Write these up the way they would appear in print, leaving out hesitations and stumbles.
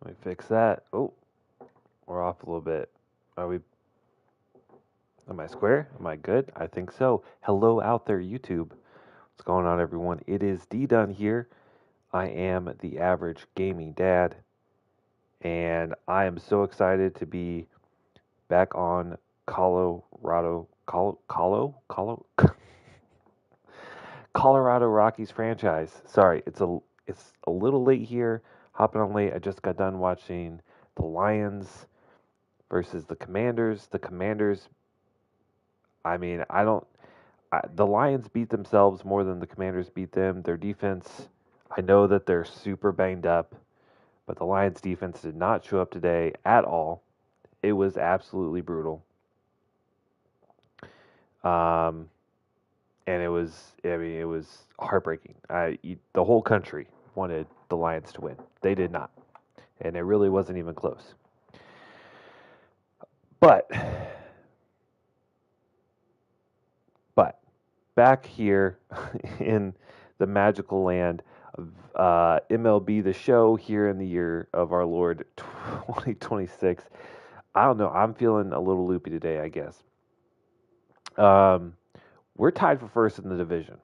Let me fix that. Oh, we're off a little bit. Are we? Am I square? Am I good? I think so. Hello out there, YouTube. What's going on, everyone? It is D Dunn here. I am the average gaming dad, and I am so excited to be back on Colorado Rockies franchise. Sorry, it's a little late here. Hopping on late. I just got done watching the Lions versus the Commanders. The Commanders. I mean, I don't. The Lions beat themselves more than the Commanders beat them. Their defense. I know that they're super banged up, but the Lions defense did not show up today at all. It was absolutely brutal. Um, and it was. I mean, it was heartbreaking. The whole country wanted the Lions to win. They did not, and it really wasn't even close. But But back here in the magical land of MLB, the show here in the year of our Lord 2026. I don't know. I'm feeling a little loopy today, I guess. Um, we're tied for first in the division,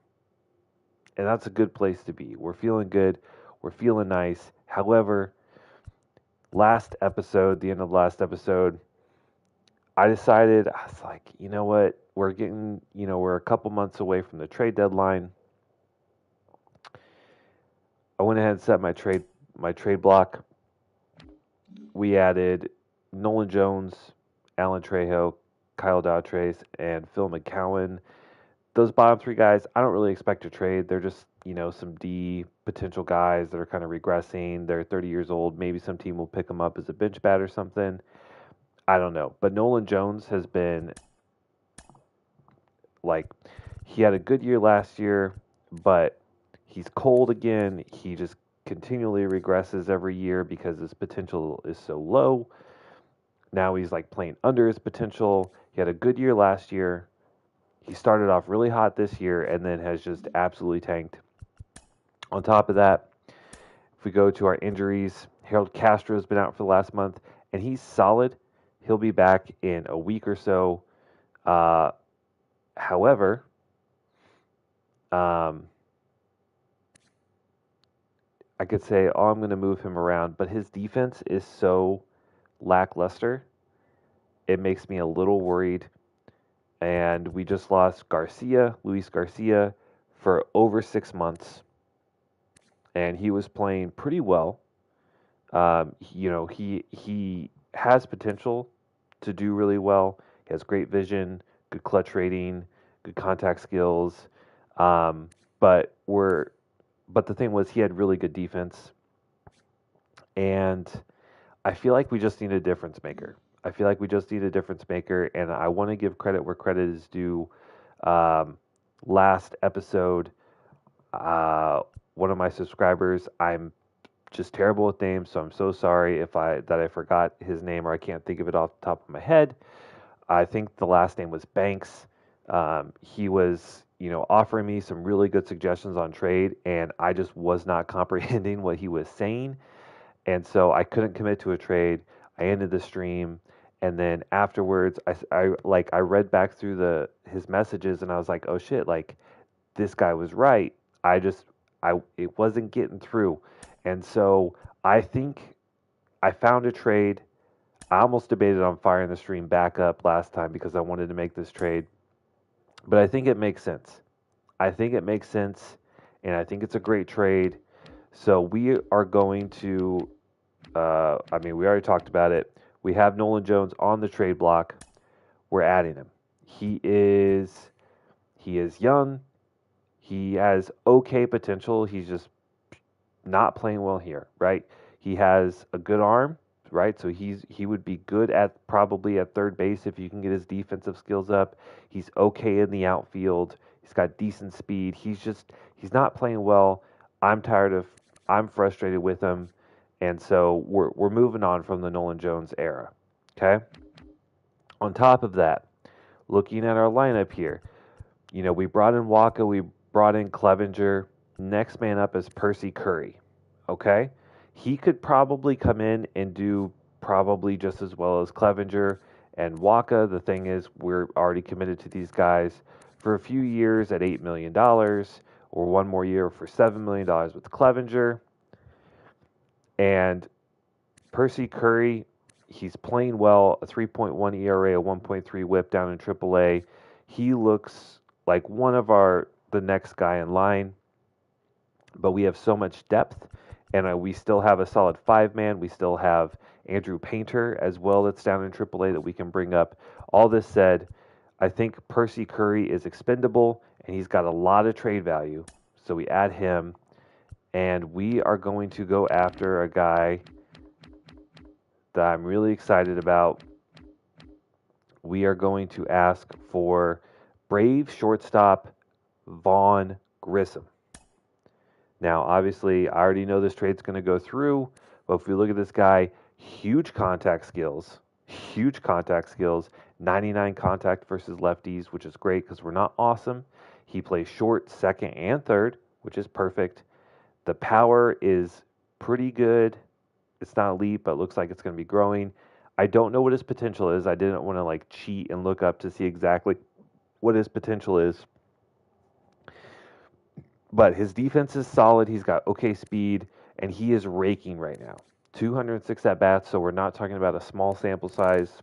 and that's a good place to be. We're feeling good. We're feeling nice. However, the end of last episode, I decided, I was like, you know what? We're a couple months away from the trade deadline. I went ahead and set my trade block. We added Nolan Jones, Alan Trejo, Kyle Dautres, and Phil McCowan. Those bottom three guys, I don't really expect to trade. They're just, some D potential guys that are kind of regressing. They're 30 years old. Maybe some team will pick them up as a bench bat or something. I don't know. But Nolan Jones has been like, he had a good year last year, but he's cold again. He just continually regresses every year because his potential is so low. Now he's like playing under his potential. He had a good year last year. He started off really hot this year and then has just absolutely tanked. On top of that, if we go to our injuries, Harold Castro has been out for the last month and he's solid. He'll be back in a week or so. However, I could say, oh, I'm going to move him around, but his defense is so lackluster. It makes me a little worried. And we just lost Luis Garcia, for over 6 months, and he was playing pretty well. He has potential to do really well. He has great vision, good clutch rating, good contact skills. Um, but we're but the thing was, he had really good defense, and I feel like we just need a difference maker. I feel like we just need a difference maker, and I want to give credit where credit is due. Um, Last episode, one of my subscribers, I'm just terrible with names, so I'm so sorry if I forgot his name or I can't think of it off the top of my head. I think the last name was Banks. He was, offering me some really good suggestions on trade, and I just was not comprehending what he was saying, and so I couldn't commit to a trade. I ended the stream, and then afterwards, I read back through his messages, and I was like, oh shit, like this guy was right. It wasn't getting through, and so I think I found a trade. I almost debated on firing the stream back up last time because I wanted to make this trade, but I think it makes sense. I think it makes sense, and I think it's a great trade. So we are going to. We already talked about it. We have Nolan Jones on the trade block. We're adding him. He is young. He has okay potential. He's just not playing well here, right? He has a good arm, right? So he would be good at probably at third base if you can get his defensive skills up. He's okay in the outfield. He's got decent speed. He's not playing well. I'm frustrated with him, and so we're moving on from the Nolan Jones era. Okay. On top of that, looking at our lineup here, we brought in Waka, we brought in Clevenger. Next man up is Percy Curry. Okay? He could probably come in and do probably just as well as Clevenger and Waka. The thing is, we're already committed to these guys for a few years at $8 million, or one more year for $7 million with Clevenger. And Percy Curry, he's playing well, a 3.1 ERA, a 1.3 whip down in AAA. He looks like one of the next guy in line, but we have so much depth, and we still have a solid five-man. We still have Andrew Painter as well that's down in AAA that we can bring up. All this said, I think Percy Curry is expendable, and he's got a lot of trade value. So we add him, and we are going to go after a guy that I'm really excited about. We are going to ask for Brave shortstop Vaughn Grissom. Now, obviously, I already know this trade's going to go through, but if we look at this guy, huge contact skills, 99 contact versus lefties, which is great because we're not awesome. He plays short, second, and third, which is perfect. The power is pretty good. It's not elite, but it looks like it's going to be growing. I don't know what his potential is. I didn't want to cheat and look up to see exactly what his potential is. But his defense is solid. He's got okay speed, and he is raking right now. 206 at bats, so we're not talking about a small sample size.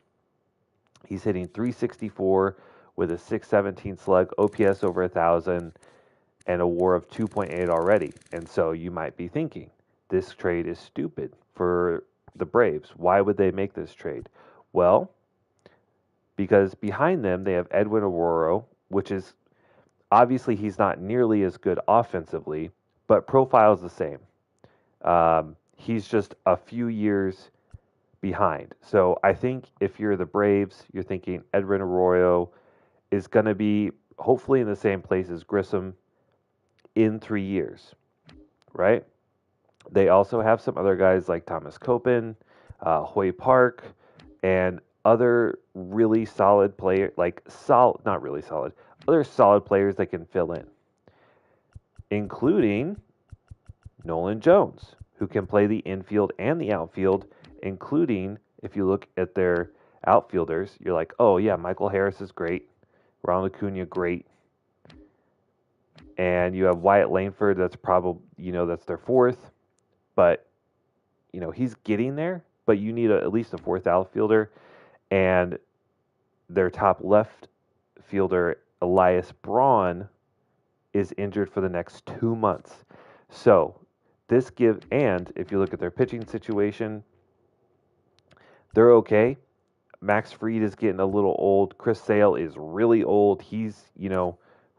He's hitting 364 with a 617 slug, OPS over 1,000, and a WAR of 2.8 already. And so you might be thinking, this trade is stupid for the Braves. Why would they make this trade? Well, because behind them they have Edwin Aurora, which is obviously he's not nearly as good offensively, but profile is the same. He's just a few years behind. So I think if you're the Braves, you're thinking Edwin Arroyo is going to be hopefully in the same place as Grissom in 3 years, right? They also have some other guys like Thomas Copen, Hoy Park, and other really solid players, not really solid, other solid players that can fill in, including Nolan Jones, who can play the infield and the outfield, including, if you look at their outfielders, you're like, oh yeah, Michael Harris is great, Ronald Acuna, great. And you have Wyatt Langford, that's probably, that's their fourth. But, he's getting there, but you need at least a fourth outfielder. And their top left fielder, Elias Braun, is injured for the next 2 months. So and if you look at their pitching situation, they're okay. Max Fried is getting a little old. Chris Sale is really old. He's,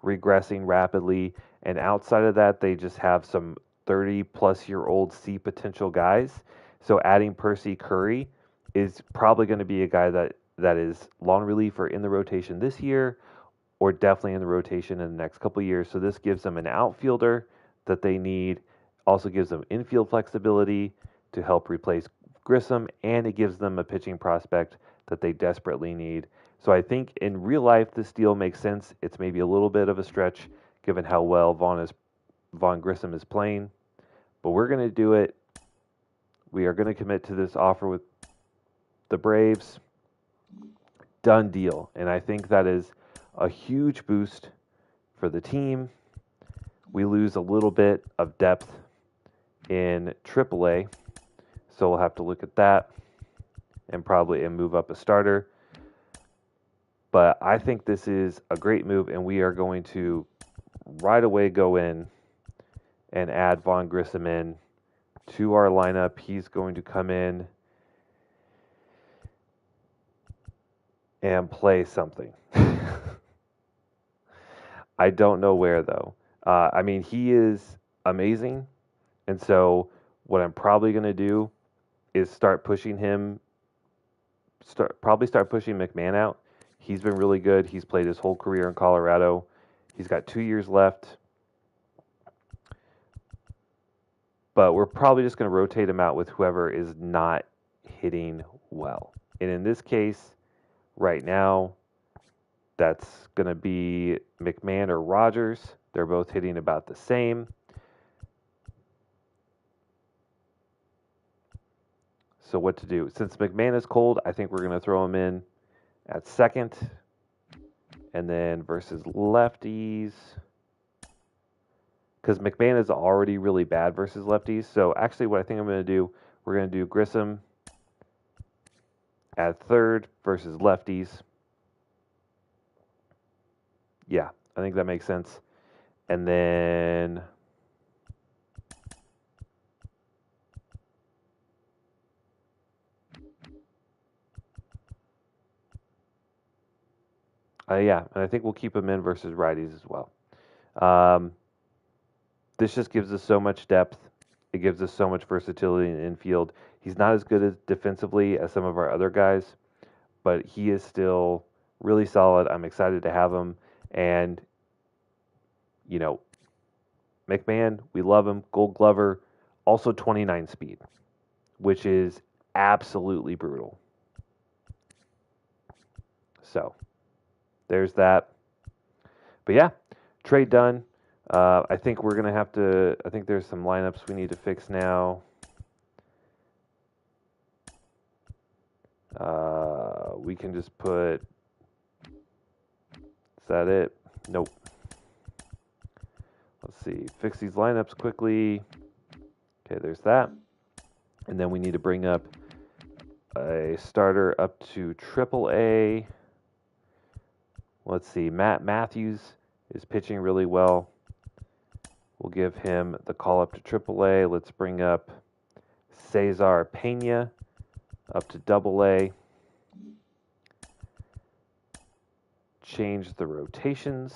regressing rapidly. And outside of that, they just have some 30-plus-year-old C potential guys. So adding Percy Curry is probably going to be a guy that is long reliever in the rotation this year, or definitely in the rotation in the next couple of years. So this gives them an outfielder that they need, also gives them infield flexibility to help replace Grissom, and it gives them a pitching prospect that they desperately need. So I think in real life, this deal makes sense. It's maybe a little bit of a stretch given how well Vaughn Grissom is playing, but we're going to do it. We are going to commit to this offer with the Braves. Done deal. And I think that is a huge boost for the team. We lose a little bit of depth in AAA, so we'll have to look at that and move up a starter. But I think this is a great move, and we are going to right away go in and add Vaughn Grissom in to our lineup. He's going to come in and play something. I don't know where, though. He is amazing. And so what I'm probably going to do is start pushing McMahon out. He's been really good. He's played his whole career in Colorado. He's got 2 years left. But we're probably just going to rotate him out with whoever is not hitting well. And in this case, right now, that's going to be McMahon or Rogers. They're both hitting about the same. So what to do? Since McMahon is cold, I think we're going to throw him in at second. And then versus lefties, because McMahon is already really bad versus lefties. So actually what I think I'm going to do, we're going to do Grissom at third versus lefties. Yeah, I think that makes sense. And then yeah, and I think we'll keep him in versus righties as well. This just gives us so much depth. It gives us so much versatility in infield. He's not as good as defensively as some of our other guys, but he is still really solid. I'm excited to have him. And, you know, McMahon, we love him. Gold Glover, also 29 speed, which is absolutely brutal. So there's that. But yeah, trade done. I think we're going to have to, I think there's some lineups we need to fix now. We can just put, is that it? Nope. Let's see, fix these lineups quickly. Okay, there's that. And then we need to bring up a starter up to AAA. Let's see, Matt Matthews is pitching really well. We'll give him the call up to AAA. Let's bring up Cesar Pena up to AA. Change the rotations.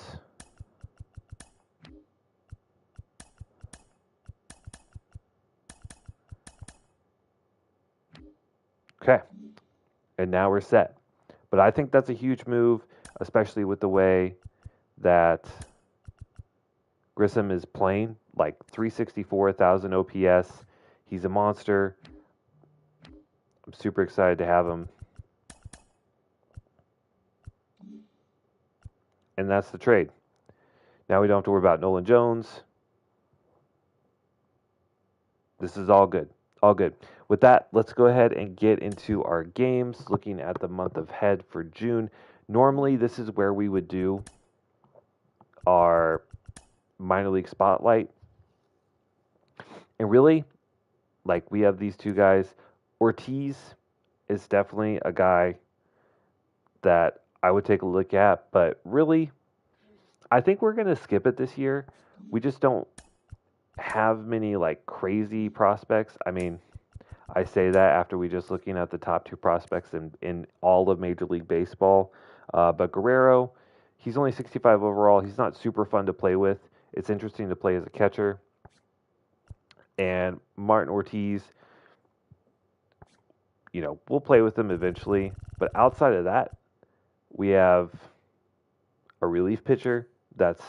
Okay, and now we're set. But I think that's a huge move, especially with the way that Grissom is playing, like 364,000 OPS. He's a monster. I'm super excited to have him. And that's the trade. Now we don't have to worry about Nolan Jones. This is all good. All good. With that, let's go ahead and get into our games, looking at the month ahead for June. Normally, this is where we would do our minor league spotlight. And really, like, we have these two guys. Ortiz is definitely a guy that I would take a look at, but really, I think we're going to skip it this year. We just don't have many, like, crazy prospects. I mean, I say that after we just looking at the top two prospects in all of Major League Baseball. But Guerrero, he's only 65 overall. He's not super fun to play with. It's interesting to play as a catcher. And Martin Ortiz, you know, we'll play with him eventually. But outside of that, we have a relief pitcher that's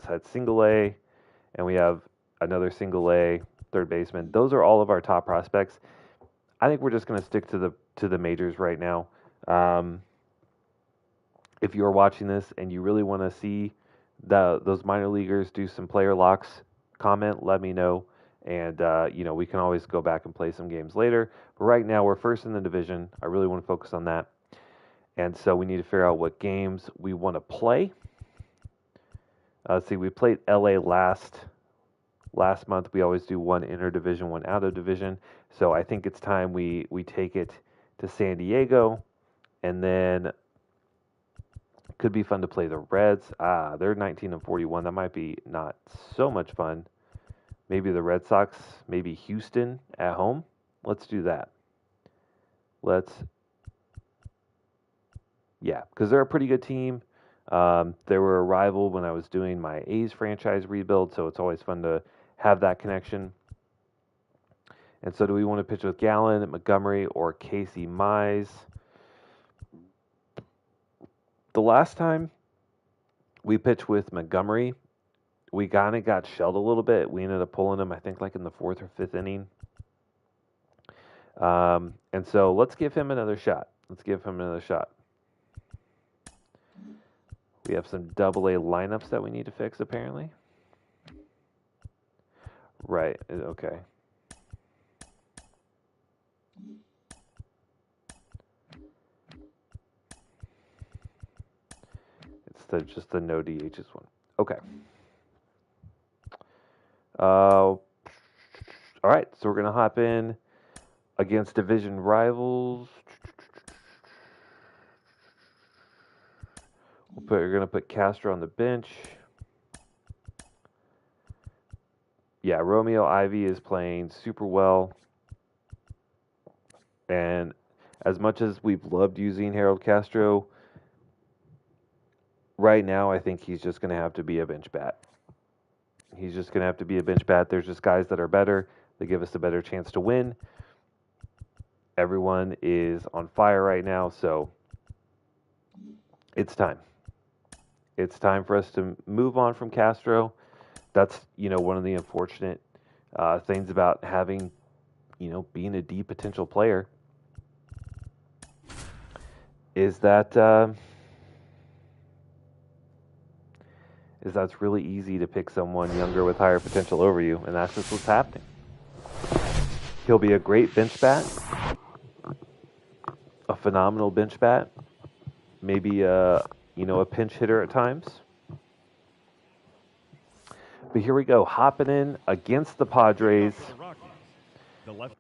had single A, and we have another single A third baseman. Those are all of our top prospects. I think we're just going to stick to the majors right now. If you're watching this and you really want to see those minor leaguers do some player locks, comment, let me know, and we can always go back and play some games later. But right now we're first in the division. I really want to focus on that, and so we need to figure out what games we want to play. Let's see, we played LA last month. We always do one inter-division, one out-of-division. So I think it's time we take it to San Diego. And then it could be fun to play the Reds. They're 19-41. That might be not so much fun. Maybe the Red Sox, maybe Houston at home. Let's do that. Because they're a pretty good team. They were a rival when I was doing my A's franchise rebuild, so it's always fun to have that connection. And so do we want to pitch with Gallen, Montgomery, or Casey Mize? The last time we pitched with Montgomery, we kind of got shelled a little bit. We ended up pulling him, I think, like in the 4th or 5th inning. And so let's give him another shot. We have some AA lineups that we need to fix, apparently. Right, okay. just the no DHs one. Okay. All right, so we're gonna hop in against division rivals. We're gonna put Castro on the bench. Yeah, Romeo Ivy is playing super well, and as much as we've loved using Harold Castro, right now I think he's just gonna have to be a bench bat. He's just gonna have to be a bench bat. There's just guys that are better. They give us a better chance to win. Everyone is on fire right now, so it's time. It's time for us to move on from Castro. That's, one of the unfortunate things about having, being a D potential player is that it's really easy to pick someone younger with higher potential over you, and that's just what's happening. He'll be a great bench bat, a phenomenal bench bat, maybe a pinch hitter at times. But here we go, hopping in against the Padres,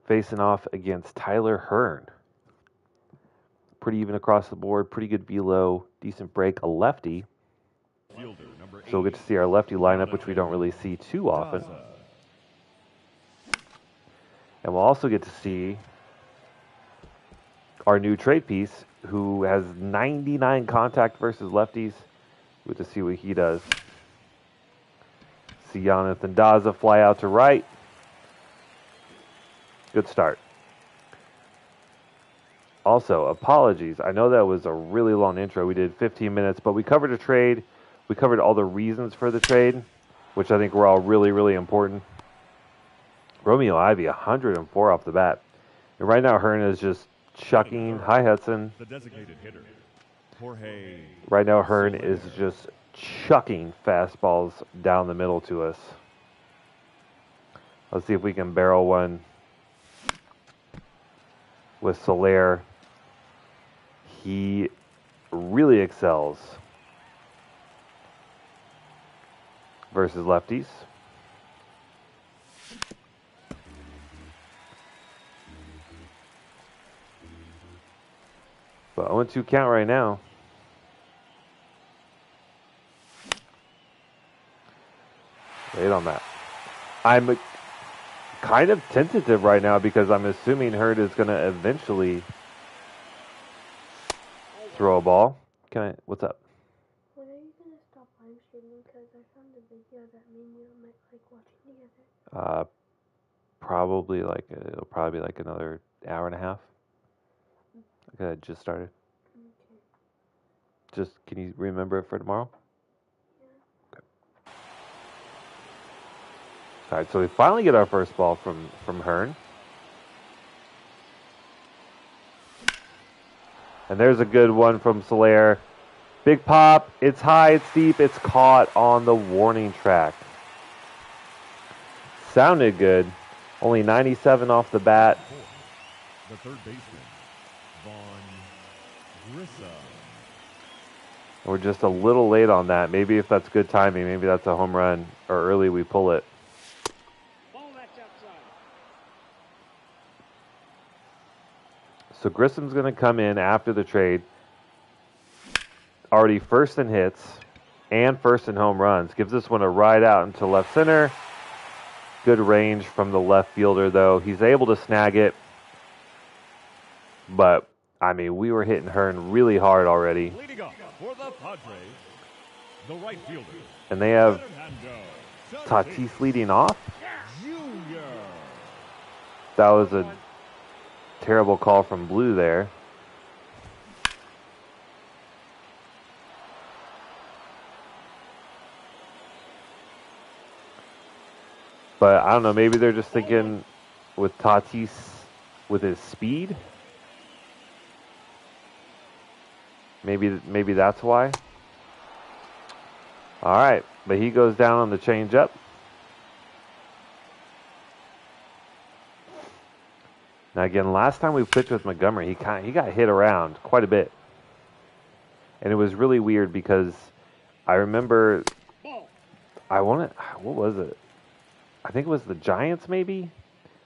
facing off against Tyler Hearn. Pretty even across the board, pretty good velo, decent break, a lefty. So we'll get to see our lefty lineup, which we don't really see too often. And we'll also get to see our new trade piece, who has 99 contact versus lefties. We'll get to see what he does. See Jonathan Daza fly out to right. Good start. Also, apologies. I know that was a really long intro. We did 15 minutes, but we covered a trade. We covered all the reasons for the trade, which I think were all really, really important. Romeo Ivy, 104 off the bat. And right now, Hearn is just chucking. Hi, Hudson. The designated hitter, Jorge. Right now, Hearn is just chucking fastballs down the middle to us. Let's see if we can barrel one with Soler. He really excels versus lefties. But 0-2 count right now. Wait on that. I'm kind of tentative right now because I'm assuming Hurd is going to eventually throw a ball. What's up? When are you going to stop live streaming? Because I found a video that me and you might like watching together. It'll probably be like another hour and a half. Okay, I just started. Okay. Can you remember it for tomorrow? Yeah. Okay. All right, so we finally get our first ball from Hearn. And there's a good one from Soler. Big pop. It's high, it's deep, it's caught on the warning track. Sounded good. Only 97 off the bat. The third baseman, Vaughn Grissom. We're just a little late on that. Maybe if that's good timing, maybe that's a home run, or early we pull it. So Grissom's going to come in after the trade. Already first in hits and first in home runs. Gives this one a ride out into left center. Good range from the left fielder, though. He's able to snag it. But, we were hitting Hearn really hard already. Leading up for the Padres, the right fielder. And they have Tatis leading off. Junior. That was a terrible call from Blue there. But I don't know, maybe they're just thinking with Tatis, with his speed. Maybe that's why. All right, but he goes down on the changeup. Now again, last time we pitched with Montgomery, he got hit around quite a bit, and it was really weird because I remember, what was it? I think it was the Giants, maybe?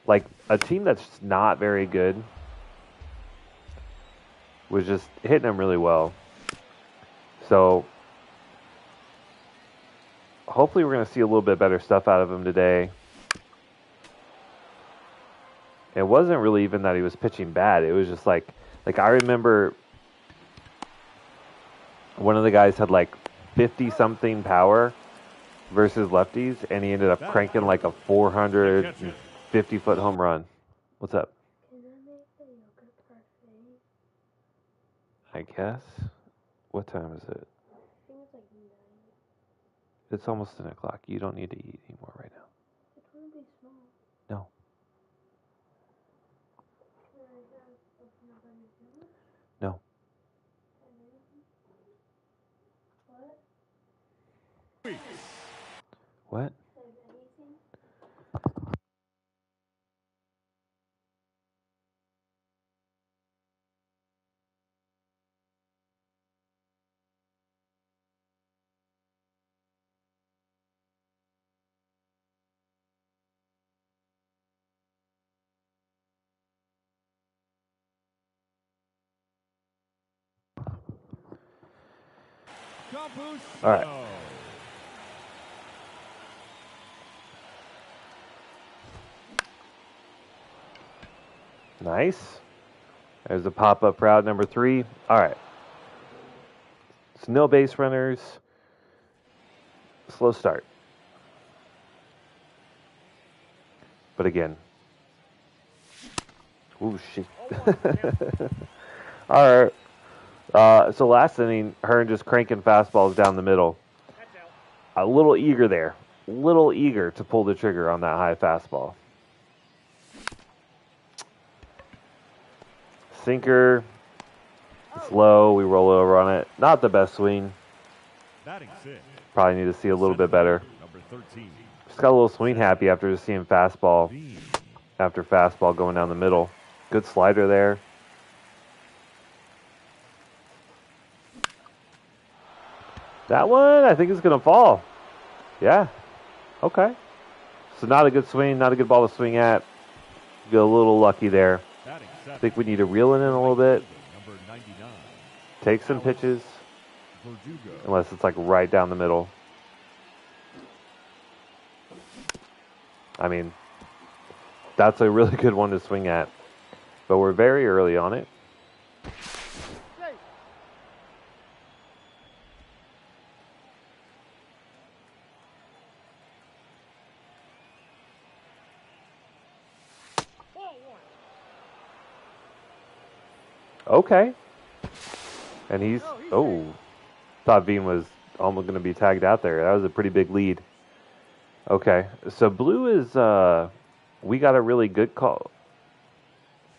Like, a team that's not very good was just hitting them really well. So, hopefully we're going to see a little bit better stuff out of him today. It wasn't really even that he was pitching bad. It was just like I remember one of the guys had like 50-something power versus lefties, and he ended up cranking like a 450-foot home run. What's up? Can I make a yogurt parfait? I guess. What time is it? I think it's like 9. It's almost 10 o'clock. You don't need to eat anymore right now. It's going to be small. No. Can I have a peanut butter sandwich? No. What? What? Anything? All right. Nice. There's a pop-up route number 3. All right. It's no base runners. Slow start. But again. Ooh, shit. All right. So last inning, Hearn just cranking fastballs down the middle. A little eager there. A little eager to pull the trigger on that high fastball. Sinker. It's low. We roll over on it. Not the best swing. Probably need to see a little bit better. Just got a little swing happy after just seeing fastball after fastball going down the middle. Good slider there. That one, I think, is going to fall. Yeah. Okay. So not a good swing, not a good ball to swing at. Get a little lucky there. I think we need to reel it in a little bit. Take some pitches. Unless it's like right down the middle. I mean, that's a really good one to swing at. But we're very early on it. Okay. And he's... Oh. Thought Bean was almost going to be tagged out there. That was a pretty big lead. Okay. So Blue is... we got a really good call.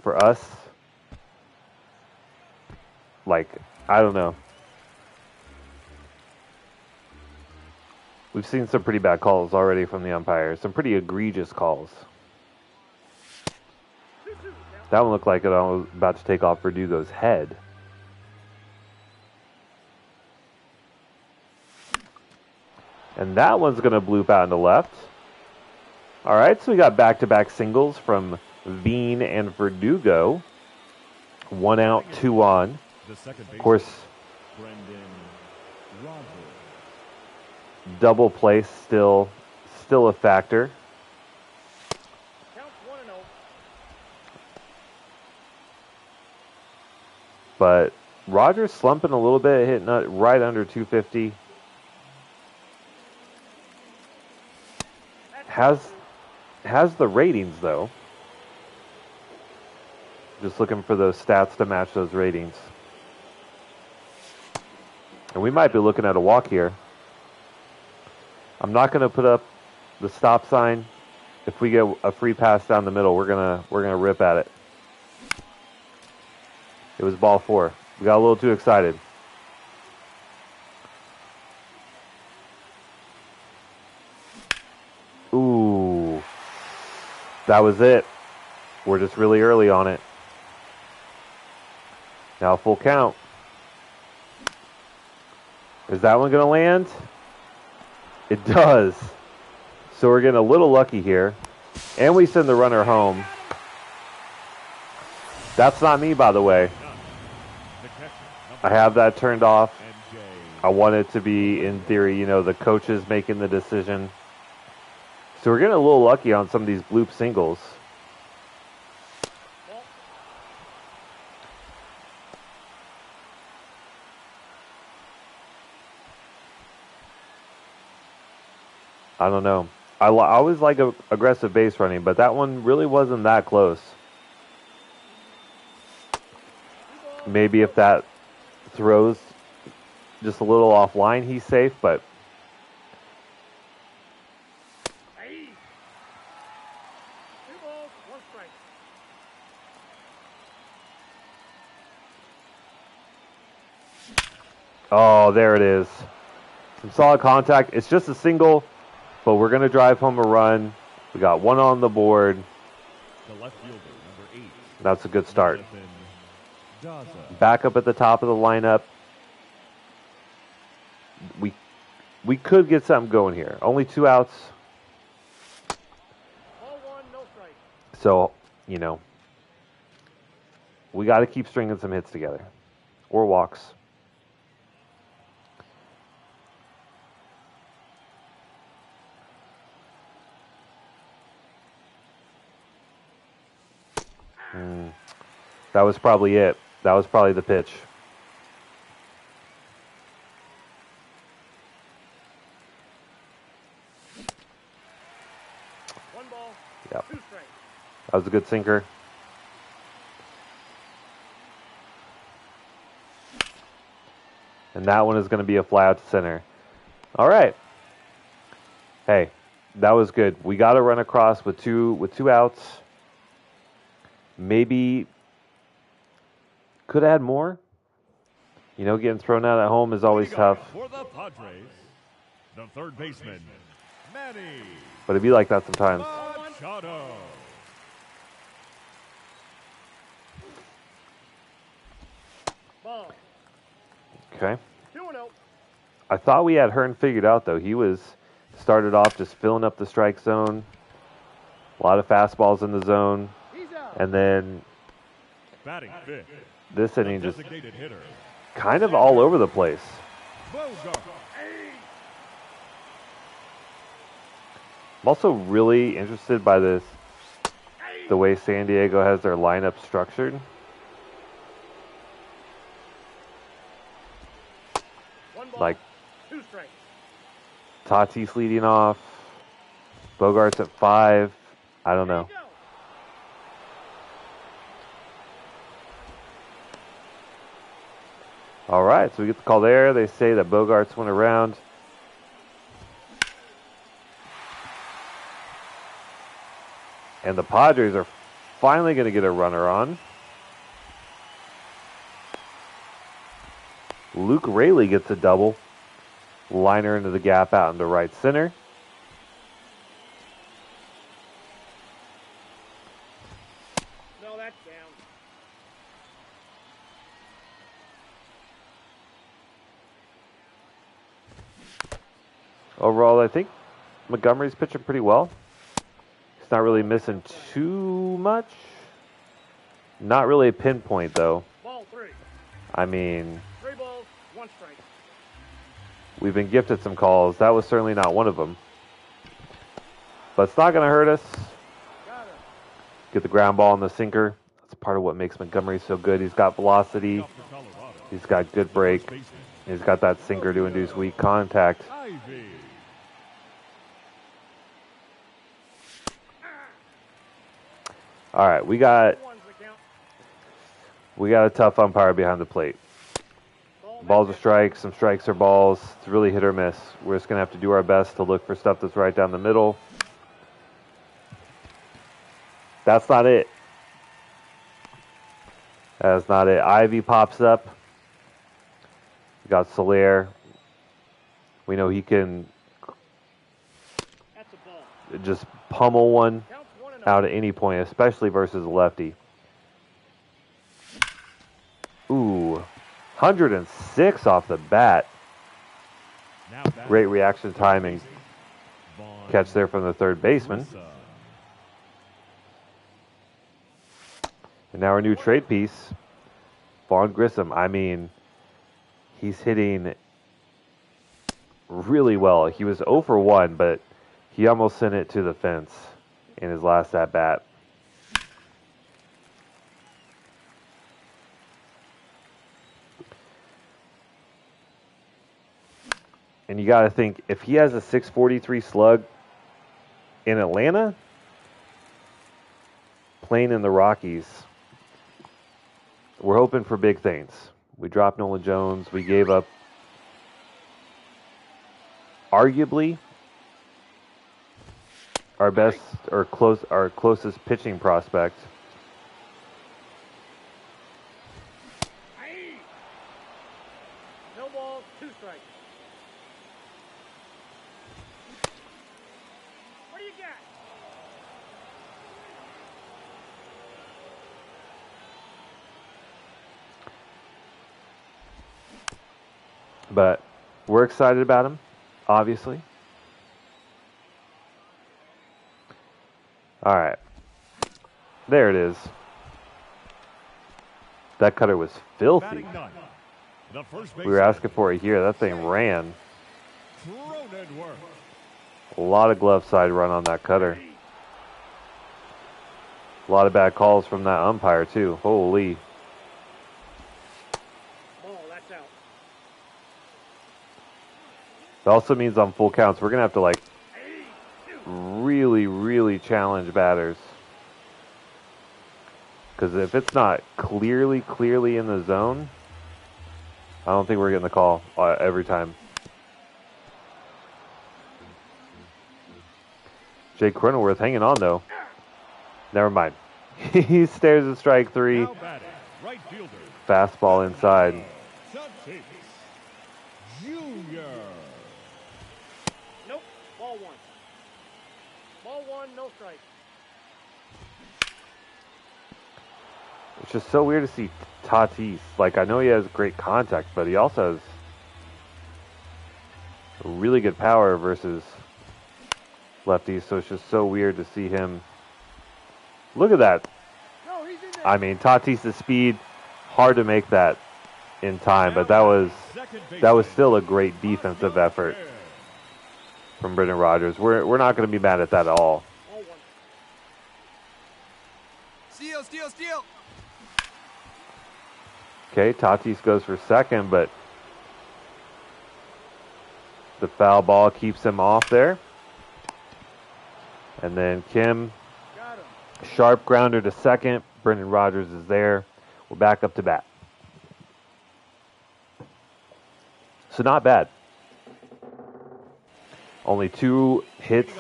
For us... Like, I don't know. We've seen some pretty bad calls already from the umpires. Some pretty egregious calls. That one looked like it was about to take off Verdugo's head. And that one's going to bloop out into left. All right, so we got back-to-back singles from Bean and Verdugo. 1 out, 2 on. Of course, double play still a factor. But Rogers slumping a little bit, hitting right under 250. Has the ratings, though. Just looking for those stats to match those ratings. And we might be looking at a walk here. I'm not going to put up the stop sign. If we get a free pass down the middle, we're gonna rip at it. It was ball 4. We got a little too excited. Ooh. That was it. We're just really early on it. Now full count. Is that one going to land? It does. So we're getting a little lucky here. And we send the runner home. That's not me, by the way. I have that turned off. I want it to be, in theory, the coaches making the decision. So we're getting a little lucky on some of these bloop singles. I don't know. I always like aggressive base running, but that one really wasn't that close. Maybe if that throws just a little offline, he's safe, but... Oh, there it is. Some solid contact. It's just a single, but we're going to drive home a run. We got one on the board. The left fielder, number 8. That's a good start. Back up at the top of the lineup. We could get something going here. Only 2 outs. Ball 1, no strike. So, we got to keep stringing some hits together. Or walks. That was probably it. That was probably the pitch. One ball, Yep. 2 strikes. That was a good sinker. And that one is going to be a fly out to center. All right. Hey, that was good. We got to run across with two outs. Maybe could add more. Getting thrown out at home is always tough. For the Padres, the third baseman, Manny But it'd be like that sometimes. Machado. Ball, Okay. 2-0. I thought we had Hearn figured out, though. He started off just filling up the strike zone. A lot of fastballs in the zone. He's out. And then Batting fifth, this inning just designated hitter, kind of all over the place. Bogart. I'm also really interested by the way San Diego has their lineup structured. One ball, Like 2 strikes. Tatis leading off, Bogart's at 5. I don't know. All right, so we get the call there. They say that Bogarts went around. And the Padres are finally going to get a runner on. Luke Raley gets a double. Liner into the gap out into right center. No, that's down. Overall, I think Montgomery's pitching pretty well. He's not really missing too much. Not really a pinpoint, though. Ball 3. I mean, 3 balls, 1 strike. we've been gifted some calls. That was certainly not one of them. But it's not going to hurt us. Got it. Get the ground ball and the sinker. That's part of what makes Montgomery so good. He's got velocity. Off for Colorado, He's got good break. baseman, He's got that sinker to induce weak contact. Ivy. All right, we got 1's the count. a tough umpire behind the plate. Balls are strikes, some strikes are balls. It's really hit or miss. We're just going to have to do our best to look for stuff that's right down the middle. That's not it. That's not it. Ivy pops up. We got Soler. We know he can That's a ball. just pummel one Counts 1-0. out at any point, especially versus a lefty. Ooh, 106 off the bat. Great reaction timing. Catch there from the third baseman. And now our new trade piece, Vaughn Grissom. I mean, he's hitting really well. He was 0 for 1, but he almost sent it to the fence in his last at-bat. And you got to think, if he has a 643 slug in Atlanta, playing in the Rockies, we're hoping for big things. We dropped Nolan Jones. We gave up arguably our best or our closest pitching prospect. No balls, 2 strikes. What do you got? But we're excited about him, obviously. All right. There it is. That cutter was filthy. We were asking for it here. That thing ran. A lot of glove side run on that cutter. A lot of bad calls from that umpire, too. Holy. It also means on full counts, we're going to have to, like, really, really challenge batters. Because if it's not clearly in the zone, I don't think we're getting the call every time. Jake Cronenworth hanging on, though. Never mind. He stares at strike 3. Fastball inside. Nope, ball 1. Ball 1, no strike. It's just so weird to see Tatis. Like, I know he has great contact, but he also has really good power versus lefties, so it's just so weird to see him. Look at that. No, he's in there. I mean, Tatis' speed, hard to make that in time, but that was still a great defensive effort from Brendan Rodgers. We're not going to be mad at that at all. Ball 1. Steal. Okay, Tatis goes for second, but the foul ball keeps him off there. And then Kim, Got him. sharp grounder to second. Brendan Rodgers is there. We're back up to bat. So not bad. Only 2 hits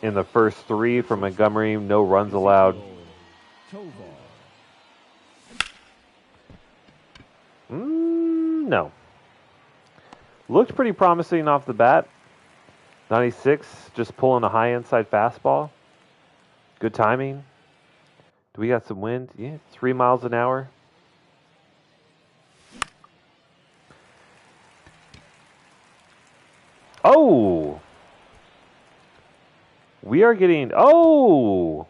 in the first 3 from Montgomery. No runs allowed. No. Looked pretty promising off the bat. 96, just pulling a high inside fastball. Good timing. Do we got some wind? Yeah, 3 miles an hour. Oh! We are getting... Oh!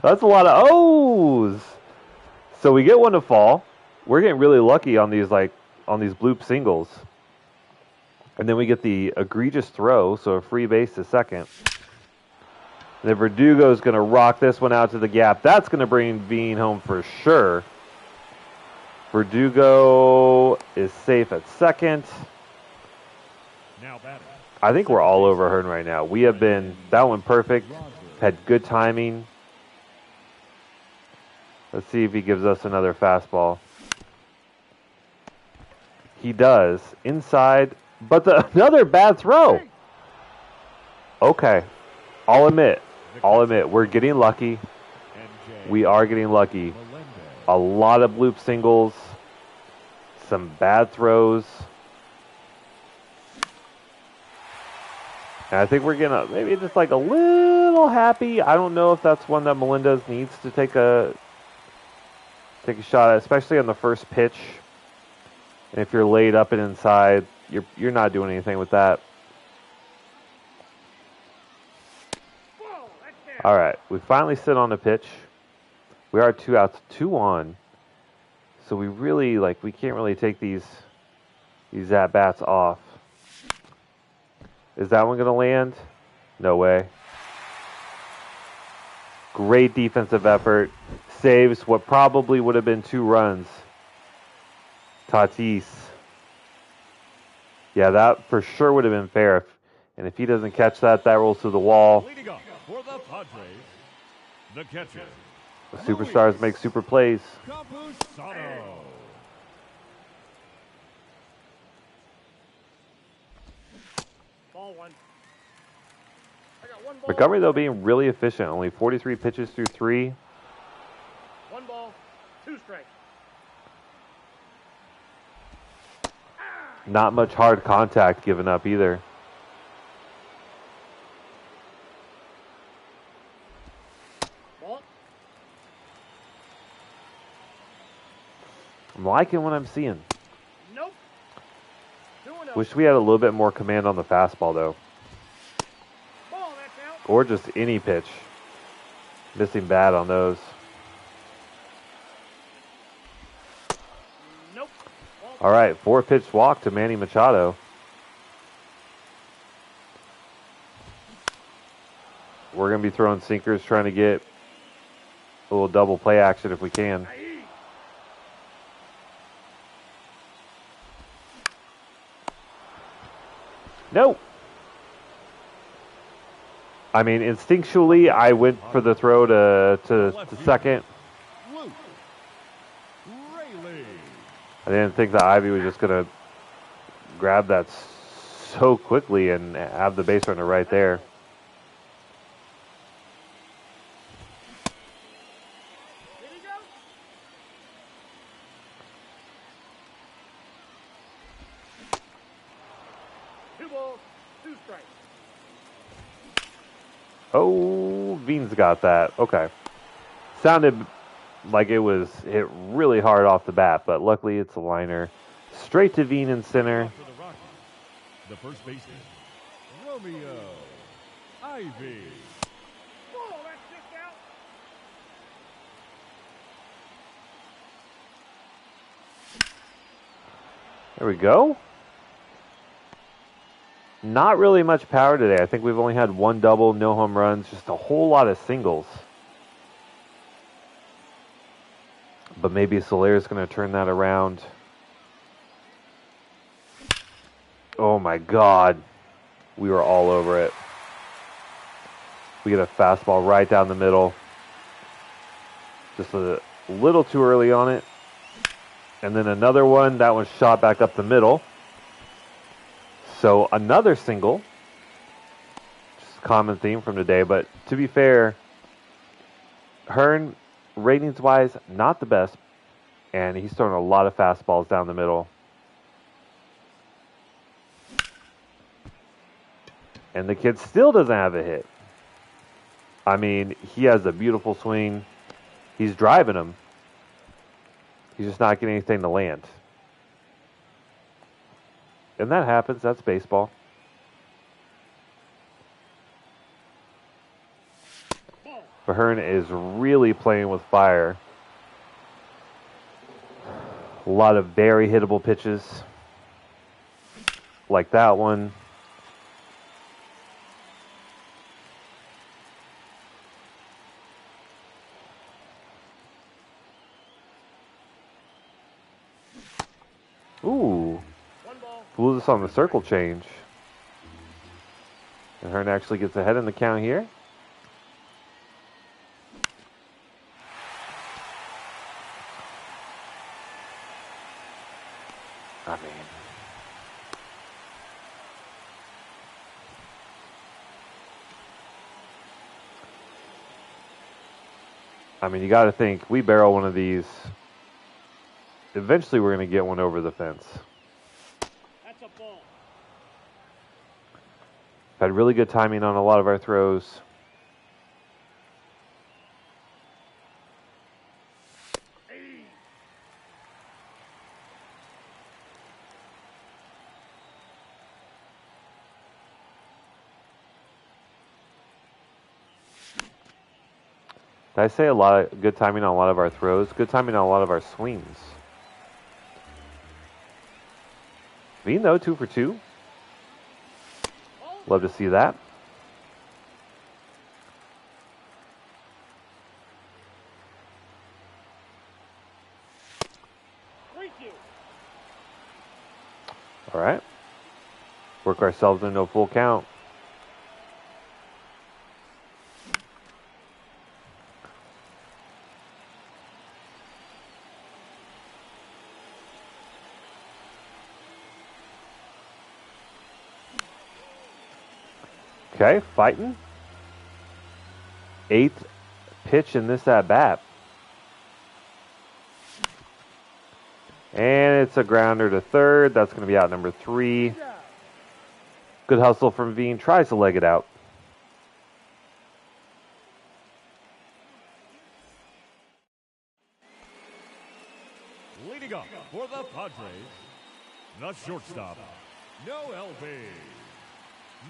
That's a lot of O's! So we get one to fall. We're getting really lucky on these bloop singles. And then we get the egregious throw, so a free base to second. And then Verdugo's going to rock this one out to the gap. That's going to bring Veen home for sure. Verdugo is safe at second. I think we're all over Hearn right now. We have been, that one perfect, had good timing. Let's see if he gives us another fastball. He does. Inside, but another bad throw. Okay. I'll admit, we're getting lucky. We are getting lucky. A lot of bloop singles, some bad throws. And I think we're gonna maybe just like a little happy. I don't know if that's one that Melendez needs to take a shot at, especially on the first pitch. And if you're laid up and inside, you're not doing anything with that. All right, we finally sit on the pitch. We are 2 outs, 2 on. So we really we can't really take these at bats off. Is that one going to land? No way. Great defensive effort. Saves what probably would have been 2 runs. Tatis. Yeah, that for sure would have been fair. And if he doesn't catch that, that rolls to the wall. Leading off for the Padres, the catcher. The superstars make super plays. Campusano. Ball 1. I got 1 ball. Montgomery, though, being really efficient. Only 43 pitches through 3. 1 ball, 2 strikes. Not much hard contact given up either. Ball. I'm liking what I'm seeing. Nope. 2-0. Wish we had a little bit more command on the fastball, though. Ball, that's out. Or just any pitch. Missing bad on those. Nope. All right, 4-pitch walk to Manny Machado. We're going to be throwing sinkers, trying to get a little double play action if we can. Nope. I mean, instinctually, I went for the throw to second. Luke Rayleigh. I didn't think that Ivy was just going to grab that so quickly and have the base runner right there. Here he goes. Two balls, 2 strikes. Oh, Bean's got that. Okay. Sounded like it was hit really hard off the bat, but luckily it's a liner. Straight to Bean in center. For the Rockies, the first baseman, Romeo Ivy. Ball, that's just out. There we go. Not really much power today. I think we've only had 1 double, no home runs, just a whole lot of singles. But maybe Soler's going to turn that around. Oh my God. We were all over it. We get a fastball right down the middle. Just a little too early on it. And then another one, that one shot back up the middle. So another single. Just a common theme from today. But to be fair, Hearn, ratings-wise, not the best. And he's throwing a lot of fastballs down the middle. And the kid still doesn't have a hit. I mean, he has a beautiful swing. He's driving him. He's just not getting anything to land. And that happens. That's baseball. Hearn is really playing with fire. A lot of very hittable pitches. Like that one. Ooh. Blew this on the circle change. And Hearn actually gets ahead in the count here. I mean, you got to think, we barrel one of these. Eventually, we're going to get one over the fence. That's a ball. Had really good timing on a lot of our throws. Did I say a lot of good timing on a lot of our throws? Good timing on a lot of our swings. Bean though, 2 for 2. Love to see that. All right. Work ourselves into a full count. Okay, fighting. 8th pitch in this at bat. And it's a grounder to third. That's going to be out number 3. Good hustle from Veen. Tries to leg it out. Leading up for the Padres, the shortstop, no LB,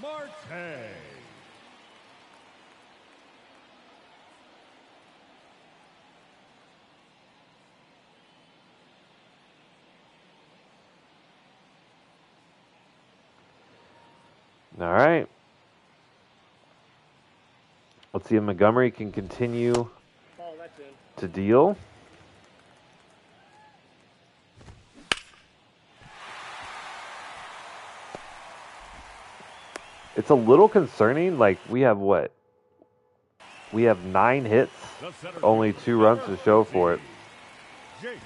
Marte. All right. Let's see if Montgomery can continue to deal. It's a little concerning. Like, we have what? We have 9 hits, only 2 runs to show for it. Jake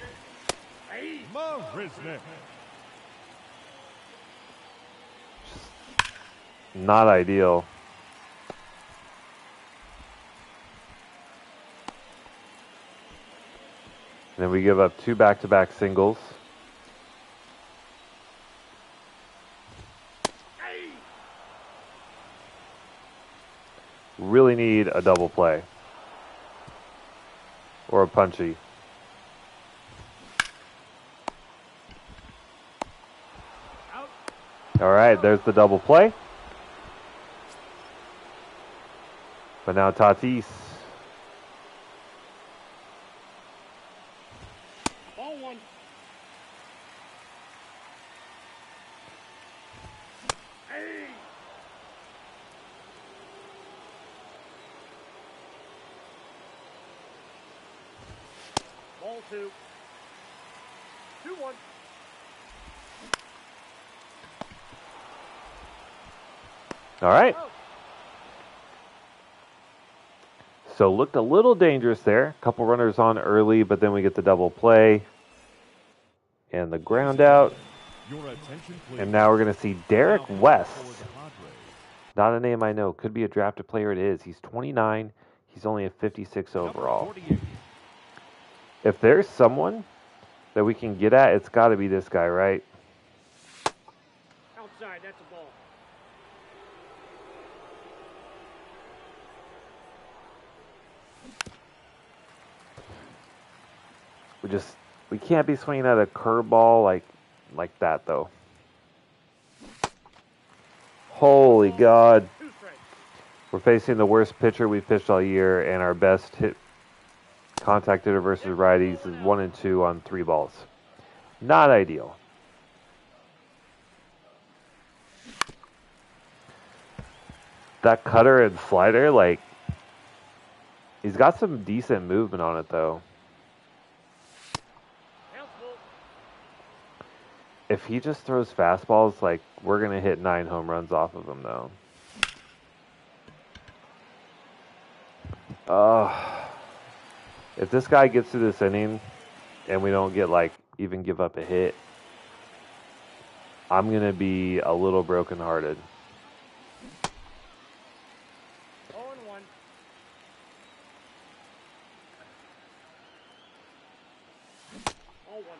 Marisnick. Not ideal. And then we give up 2 back-to-back singles. Really need a double play. Or a punchy. All right, there's the double play. But now Tatis. Ball 1. Hey. Ball 2. 2-1. All right. So looked a little dangerous there. Couple runners on early, but then we get the double play. And the ground out. And now we're going to see Derek West. Not a name I know. Could be a drafted player. It is. He's 29. He's only a 56 overall. If there's someone that we can get at, it's got to be this guy, right? Outside, that's a ball. We can't be swinging at a curveball like that though. Holy God. We're facing the worst pitcher we've pitched all year, and our best hit contact hitter versus righties is 1 and 2 on 3 balls. Not ideal. That cutter and slider, like, he's got some decent movement on it though. If he just throws fastballs, like, we're going to hit 9 home runs off of him, though. If this guy gets through this inning and we don't get, like, even give up a hit, I'm going to be a little brokenhearted. 0-1. All 1.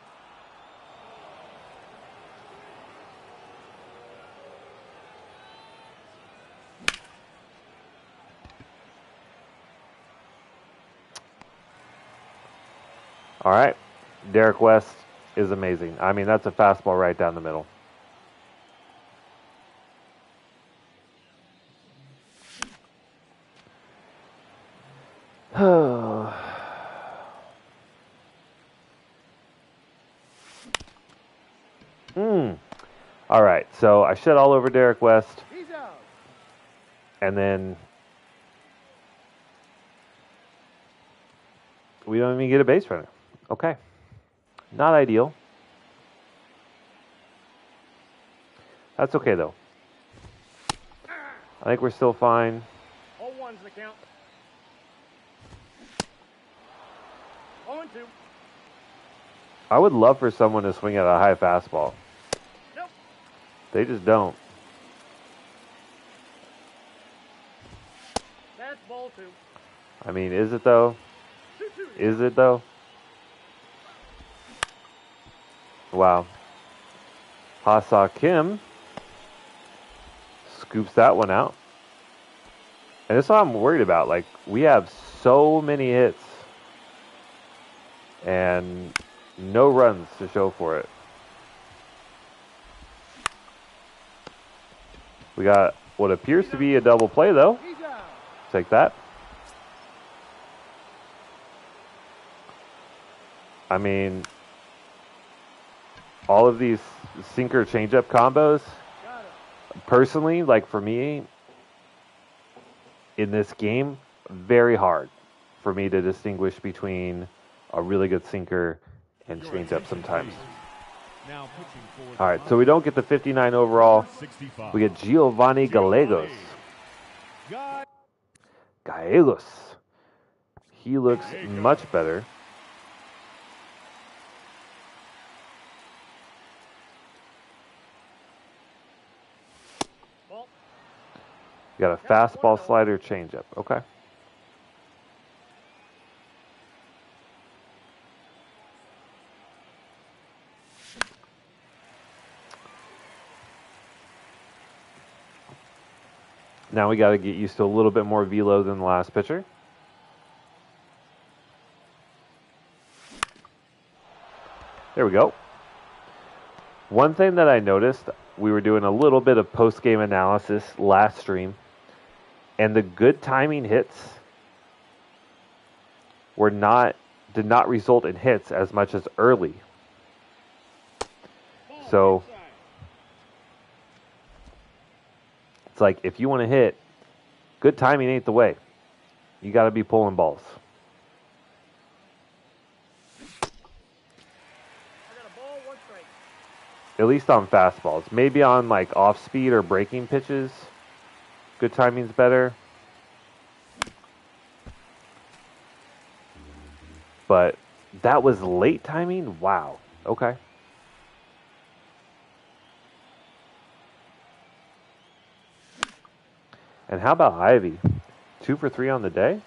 All right. Derek West is amazing. I mean, that's a fastball right down the middle. All right, so I shed all over Derek West, He's out. and then we don't even get a base runner. Okay. Not ideal. That's okay, though. I think we're still fine. 0-1's the count. 0-2. I would love for someone to swing at a high fastball. Nope. They just don't. That's ball 2. I mean, is it, though? 2-2. Is it, though? Wow. Hasa Kim scoops that one out. And that's what I'm worried about. Like, we have so many hits and no runs to show for it. We got what appears to be a double play, though. He's out. Take that. I mean, all of these sinker changeup combos, Got it. personally, like for me, in this game, very hard for me to distinguish between a really good sinker and changeup sometimes. Now pitching for All right, so we don't get the 59 overall. 65. We get Giovanni Gallegos. Gallegos. He looks much better. Ball. We got a fastball, slider, changeup. Okay. Now we got to get used to a little bit more velo than the last pitcher. There we go. One thing that I noticed, we were doing a little bit of post-game analysis last stream, and the good timing hits did not result in hits as much as early. So it's like, if you want to hit, good timing ain't the way. You got to be pulling balls. I got a ball, 1 strike. At least on fastballs. Maybe on like off speed or breaking pitches, good timing's better. But that was late timing? Wow. Okay. And how about Ivy? 2 for 3 on the day?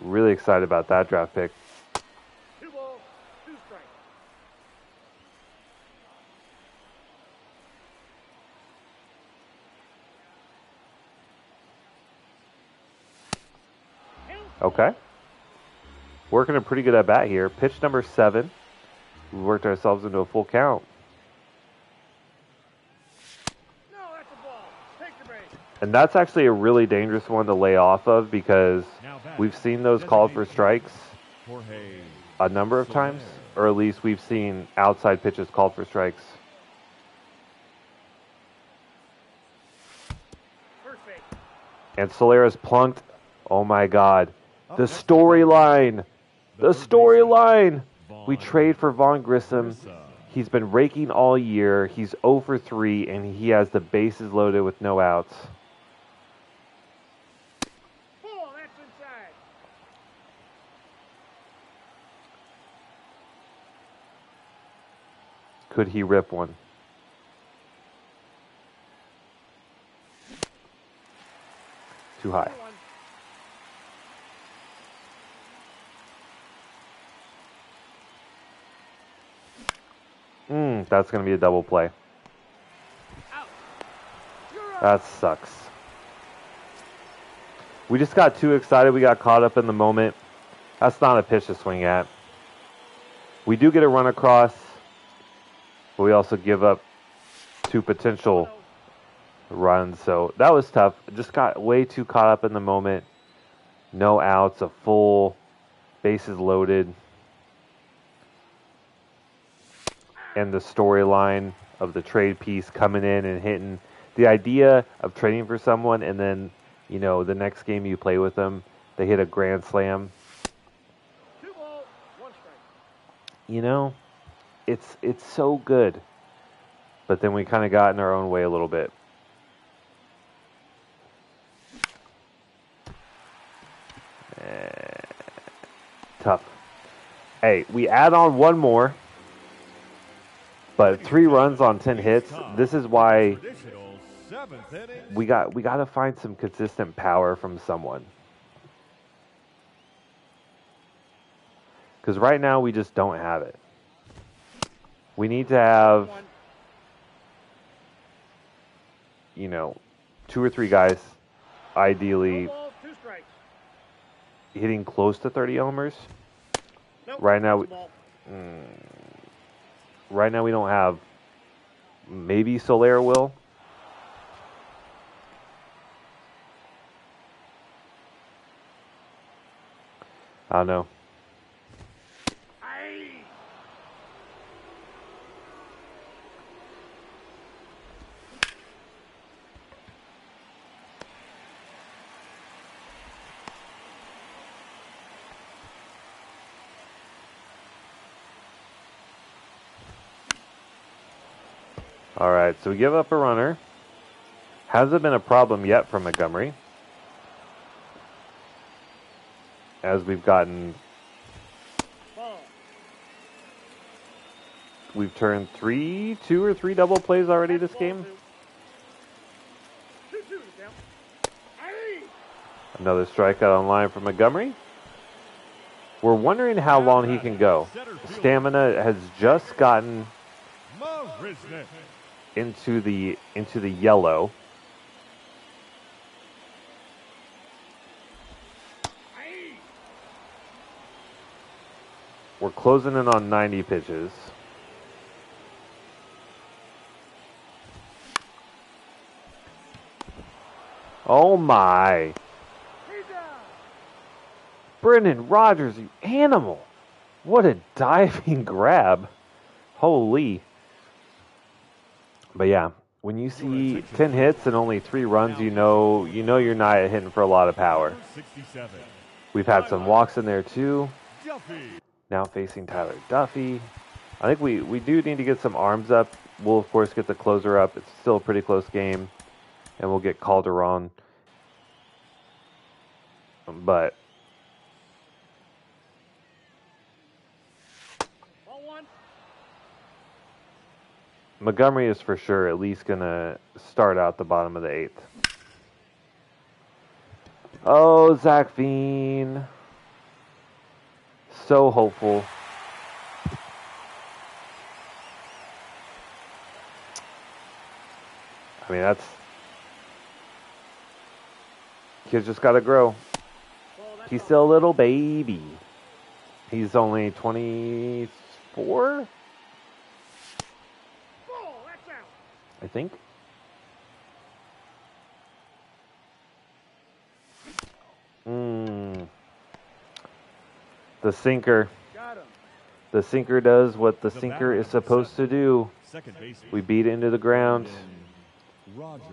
Really excited about that draft pick. 2 balls, 2 strikes. Okay. Working a pretty good at bat here. Pitch number 7. We worked ourselves into a full count. No, that's a ball. Take the base. And that's actually a really dangerous one to lay off of, because we've seen those called for strikes Jorge. a number of times, or at least we've seen outside pitches called for strikes. First base. And Solera's plunked. Oh my God. The storyline. The storyline. We trade for Vaughn Grissom. He's been raking all year. He's 0 for 3, and he has the bases loaded with no outs. Ball, that's inside. Could he rip one? Too high. 1. That's going to be a double play. That sucks. We just got too excited. We got caught up in the moment. That's not a pitch to swing at. We do get a run across, but we also give up 2 potential runs. So that was tough. Just got way too caught up in the moment. No outs, a full, bases loaded. and the storyline of the trade piece coming in and hitting. The idea of trading for someone and then, the next game you play with them, they hit a grand slam. 2 balls, 1 strike. It's so good. But then we kind of got in our own way a little bit. Tough. Hey, we add on one more. But 3 runs on 10 hits. This is why we got to find some consistent power from someone. Because right now we just don't have it. We need to have, 2 or 3 guys, ideally, 2 strikes. hitting close to 30 homers. Nope, Right now, ball. Right now we don't have. Maybe Soler will. I don't know. Aye. All right, so we give up a runner. Hasn't been a problem yet for Montgomery. As we've gotten, Ball. we've turned 2 or 3 double plays already this game. 2-2 is down. Aye. Another strikeout on line for Montgomery. We're wondering how long he can go. Stamina has just gotten into the yellow. We're closing in on 90 pitches. Oh my. Brendan Rodgers, you animal. What a diving grab. Holy. But yeah, when you see 10 hits and only 3 runs, you know you're not hitting for a lot of power. We've had some walks in there too. Now facing Tyler Duffy. I think we do need to get some arms up. We'll, of course, get the closer up. It's still a pretty close game. And we'll get Calderon. But Ball 1. Montgomery is for sure at least going to start out the bottom of the 8th. Oh, Zach Veen. So hopeful. I mean, kid's just got to grow. He's still a little baby. He's only 24, Ball, that's out. I think. The sinker. Got him. The sinker does what the sinker is supposed to do. We beat it into the ground. Rogers.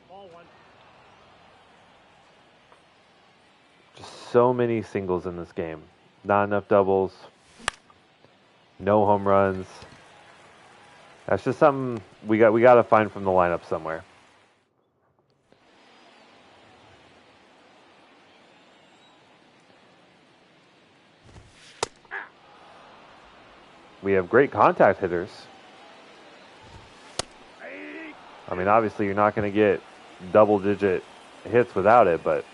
Ball 1. Just so many singles in this game. Not enough doubles. No home runs. That's just something we got to find from the lineup somewhere. We have great contact hitters. I mean, obviously you're not going to get double-digit hits without it, but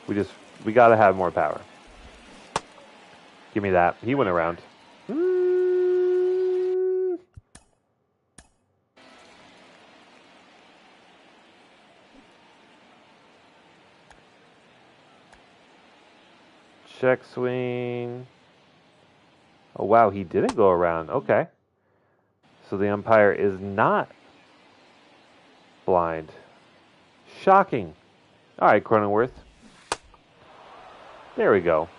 we got to have more power. Give me that. He went around. Check swing. Oh, wow, he didn't go around. Okay. So the umpire is not blind. Shocking. All right, Cronenworth. There we go.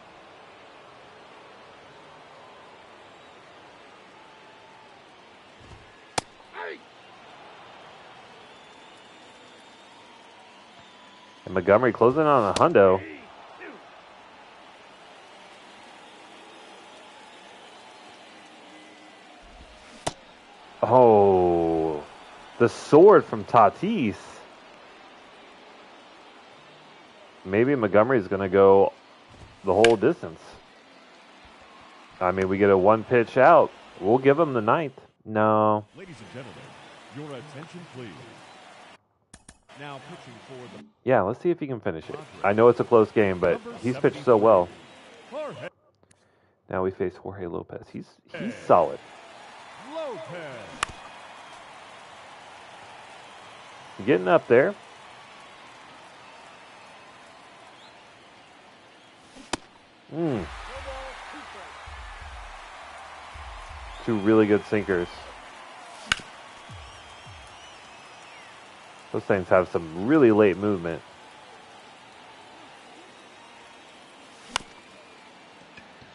And Montgomery closing on a hundo. Oh, the sword from Tatis. Maybe Montgomery's going to go the whole distance. I mean, we get a one pitch out. We'll give him the ninth. No. Ladies and gentlemen, your attention, please. Now pitching for the... Yeah, let's see if he can finish it. I know it's a close game, but he's pitched so well. Now we face Jorge Lopez. He's solid. Lopez. Getting up there. Two really good sinkers. Those things have some really late movement.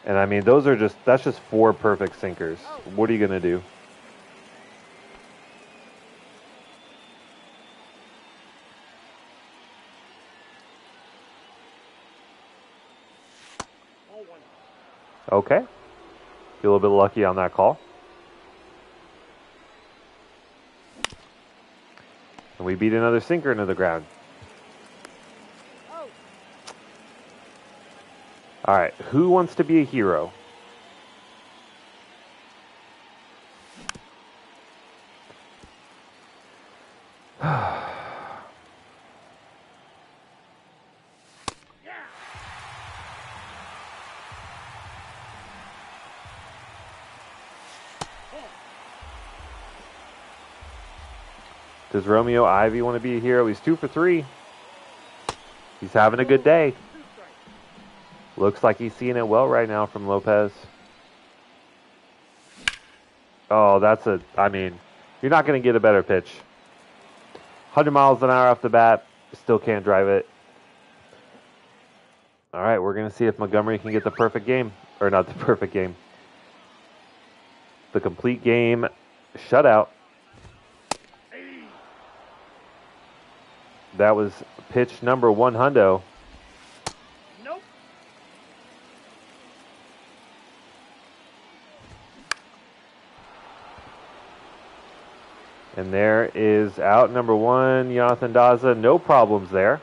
And I mean, that's just four perfect sinkers. What are you going to do? Okay. Get a little bit lucky on that call. And we beat another sinker into the ground. All right, who wants to be a hero? Does Romeo Ivy want to be a hero? He's 2 for 3. He's having a good day. Looks like he's seeing it well right now from Lopez. Oh, I mean, you're not going to get a better pitch. 100 miles an hour off the bat. Still can't drive it. All right, we're going to see if Montgomery can get the perfect game. Or not the perfect game. The complete game shutout. That was pitch number 1 hundo. Nope. And there is out number 1, Jonathan Daza. No problems there.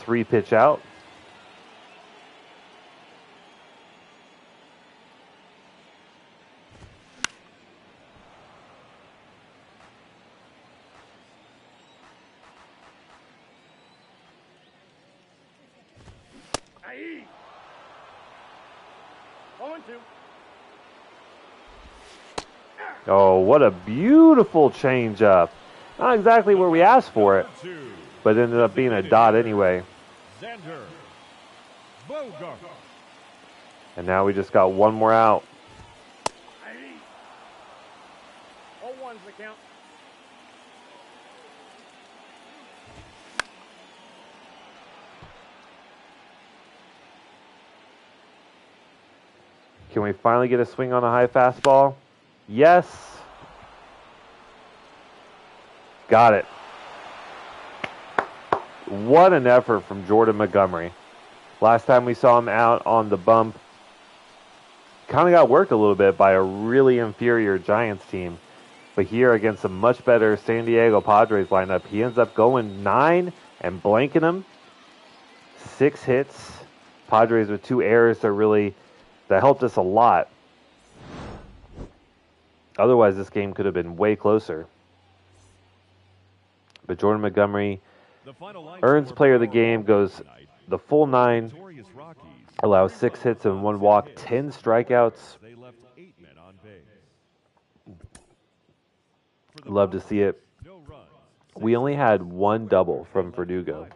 3 pitch out. Oh, what a beautiful changeup. Not exactly where we asked for it, but ended up being a dot anyway. And now we just got one more out. All ones the count. Can we finally get a swing on a high fastball? Yes. Got it. What an effort from Jordan Montgomery. Last time we saw him out on the bump, kind of got worked a little bit by a really inferior Giants team. But here against a much better San Diego Padres lineup, he ends up going 9 and blanking them. 6 hits. Padres with 2 errors that helped us a lot. Otherwise, this game could have been way closer. But Jordan Montgomery earns player of the game, goes the full 9, allows 6 hits and 1 walk, 10 strikeouts. Love to see it. We only had 1 double from Verdugo.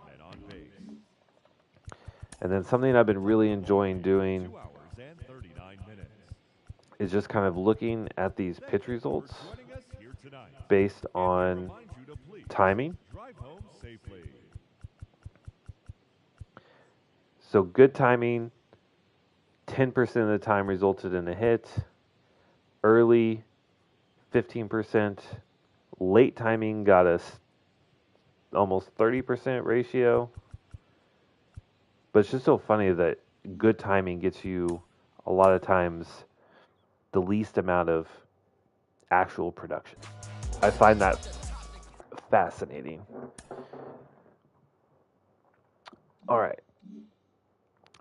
And then something I've been really enjoying doing is just kind of looking at these pitch results based on timing. Drive home safely. So good timing, 10% of the time resulted in a hit. Early, 15%. Late timing got us almost 30% ratio. But it's just so funny that good timing gets you a lot of times the least amount of actual production. I find that fascinating. All right.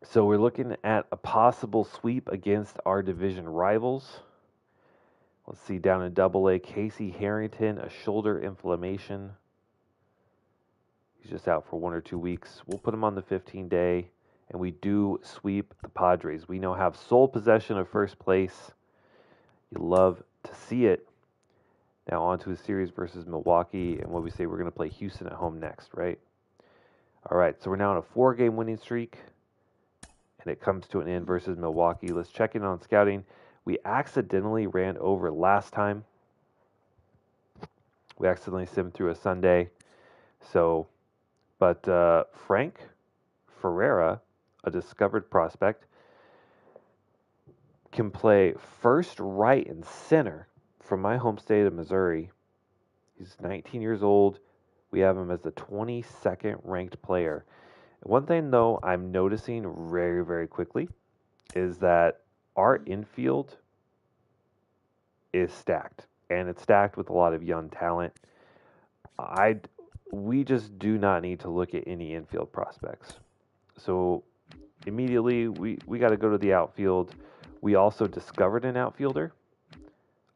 So we're looking at a possible sweep against our division rivals. Let's see, down in Double A, Casey Harrington, a shoulder inflammation. He's just out for 1 or 2 weeks. We'll put him on the 15-day, and we do sweep the Padres. We now have sole possession of first place. You love to see it. Now on to a series versus Milwaukee, and what we say, we're going to play Houston at home next, right? All right, so we're now on a 4-game winning streak, and it comes to an end versus Milwaukee. Let's check in on scouting. We accidentally ran over last time. We accidentally simmed through a Sunday. So, but Frank Ferreira, a discovered prospect, can play first, right, and center from my home state of Missouri. He's 19 years old. We have him as the 22nd ranked player. One thing, though, I'm noticing very, very quickly is that our infield is stacked, and it's stacked with a lot of young talent. We just do not need to look at any infield prospects. So immediately we got to go to the outfield. We also discovered an outfielder.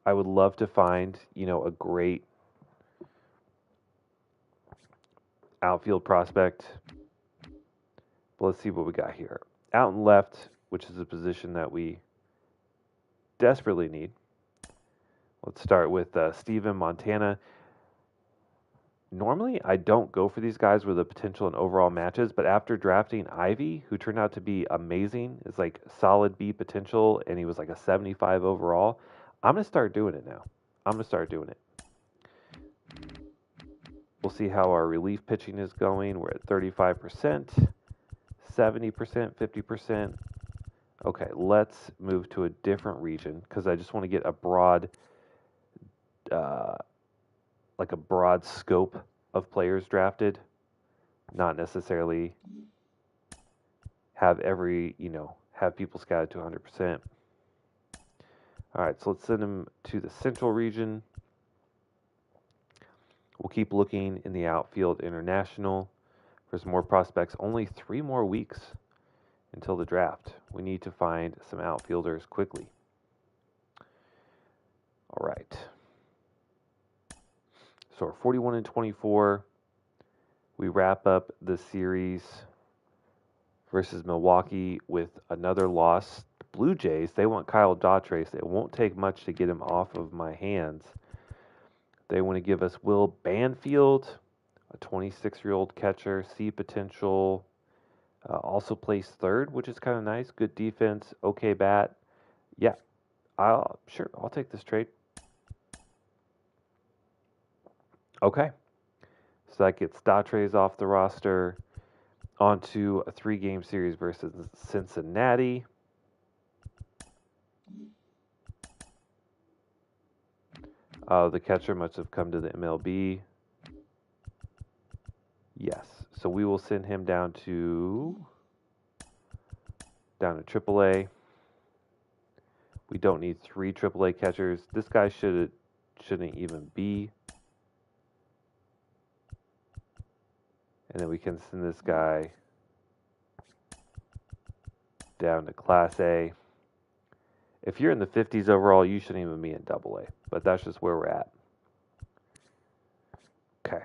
I would love to find, a great outfield prospect. But let's see what we got here. Out and left, which is a position that we desperately need. Let's start with Steven Montana. Normally, I don't go for these guys with the potential and overall matches, but after drafting Ivy, who turned out to be amazing, is like solid B potential, and he was like a 75 overall, I'm going to start doing it now. I'm going to start doing it. We'll see how our relief pitching is going. We're at 35%, 70%, 50%. Okay, let's move to a different region because I just want to get a broad scope of players drafted, not necessarily have have people scouted to 100%. All right, so let's send them to the central region. We'll keep looking in the outfield international for some more prospects. Only 3 more weeks until the draft. We need to find some outfielders quickly. All right. So we're 41 and 24. We wrap up the series versus Milwaukee with another loss. The Blue Jays, they want Kyle Daughtry. It won't take much to get him off of my hands. They want to give us Will Banfield, a 26-year-old catcher, C potential. Also plays third, which is kind of nice. Good defense, okay bat. Yeah, I'll take this trade. Okay, so that gets Daughtry off the roster. On to a 3-game series versus Cincinnati. The catcher must have come to the MLB. Yes, so we will send him down to AAA. We don't need 3 AAA catchers. This guy shouldn't even be. And then we can send this guy down to Class A. If you're in the 50s overall, you shouldn't even be in Double A. But that's just where we're at. Okay.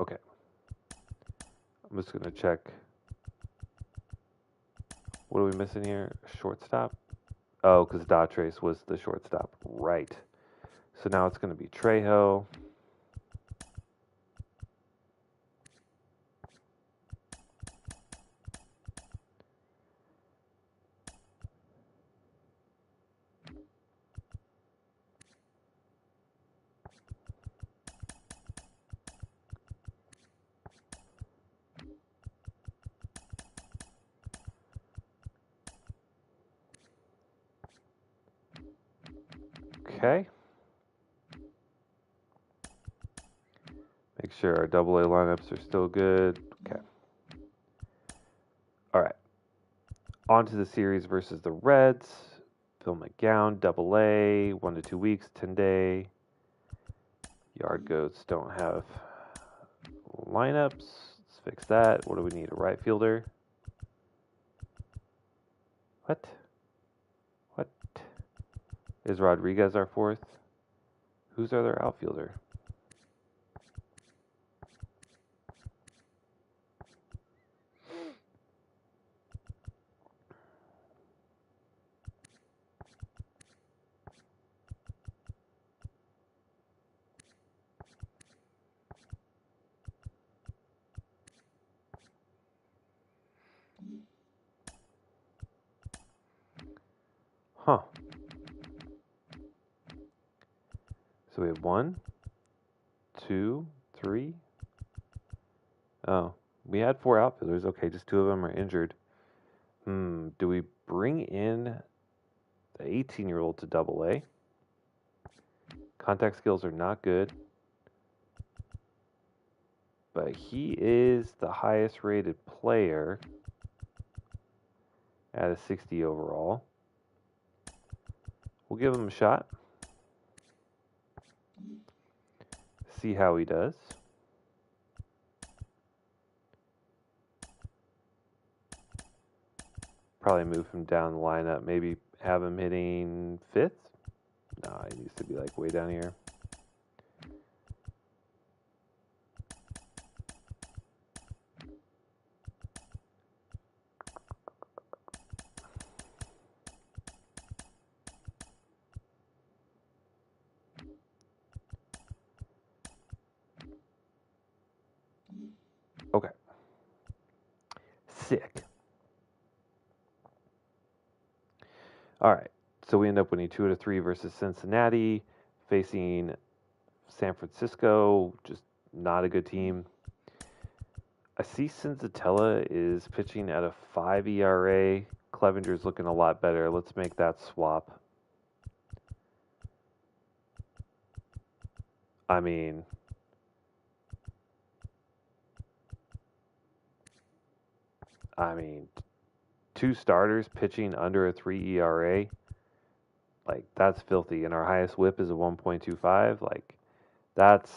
Okay. I'm just going to check. What are we missing here? Shortstop? Oh, because Daughtry was the shortstop. Right. So now it's going to be Trejo. Okay. Make sure our double A lineups are still good. Okay. All right. On to the series versus the Reds. Phil McGowan, double A, 1 to 2 weeks, 10-day. Yard Goats don't have lineups. Let's fix that. What do we need? A right fielder? What? What? Is Rodriguez our fourth? Who's our other outfielder? Huh. So we have 1, 2, 3. Oh, we had 4 outfielders. Okay, just 2 of them are injured. Do we bring in the 18-year-old to double A? Contact skills are not good. But he is the highest rated player at a 60 overall. We'll give him a shot. See how he does. Probably move him down the lineup. Maybe have him hitting 5th. No, he needs to be like way down here. Okay. Sick. All right. So we end up winning 2 out of 3 versus Cincinnati, facing San Francisco. Just not a good team. I see Senzatella is pitching at a 5 ERA. Clevenger's looking a lot better. Let's make that swap. I mean, two starters pitching under a 3 ERA, like that's filthy. And our highest WHIP is a 1.25. Like that's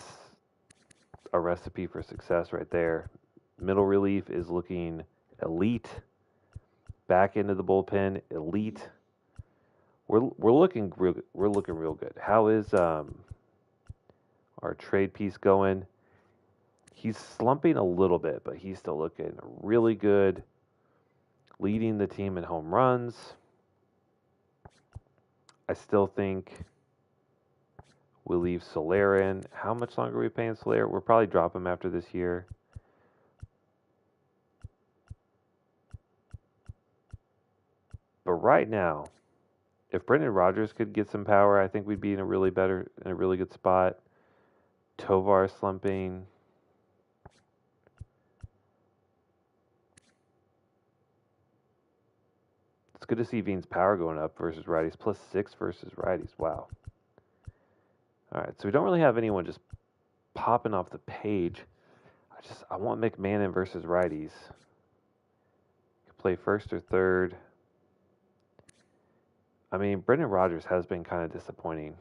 a recipe for success right there. Middle relief is looking elite. Back into the bullpen, elite. We're looking real good. How is our trade piece going? He's slumping a little bit, but he's still looking really good. Leading the team in home runs. I still think we'll leave Soler in. How much longer are we paying Soler? We'll probably drop him after this year. But right now, if Brendan Rodgers could get some power, I think we'd be in a really good spot. Tovar slumping. It's good to see Veen's power going up versus righties. +6 versus righties. Wow. All right, so we don't really have anyone just popping off the page. I want McMahon versus righties. Could play first or third. I mean, Brendan Rodgers has been kind of disappointing.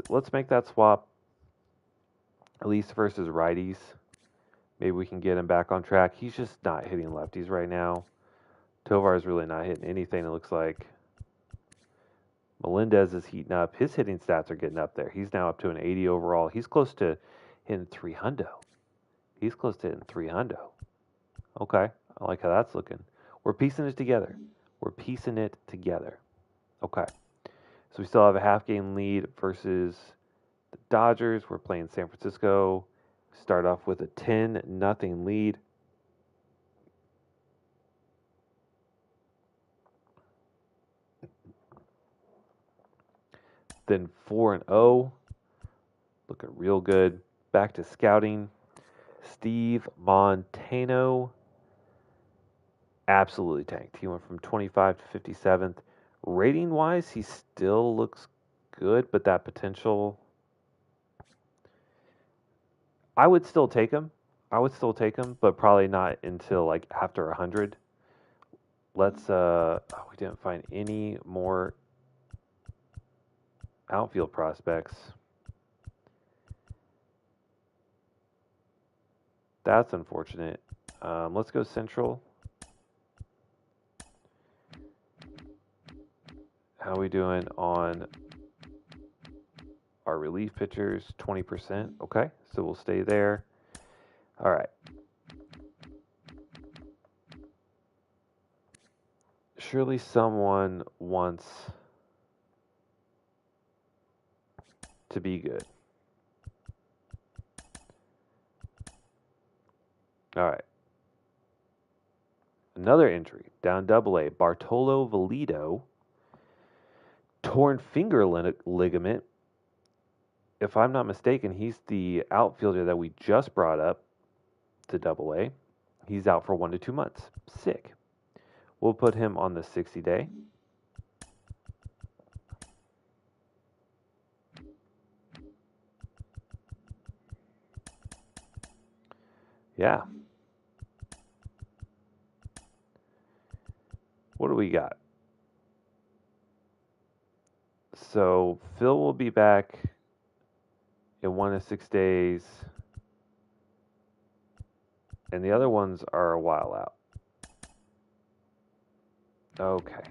Let's make that swap. At least versus righties. Maybe we can get him back on track. He's just not hitting lefties right now. Tovar's really not hitting anything, it looks like. Melendez is heating up. His hitting stats are getting up there. He's now up to an 80 overall. He's close to hitting 300. He's close to hitting 300. Okay, I like how that's looking. We're piecing it together. Okay. So we still have a half-game lead versus the Dodgers. We're playing San Francisco. Start off with a 10-0 lead. Then 4-0. Looking real good. Back to scouting. Steve Montano absolutely tanked. He went from 25 to 57th. Rating wise, he still looks good, but that potential, I would still take him. But probably not until like after 100. We didn't find any more outfield prospects. That's unfortunate. Let's go Central. How are we doing on our relief pitchers? 20%. Okay, so we'll stay there. All right. Surely someone wants to be good. All right. Another injury down AA. Bartolo Valido, torn finger ligament. If I'm not mistaken, he's the outfielder that we just brought up to AA. He's out for 1 to 2 months. Sick. We'll put him on the 60-day. Yeah. What do we got? So Phil will be back in 1 to 6 days. And the other ones are a while out. Okay.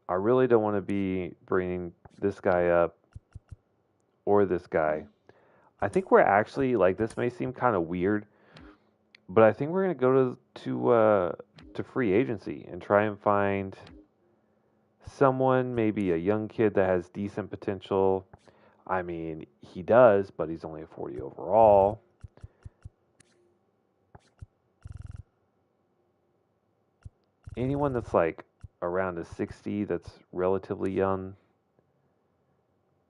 I really don't want to be bringing this guy up or this guy. I think we're actually, like, this may seem kind of weird, but I think we're going to go to free agency and try and find someone, maybe a young kid that has decent potential. I mean, he does, but he's only a 40 overall. Anyone that's like around a 60 that's relatively young.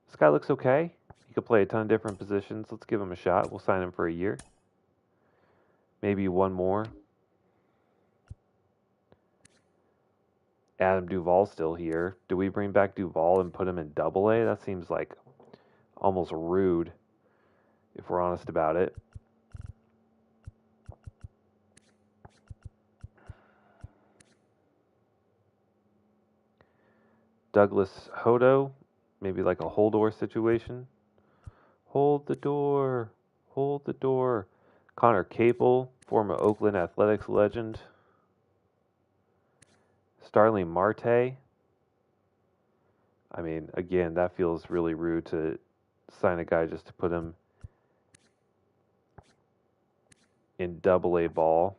This guy looks okay. He could play a ton of different positions. Let's give him a shot. We'll sign him for a year. Maybe one more. Adam Duvall's still here. Do we bring back Duvall and put him in AA? That seems like almost rude, if we're honest about it. Douglas Hodo, maybe like a Holdor situation. Hold the door. Hold the door. Connor Capel, former Oakland Athletics legend. Starling Marte. I mean, again, that feels really rude to sign a guy just to put him in AA ball.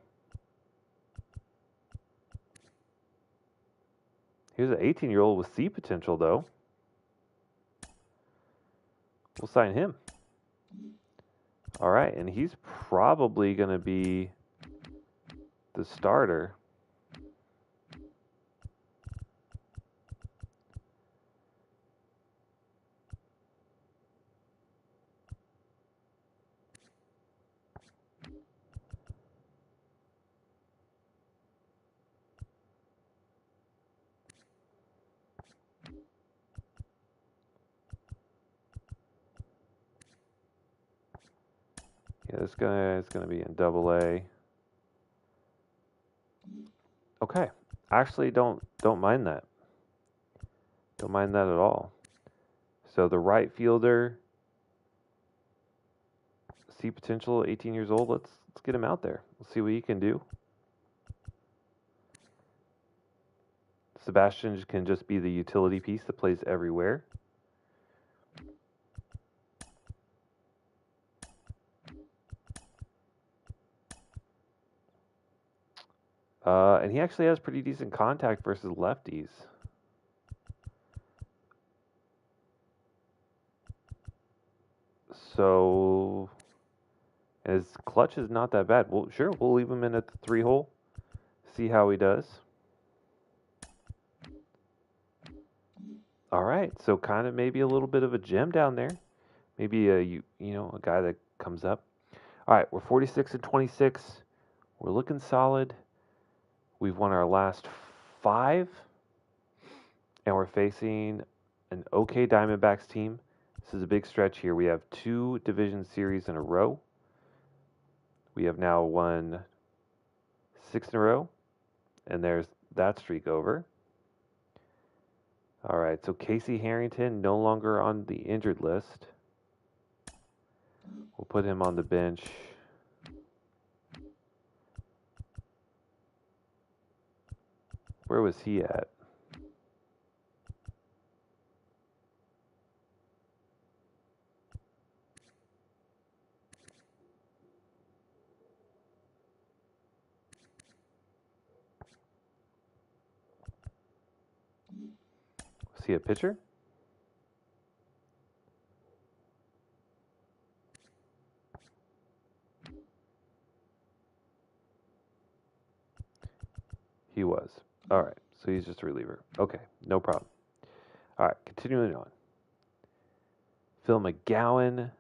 Here's an 18-year-old with C potential, though. We'll sign him. All right, and he's probably going to be the starter. Yeah, this guy is going to be in AA. Okay, actually, don't mind that. Don't mind that at all. So the right fielder, C potential, 18 years old. Let's get him out there. Let's see what he can do. Sebastian can just be the utility piece that plays everywhere. And he actually has pretty decent contact versus lefties. So his clutch is not that bad. Well, sure, we'll leave him in at the 3-hole. See how he does. All right, so kind of maybe a little bit of a gem down there. Maybe a guy that comes up. All right, we're 46 and 26. We're looking solid. We've won our last 5, and we're facing an okay Diamondbacks team. This is a big stretch here. We have 2 division series in a row. We have now won 6 in a row, and there's that streak over. All right, so Casey Harrington no longer on the injured list. We'll put him on the bench. Where was he at? Was he a pitcher? He was. All right, so he's just a reliever. Okay, no problem. All right, continuing on. Phil McGowan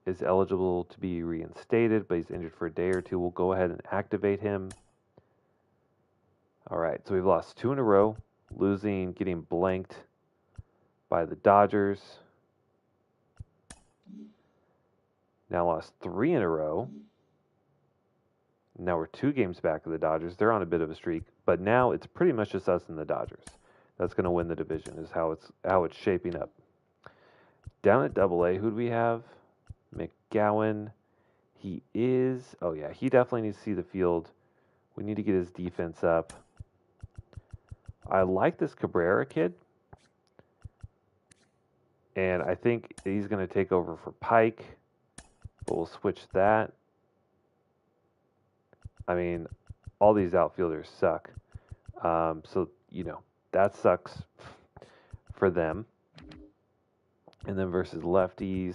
is eligible to be reinstated, but he's injured for a day or two. We'll go ahead and activate him. All right, so we've lost 2 in a row, getting blanked by the Dodgers. Now lost 3 in a row. Now we're 2 games back of the Dodgers. They're on a bit of a streak, but now it's pretty much just us and the Dodgers. That's going to win the division. Is how it's shaping up. Down at AA, who do we have? McGowan. He is. Oh yeah, he definitely needs to see the field. We need to get his defense up. I like this Cabrera kid, and I think he's going to take over for Pike. But we'll switch that. I mean, all these outfielders suck. So, that sucks for them. And then versus lefties,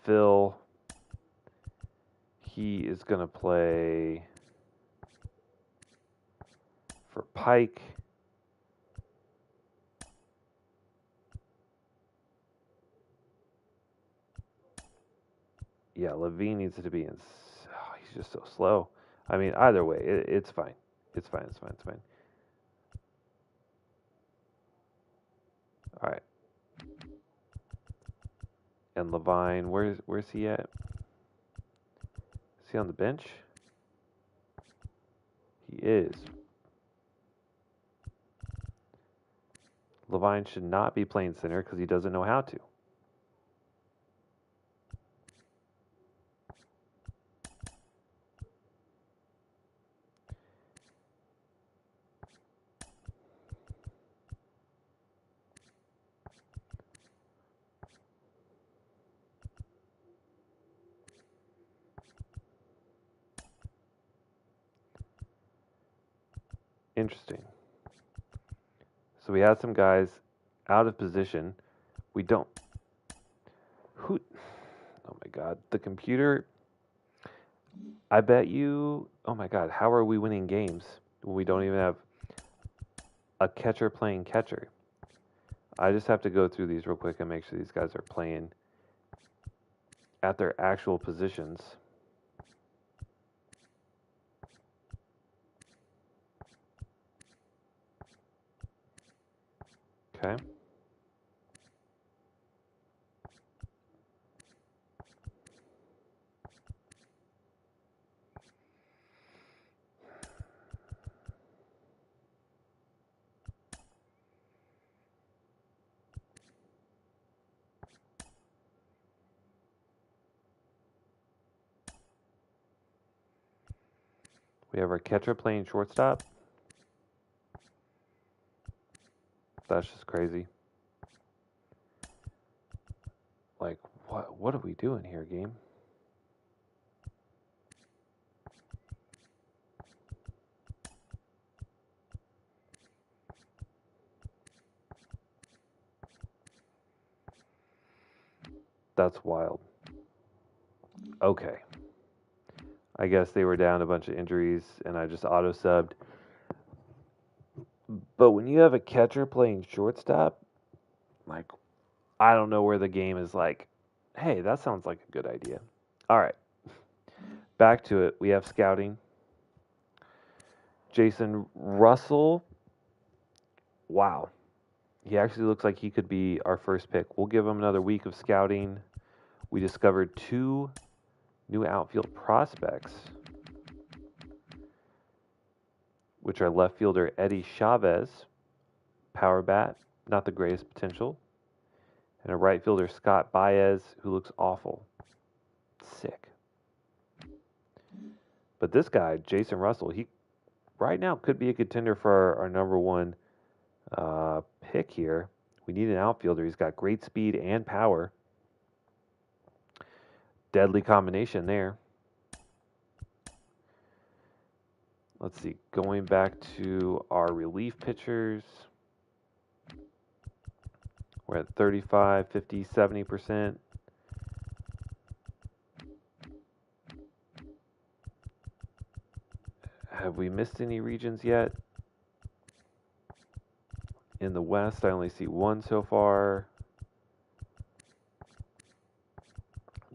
Phil, he is going to play for Pike. Yeah, Levine needs to be in. Oh, he's just so slow. I mean, either way, it's fine. It's fine. All right. And Levine, where's he at? Is he on the bench? He is. Levine should not be playing center because he doesn't know how to. Interesting. So we had some guys out of position. We don't. Who? Oh my God. The computer. I bet you. Oh my God. How are we winning games when we don't even have a catcher playing catcher? I just have to go through these real quick and make sure these guys are playing at their actual positions. Okay. We have our catcher playing shortstop. That's just crazy. Like, what are we doing here, game? That's wild. Okay. I guess they were down a bunch of injuries, and I just auto-subbed. But when you have a catcher playing shortstop, like, I don't know where the game is, like, Hey, that sounds like a good idea. All right, back to it. We have scouting. Jason Russell. Wow. He actually looks like he could be our first pick. We'll give him another week of scouting. We discovered 2 new outfield prospects, which are left fielder Eddie Chavez, power bat, not the greatest potential, and a right fielder Scott Baez, who looks awful. Sick. But this guy, Jason Russell, he right now could be a contender for our number 1 pick here. We need an outfielder. He's got great speed and power. Deadly combination there. Let's see. Going back to our relief pitchers. We're at 35, 50, 70%. Have we missed any regions yet? In the West, I only see 1 so far.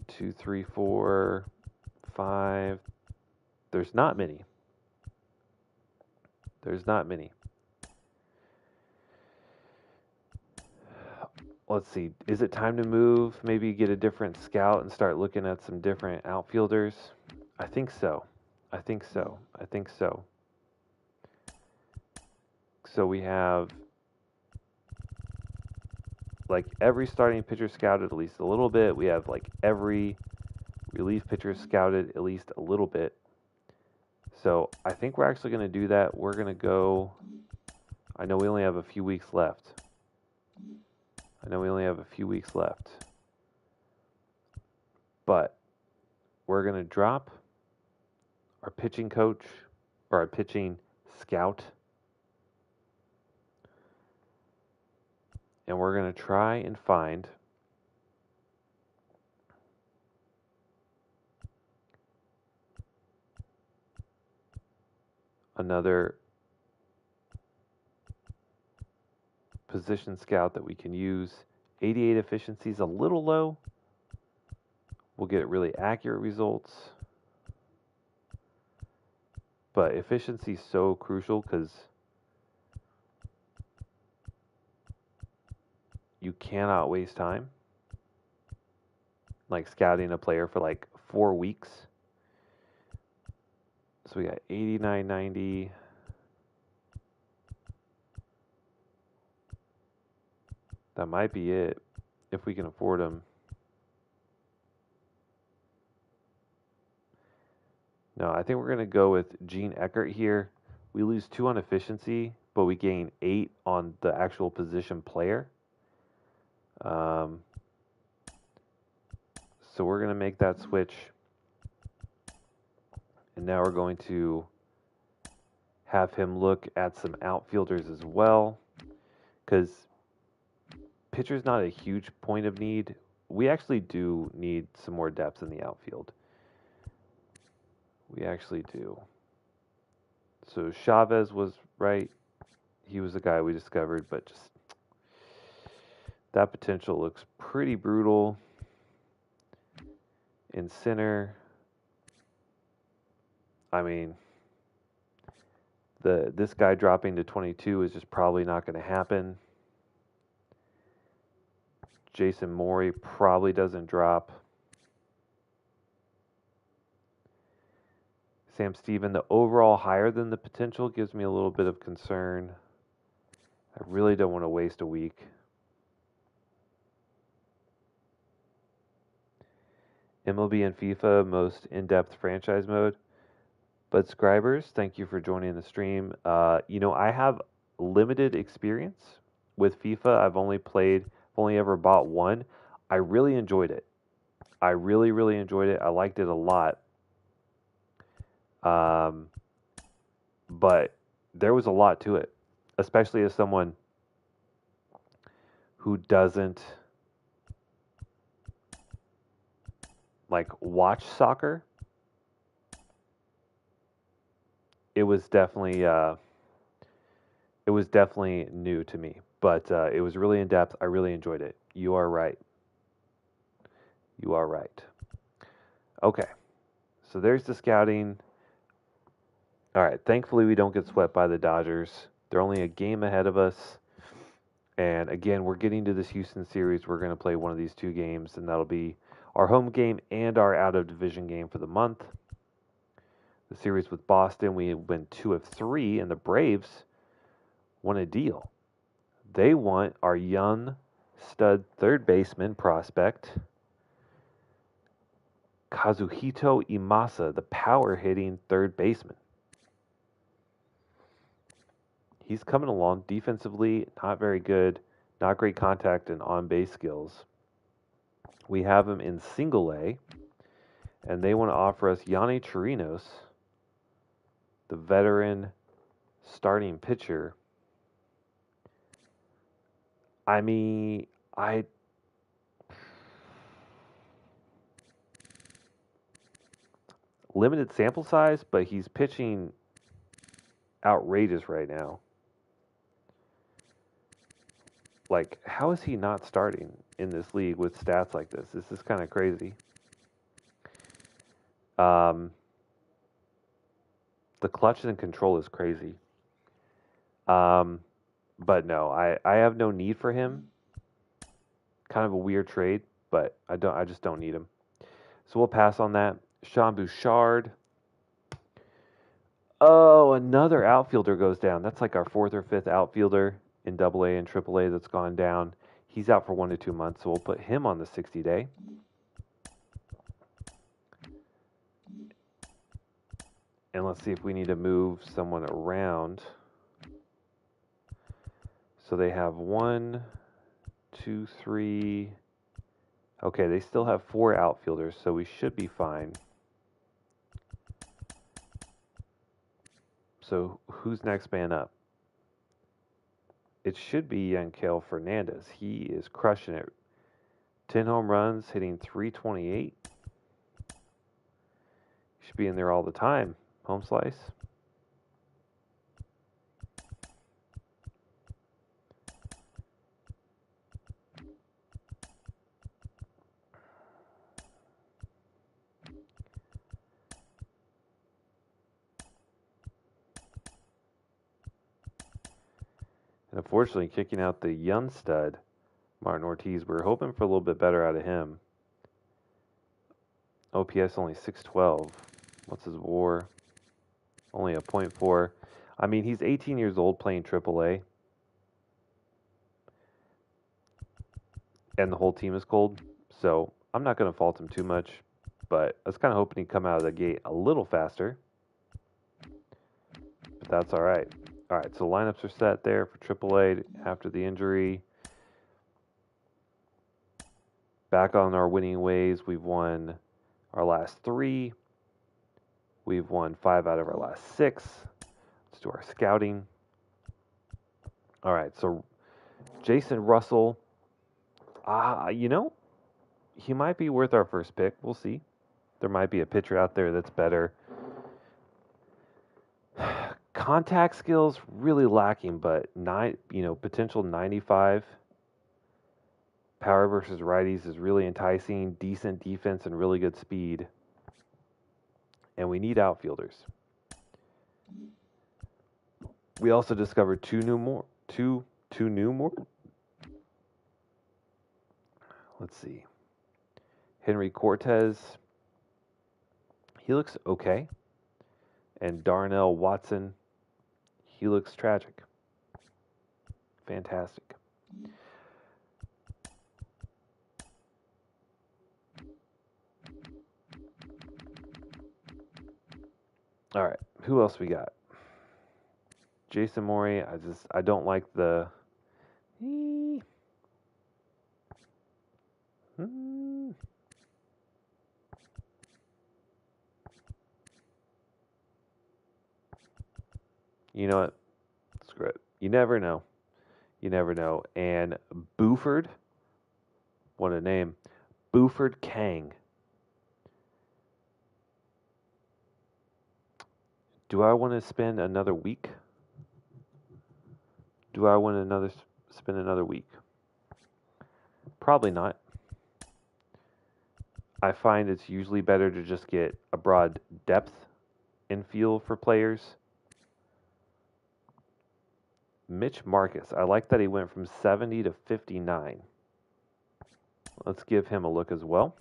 2, 3, 4, 5. There's not many. There's not many. Let's see. Is it time to move? Maybe get a different scout and start looking at some different outfielders? I think so. I think so. I think so. So we have like every starting pitcher scouted at least a little bit. We have like every relief pitcher scouted at least a little bit. So I think we're actually going to do that. We're going to go. I know we only have a few weeks left. But we're going to drop our pitching coach or our pitching scout. And we're going to try and find another position scout that we can use. 88 efficiency is a little low. We'll get really accurate results. But efficiency is so crucial because you cannot waste time. Like scouting a player for like 4 weeks. So we got 89, 90. That might be it if we can afford them. No, I think we're going to go with Gene Eckert here. We lose 2 on efficiency, but we gain 8 on the actual position player. So we're going to make that switch. And now we're going to have him look at some outfielders as well. Because pitcher's not a huge point of need. We actually do need some more depth in the outfield. We actually do. So Chavez was right. He was the guy we discovered, but just that potential looks pretty brutal. In center, I mean, this guy dropping to 22 is just probably not going to happen. Jason Morey probably doesn't drop. Sam Steven, the overall higher than the potential gives me a little bit of concern. I really don't want to waste a week. MLB and FIFA most in-depth franchise mode. But Scribers, thank you for joining the stream. I have limited experience with FIFA. I've only ever bought one. I really enjoyed it. I really, really enjoyed it. I liked it a lot. But there was a lot to it, especially as someone who doesn't like watch soccer. It was definitely new to me, but it was really in depth. I really enjoyed it. You are right. You are right. Okay. So there's the scouting. All right. Thankfully, we don't get swept by the Dodgers. They're only a game ahead of us. And again, we're getting to this Houston series. We're going to play one of these two games, and that'll be our home game and our out of division game for the month. The series with Boston, we went 2 of 3, and the Braves won a deal. They want our young stud third baseman prospect, Kazuhito Imasa, the power hitting third baseman. He's coming along defensively, not very good, not great contact and on base skills. We have him in single A, and they want to offer us Yanni Chirinos, the veteran starting pitcher. I mean, limited sample size, but he's pitching outrageous right now. Like, how is he not starting in this league with stats like this? This is kind of crazy. The clutch and control is crazy. But no, I have no need for him. Kind of a weird trade, but I just don't need him. So we'll pass on that. Sean Bouchard. Oh, another outfielder goes down. That's like our 4th or 5th outfielder in AA and AAA that's gone down. He's out for 1 to 2 months, so we'll put him on the 60-day. And let's see if we need to move someone around. So they have 1, 2, 3. Okay, they still have 4 outfielders, so we should be fine. So who's next man up? It should be Yankel Fernandez. He is crushing it. 10 home runs, hitting .328. Should be in there all the time. Home slice. And unfortunately, kicking out the young stud, Martin Ortiz. We're hoping for a little bit better out of him. OPS only 612. What's his WAR? Only a .4. I mean, he's 18 years old playing AAA. And the whole team is cold. So I'm not going to fault him too much. But I was kind of hoping he'd come out of the gate a little faster. But that's all right. All right, so lineups are set there for AAA after the injury. Back on our winning ways. We've won our last 3. We've won 5 out of our last 6. Let's do our scouting. All right, so Jason Russell, he might be worth our first pick. We'll see. There might be a pitcher out there that's better. Contact skills really lacking, but potential 95. Power versus righties is really enticing. Decent defense and really good speed. And we need outfielders. We also discovered two new more. Let's see. Henry Cortez. He looks okay. And Darnell Watson. He looks tragic. Fantastic. All right. Who else we got? Jason Morey. I don't like the. You know what? Screw it. You never know. You never know. And Buford. What a name. Buford Kang. Do I want to spend another week? Do I want to spend another week? Probably not. I find it's usually better to just get a broad depth in field for players. Mitch Marcus, I like that he went from 70 to 59. Let's give him a look as well.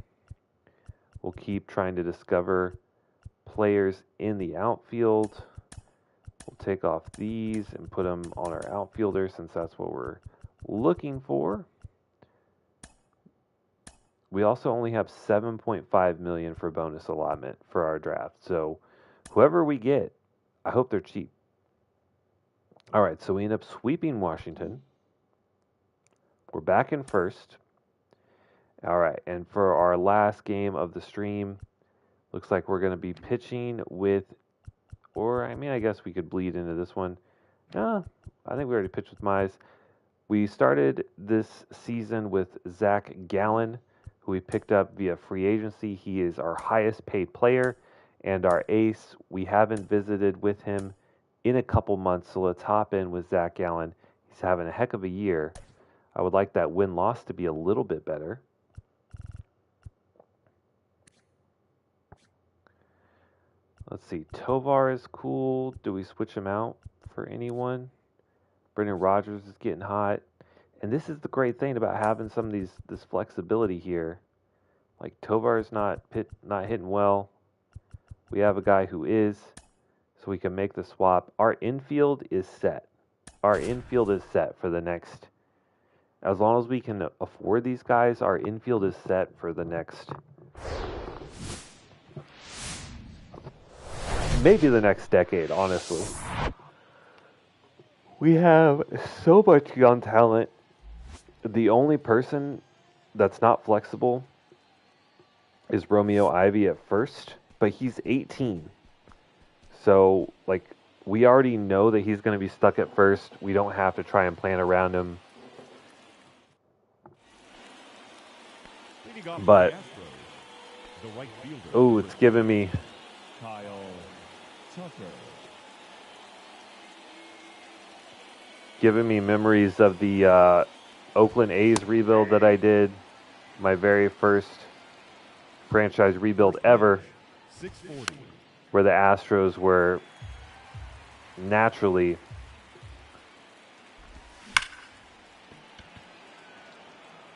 We'll keep trying to discover players in the outfield. We'll take off these and put them on our outfielder since that's what we're looking for. We also only have $7.5 million for bonus allotment for our draft. So whoever we get, I hope they're cheap. All right, so we end up sweeping Washington. We're back in first. All right, and for our last game of the stream, looks like we're going to be pitching with, or I guess we could bleed into this one. I think we already pitched with Mize. We started this season with Zach Gallen, who we picked up via free agency. He is our highest paid player and our ace. We haven't visited with him in a couple months, so let's hop in with Zach Gallen. He's having a heck of a year. I would like that win-loss to be a little bit better. Let's see. Tovar is cool. Do we switch him out for anyone? Brendan Rodgers is getting hot. And this is the great thing about having some of this flexibility here. Like Tovar is not hitting well. We have a guy who is, so we can make the swap. Our infield is set. Our infield is set for the next. As long as we can afford these guys, our infield is set for the next. Maybe the next decade, honestly. We have so much young talent. The only person that's not flexible is Romeo Ivy at first, but he's 18. So, we already know that he's going to be stuck at first. We don't have to try and plan around him. But, oh, it's giving me... Giving me memories of the Oakland A's rebuild that I did. My very first franchise rebuild ever. Where the Astros were naturally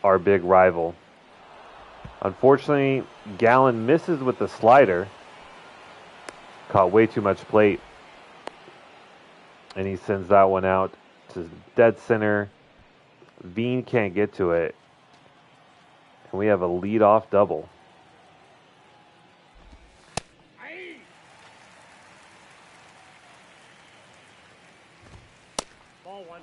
our big rival. Unfortunately, Gallen misses with the slider. Caught way too much plate. And he sends that one out to dead center. Veen can't get to it. And we have a leadoff double. Ball one.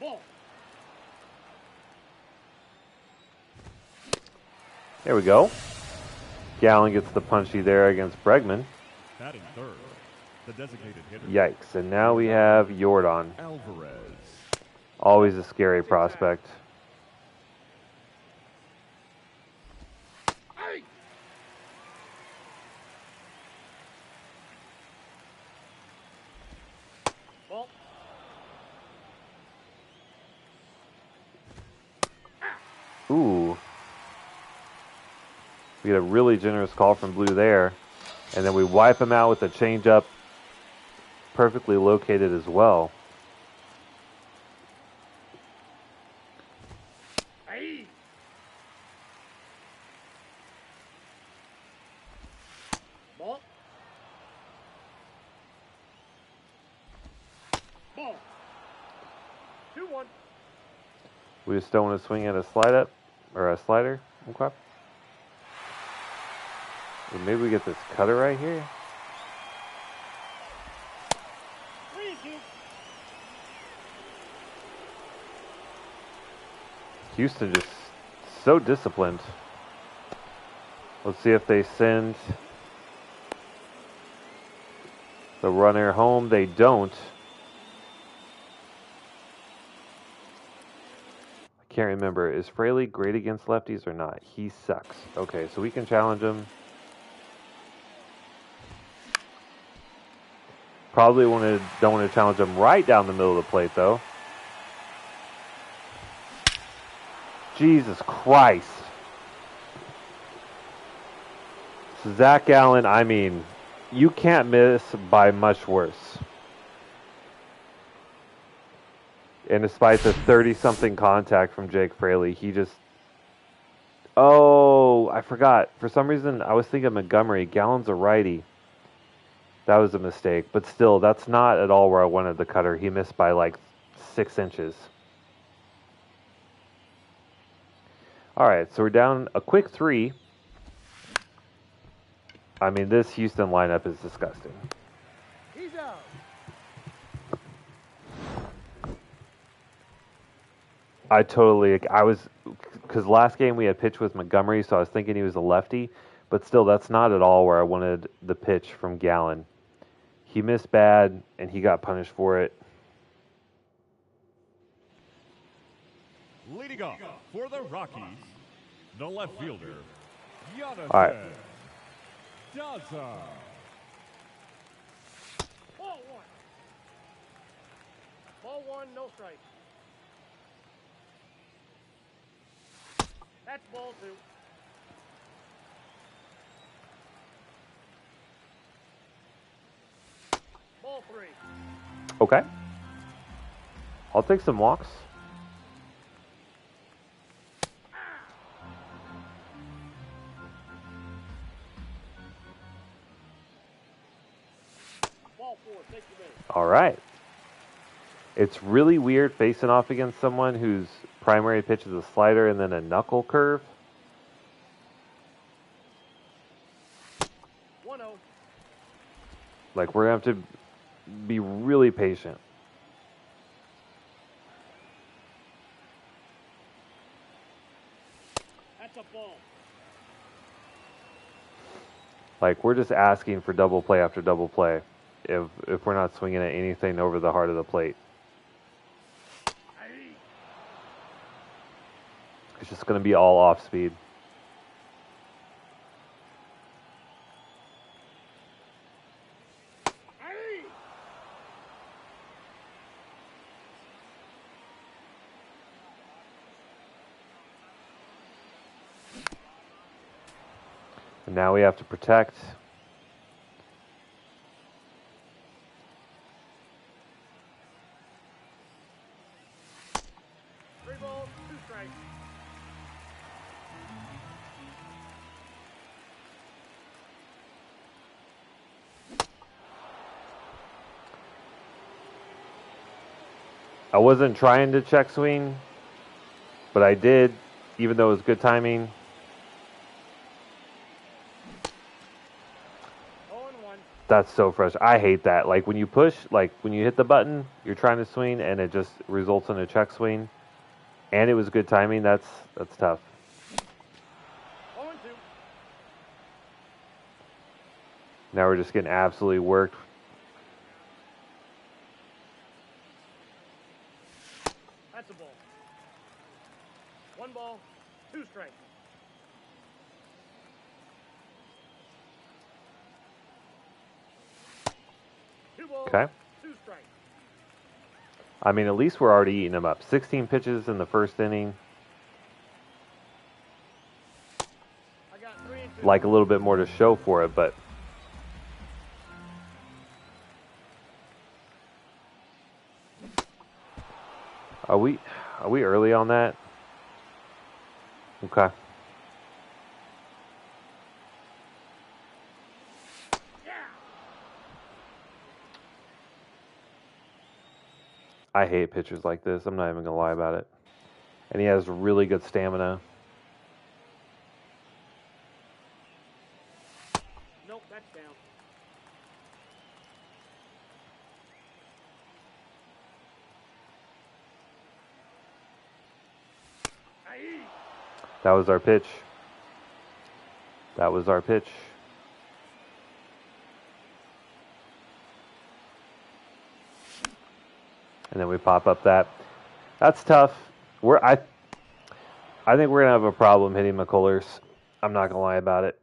Ball. There we go. Gallen gets the punchy there against Bregman. Batting third, the designated hitter. Yikes. And now we have Jordan. Alvarez. Always a scary prospect. Ball. Ooh. We get a really generous call from Blue there. And then we wipe him out with a changeup. Perfectly located as well. Ball. Ball. 2-1. We just don't want to swing at a slide up or a slider. Okay. And maybe we get this cutter right here. 3-2. Houston just so disciplined. Let's see if they send the runner home. They don't. I can't remember. Is Fraley great against lefties or not? He sucks. Okay, so we can challenge him. Probably don't want to challenge him right down the middle of the plate, though. Jesus Christ. So Zach Gallen, I mean, you can't miss by much worse. And despite the 30-something contact from Jake Fraley, he just... Oh, I forgot. For some reason, I was thinking Montgomery. Gallen's a righty. That was a mistake. But still, that's not at all where I wanted the cutter. He missed by like 6 inches. All right, so we're down a quick 3. I mean, this Houston lineup is disgusting. He's out. Because last game we had pitched with Montgomery, so I was thinking he was a lefty, but still, that's not at all where I wanted the pitch from Gallen. He missed bad, and he got punished for it. Leading off for the Rockies, the left fielder, Jonathan Daza. Ball 1. Ball 1, no strike. That's ball 2. Ball 3. Okay. I'll take some walks. Ball 4, take the base. All right. It's really weird facing off against someone whose primary pitch is a slider and then a knuckle curve. 1-0. Like, we're going to have to be really patient. That's a ball. Like, we're just asking for double play after double play if we're not swinging at anything over the heart of the plate. It's just going to be all off speed. And now we have to protect. Three balls, 2 strikes. I wasn't trying to check swing, but I did, even though it was good timing. 0-1. That's so frustrating. I hate that. Like, when you push, like, when you hit the button, you're trying to swing, and it just results in a check swing. And it was good timing. That's tough. 0-2. Now we're just getting absolutely worked. That's a ball. 1 ball, 2 strikes. 2 balls, Okay. 2 strikes. I mean, at least we're already eating them up. 16 pitches in the first inning. I got 3 and 2. Like a little bit more to show for it, but are we early on that? Okay. I hate pitchers like this. I'm not even gonna lie about it. And he has really good stamina. Nope, that's down. That was our pitch. That was our pitch. And then we pop up that. That's tough. I think we're gonna have a problem hitting McCullers. I'm not gonna lie about it.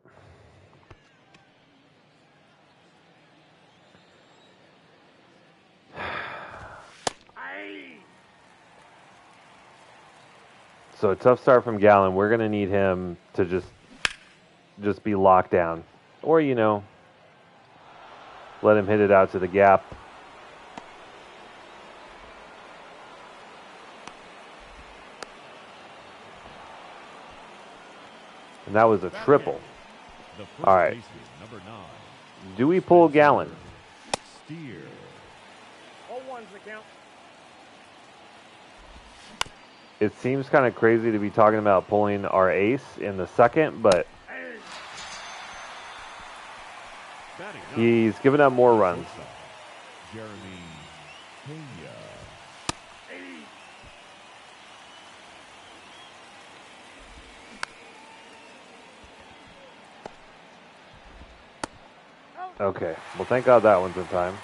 So a tough start from Gallen. We're going to need him to just be locked down. Or, let him hit it out to the gap. And that was a triple. All right. Number 9. Do we pull Gallen? Steer. 0-1's the count. It seems kind of crazy to be talking about pulling our ace in the second, but he's given up more runs. Jeremy Pena. Okay, well, thank God that one's in time.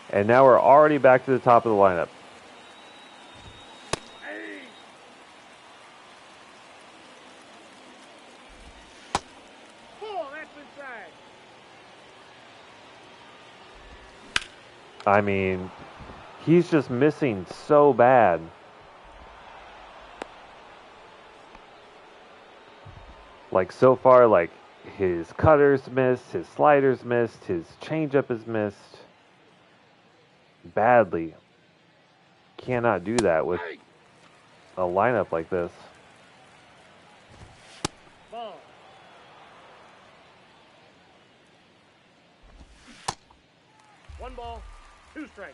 And now we're already back to the top of the lineup. Oh, that's inside. I mean, he's just missing so bad. Like, so far, like, his cutters missed, his sliders missed, his changeup is missed. Badly. Cannot do that with a lineup like this. Ball. One ball, 2 strikes.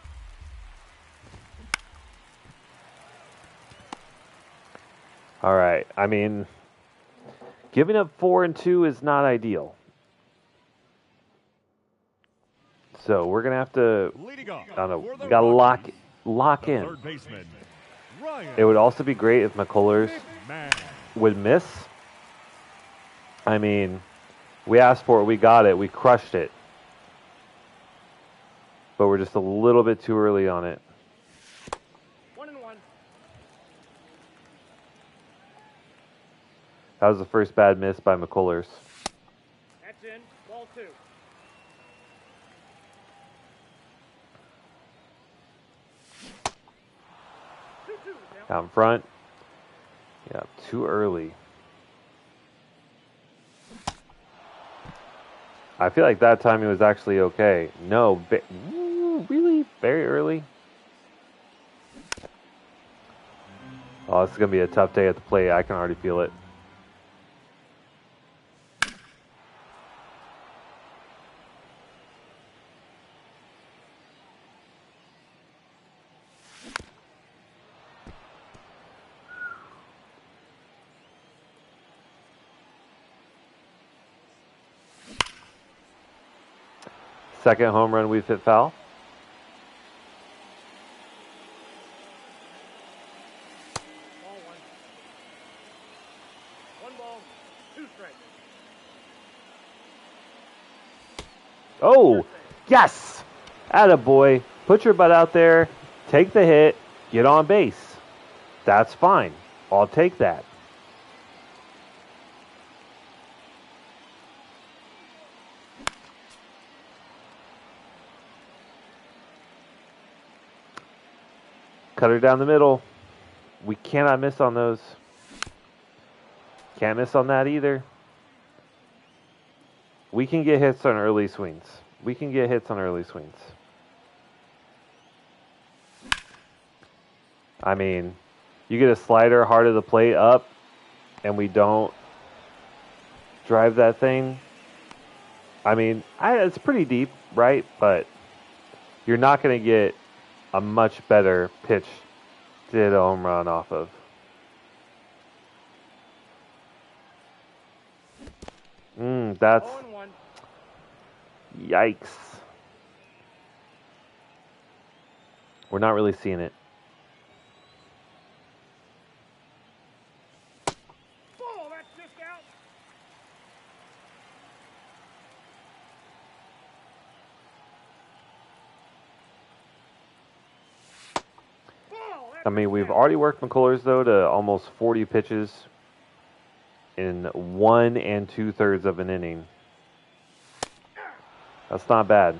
All right. I mean, giving up 4 and 2 is not ideal. So we're gonna have to. Leading off I don't know. for the We gotta Rockies, lock the in. third baseman, Ryan It would also be great if McCullers Man. would miss. I mean, we asked for it, we got it, we crushed it. But we're just a little bit too early on it. 1-1. That was the first bad miss by McCullers. That's in. Ball 2. Out in front. Yeah, too early. I feel like that time he was actually okay. No, really? Very early? Oh, this is going to be a tough day at the plate. I can already feel it. Second home run we've hit foul. Ball 1. 1 ball, 2 strikes. Oh, yes! Attaboy. Put your butt out there, take the hit, get on base. That's fine. I'll take that. Cutter down the middle. We cannot miss on those. Can't miss on that either. We can get hits on early swings. We can get hits on early swings. I mean, you get a slider hard of the plate up, and we don't drive that thing. I mean, it's pretty deep, right? But you're not going to get a much better pitch to hit a home run off of. That's 0-1. yikes. We're not really seeing it. Ball, that's just out. Ball, that's I mean, we've out. already worked McCullers, though, to almost 40 pitches in 1 2/3 of an inning. That's not bad.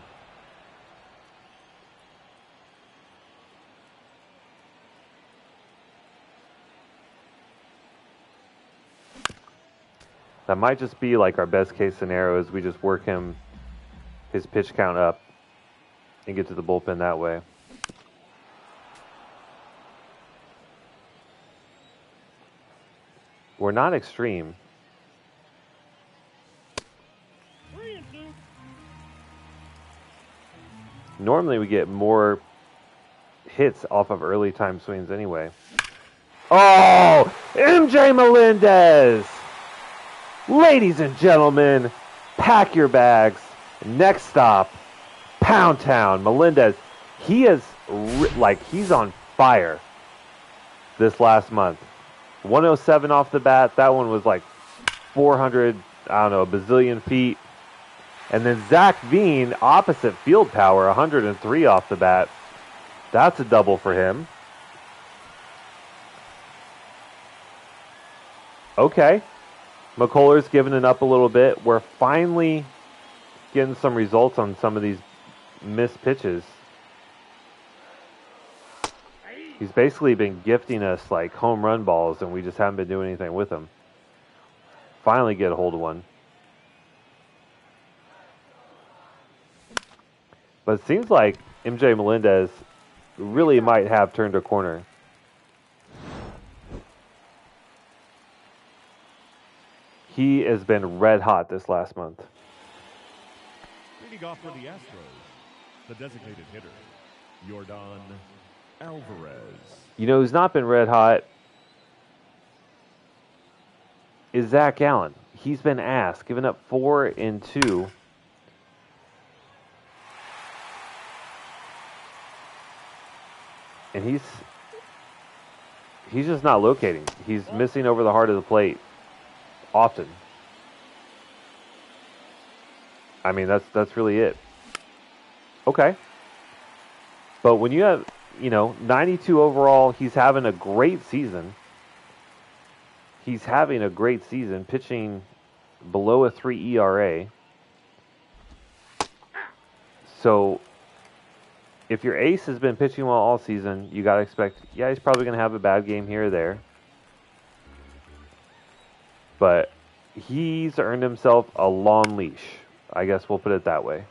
That might just be like our best case scenario is we just work his pitch count up and get to the bullpen that way. We're not extreme. 3-2. Normally we get more hits off of early time swings anyway. Oh, MJ Melendez! Ladies and gentlemen, pack your bags. Next stop, Pound Town. Melendez, he is he's on fire this last month. 107 off the bat. That one was like 400, I don't know, a bazillion feet. And then Zach Veen, opposite field power, 103 off the bat. That's a double for him. Okay. McCullers giving it up a little bit. We're finally getting some results on some of these missed pitches. He's basically been gifting us like home run balls, and we just haven't been doing anything with them. Finally get a hold of one. But it seems like MJ Melendez really might have turned a corner. He has been red hot this last month. Leading off for the Astros, the designated hitter, Yordan Alvarez. You know who's not been red hot is Zach Allen. He's been ass, giving up 4 and 2. And he's just not locating. He's missing over the heart of the plate often. I mean, that's really it. Okay. But when you have, 92 overall, he's having a great season. He's having a great season, pitching below a 3 ERA. So if your ace has been pitching well all season, you got to expect, he's probably going to have a bad game here or there. But he's earned himself a long leash. I guess we'll put it that way.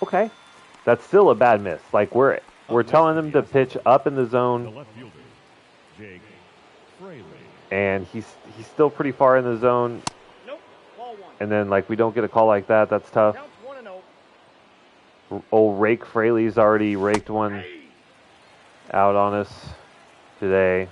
Okay. That's still a bad miss. Like we're telling him to pitch up in the The zone, left fielder, Jake Fraley. and he's still pretty far in the zone. Nope. Ball 1. And then we don't get a call like that. That's tough. Counts 1-0. Old Rake Fraley's already raked one out on us today.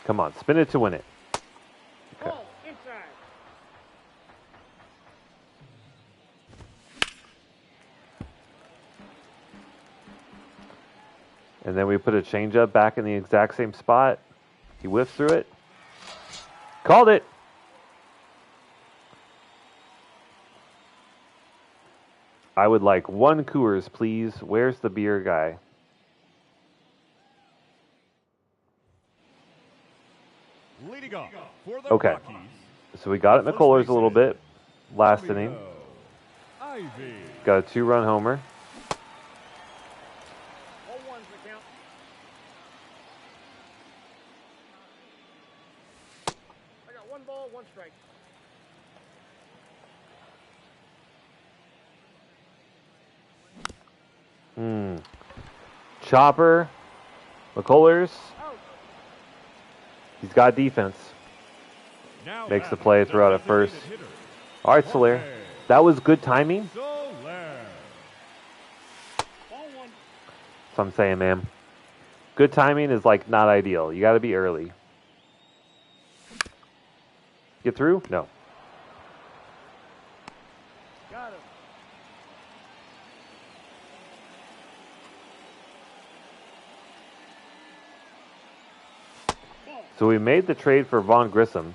Come on, spin it to win it. Okay. Ball inside. And then we put a changeup back in the exact same spot. He whiffs through it. Called it. I would like 1 Coors, please. Where's the beer guy? Leading off for the Okay. Rockies, So we got it in the Kohlers a little bit last inning. Romeo Ivy. Got a 2-run homer. Ball 1's the count. I got 1 ball, 1 strike. Chopper. McCullers. Out. He's got defense. Now Makes the back, play, throw out at first. designated hitter, All right, Soler. That was good timing. Soler. Ball 1. So I'm saying, man. Good timing is not ideal. You got to be early. Get through? No. Got him. So we made the trade for Vaughn Grissom.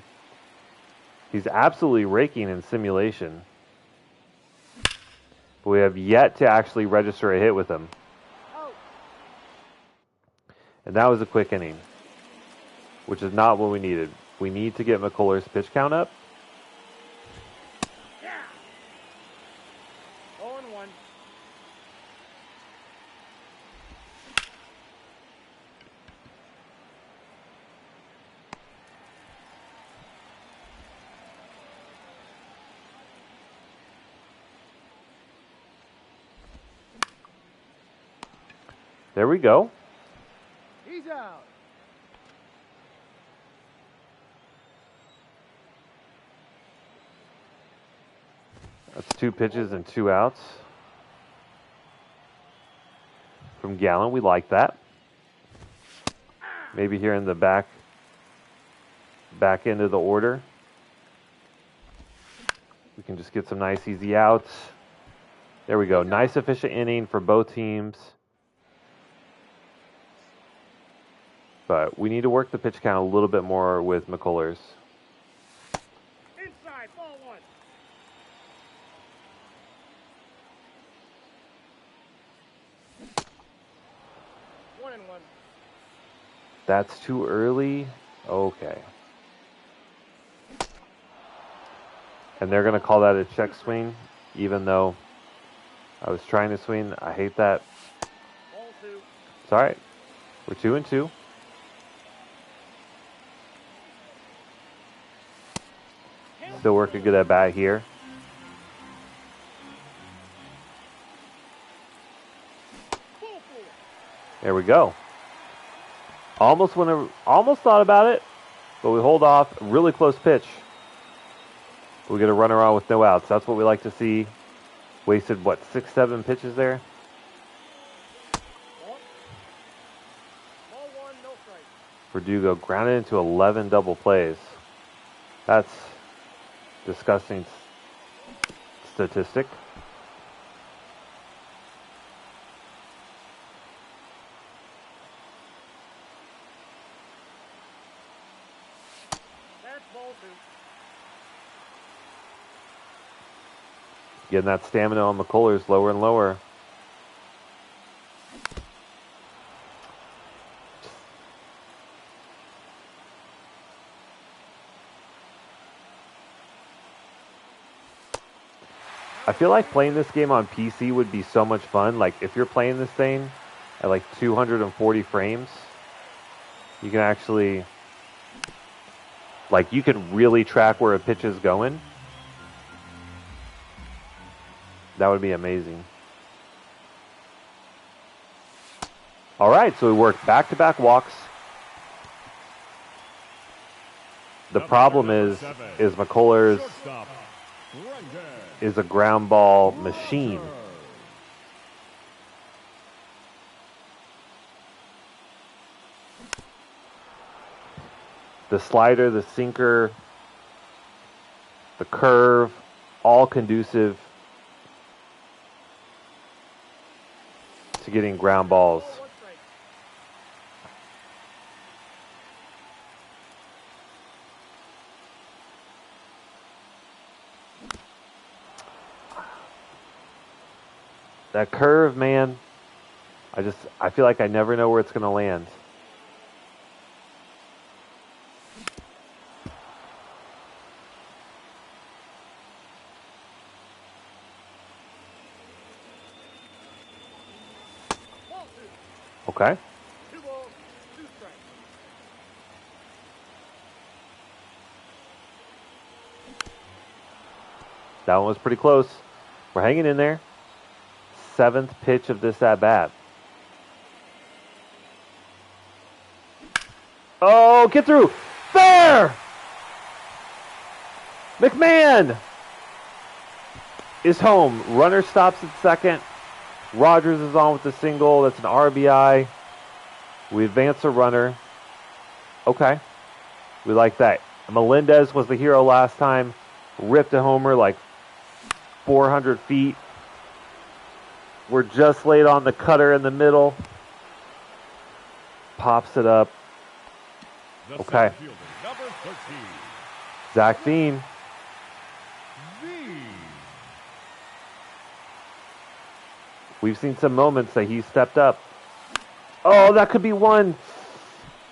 He's absolutely raking in simulation. But we have yet to actually register a hit with him. And that was a quick inning, which is not what we needed. We need to get McCullers' pitch count up. Yeah. 0-1. There we go. He's out. That's 2 pitches and 2 outs. From Gallen, we like that. Maybe here in the back end of the order, we can just get some nice easy outs. There we go. Nice efficient inning for both teams. But we need to work the pitch count a little bit more with McCullers. Inside, ball 1. 1-1. That's too early. Okay. And they're going to call that a check swing, even though I was trying to swing. I hate that. Ball 2. It's all right. We're 2-2. Still work a good at bat here. There we go. Almost thought about it, but we hold off. Really close pitch. We get a runner on with no outs. That's what we like to see. Wasted, what, 6-7 pitches there? Ball 1, no strike. Verdugo grounded into 11 double plays. That's disgusting statistic. That's ball 2. Getting that stamina on McCullers lower and lower. I feel like playing this game on PC would be so much fun. Like, if you're playing this thing at like 240 frames, you can actually, like, you can really track where a pitch is going. That would be amazing. All right, so we worked back-to-back walks. The problem is McCullers is a ground ball machine. The slider, the sinker, the curve, all conducive to getting ground balls. Ball 1 strike. That curve, man, I feel like I never know where it's going to land. Ball 2. Okay. 2 balls, 2 strikes. That one was pretty close. We're hanging in there. 7th pitch of this at bat. Oh, get through. There! McMahon is home. Runner stops at second. Rogers is on with the single. That's an RBI. We advance a runner. Okay. We like that. Melendez was the hero last time. Ripped a homer like 400 feet. We're just late on the cutter in the middle. Pops it up. The Okay. center fielder, number 13, Zach Veen. V. We've seen some moments that he stepped up. Oh, that could be one.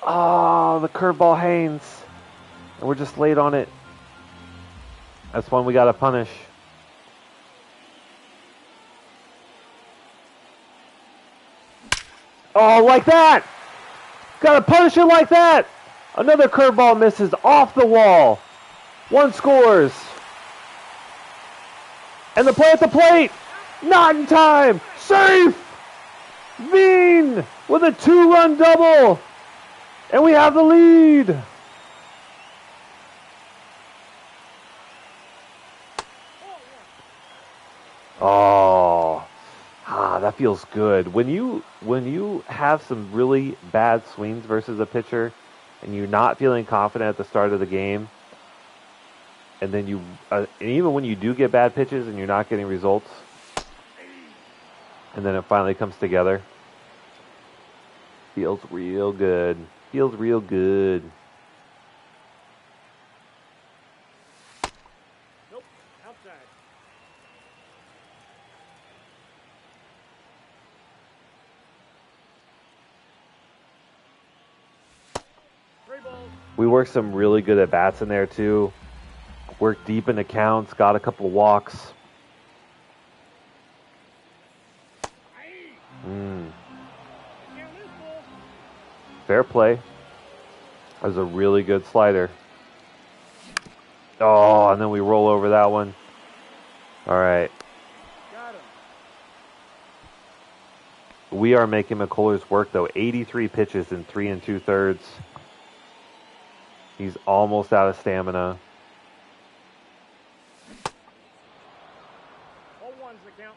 Oh, the curveball hangs. And we're just late on it. That's one we got to punish. Oh, like that. Got to punish it like that. Another curveball misses off the wall. One scores. And the play at the plate. Not in time. Safe. Veen with a 2-run double. And we have the lead. Oh, that feels good. When you have some really bad swings versus a pitcher, and you're not feeling confident at the start of the game, and then and even when you do get bad pitches and you're not getting results, and then it finally comes together, feels real good. Feels real good. Nope, outside. Three balls. We worked some really good at bats in there too. Worked deep into counts, got a couple of walks. Count this ball. Fair play. That was a really good slider. Oh, and then we roll over that one. All right. Got him. We are making McCullers work, though. 83 pitches in 3 2/3. He's almost out of stamina. 0-1's the count.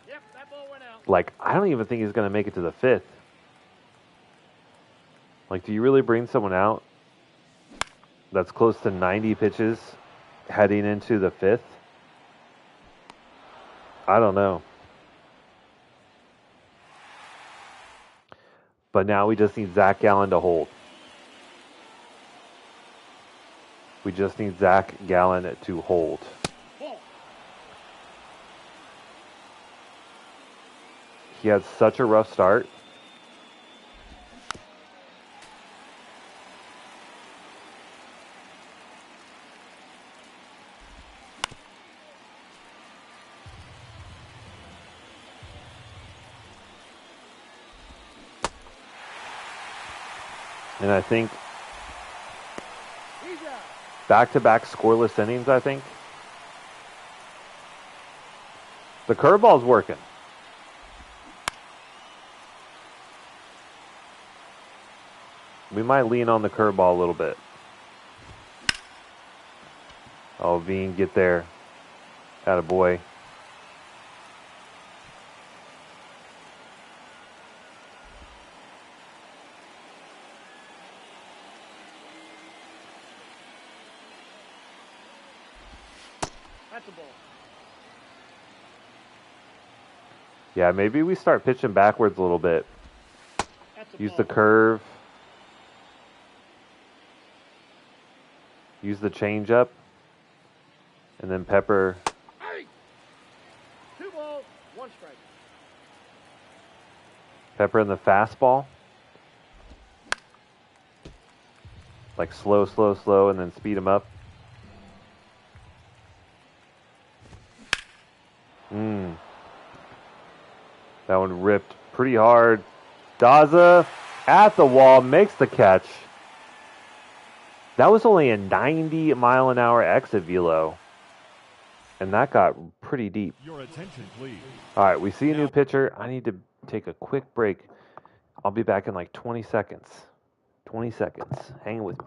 Yep, that ball went out. Like, I don't even think he's going to make it to the 5th. Like, do you really bring someone out that's close to 90 pitches heading into the 5th? I don't know. But now we just need Zach Gallen to hold. We just need Zach Gallen to hold. Ball. He had such a rough start. And I think He's out. back-to-back scoreless innings, I think. The curveball's working. We might lean on the curveball a little bit. Oh, Veen, get there. Attaboy. That's a ball. Yeah, maybe we start pitching backwards a little bit. That's a Use ball. the curve. Use the changeup. And then pepper. Hey! 2 balls, 1 strike. Pepper in the fastball. Like slow, slow, slow, and then speed him up. That one ripped pretty hard. Daza at the wall, makes the catch. That was only a 90-mile-an-hour exit velo. And that got pretty deep. Your attention, please. All right, we see a new pitcher. I need to take a quick break. I'll be back in like 20 seconds. 20 seconds. Hang with me.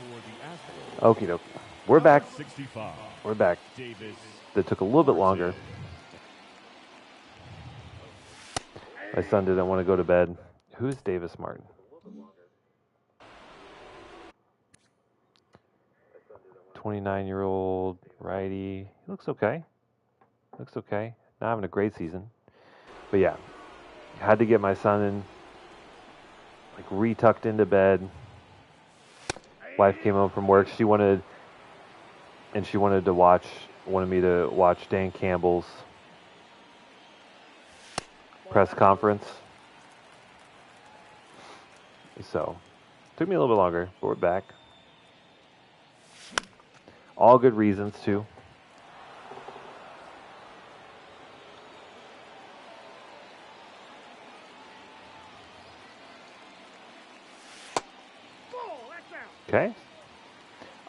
For the Astros, Okie dokie. We're back. number 65, We're back. Davis. That took a little bit longer. My son didn't want to go to bed. Who's Davis Martin? 29-year-old righty. He looks okay. Looks okay. Not having a great season. But yeah, had to get my son in, like, re-tucked into bed. Wife came home from work. She wanted me to watch Dan Campbell's press conference. So, took me a little bit longer, but we're back. All good reasons, too. Okay.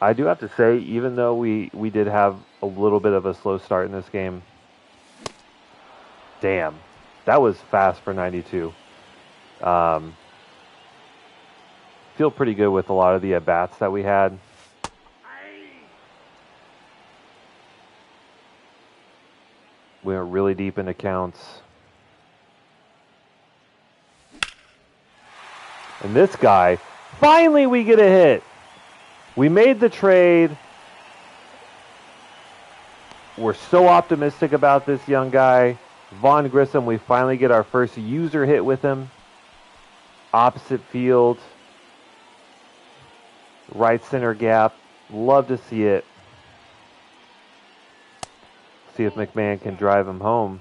I do have to say, even though we did have a little bit of a slow start in this game, damn, that was fast for 92. Feel pretty good with a lot of the at-bats that we had. We went really deep into counts. And this guy, finally we get a hit. We made the trade. We're so optimistic about this young guy. Vaughn Grissom, we finally get our first user hit with him. Opposite field. Right center gap. Love to see it. See if McMahon can drive him home.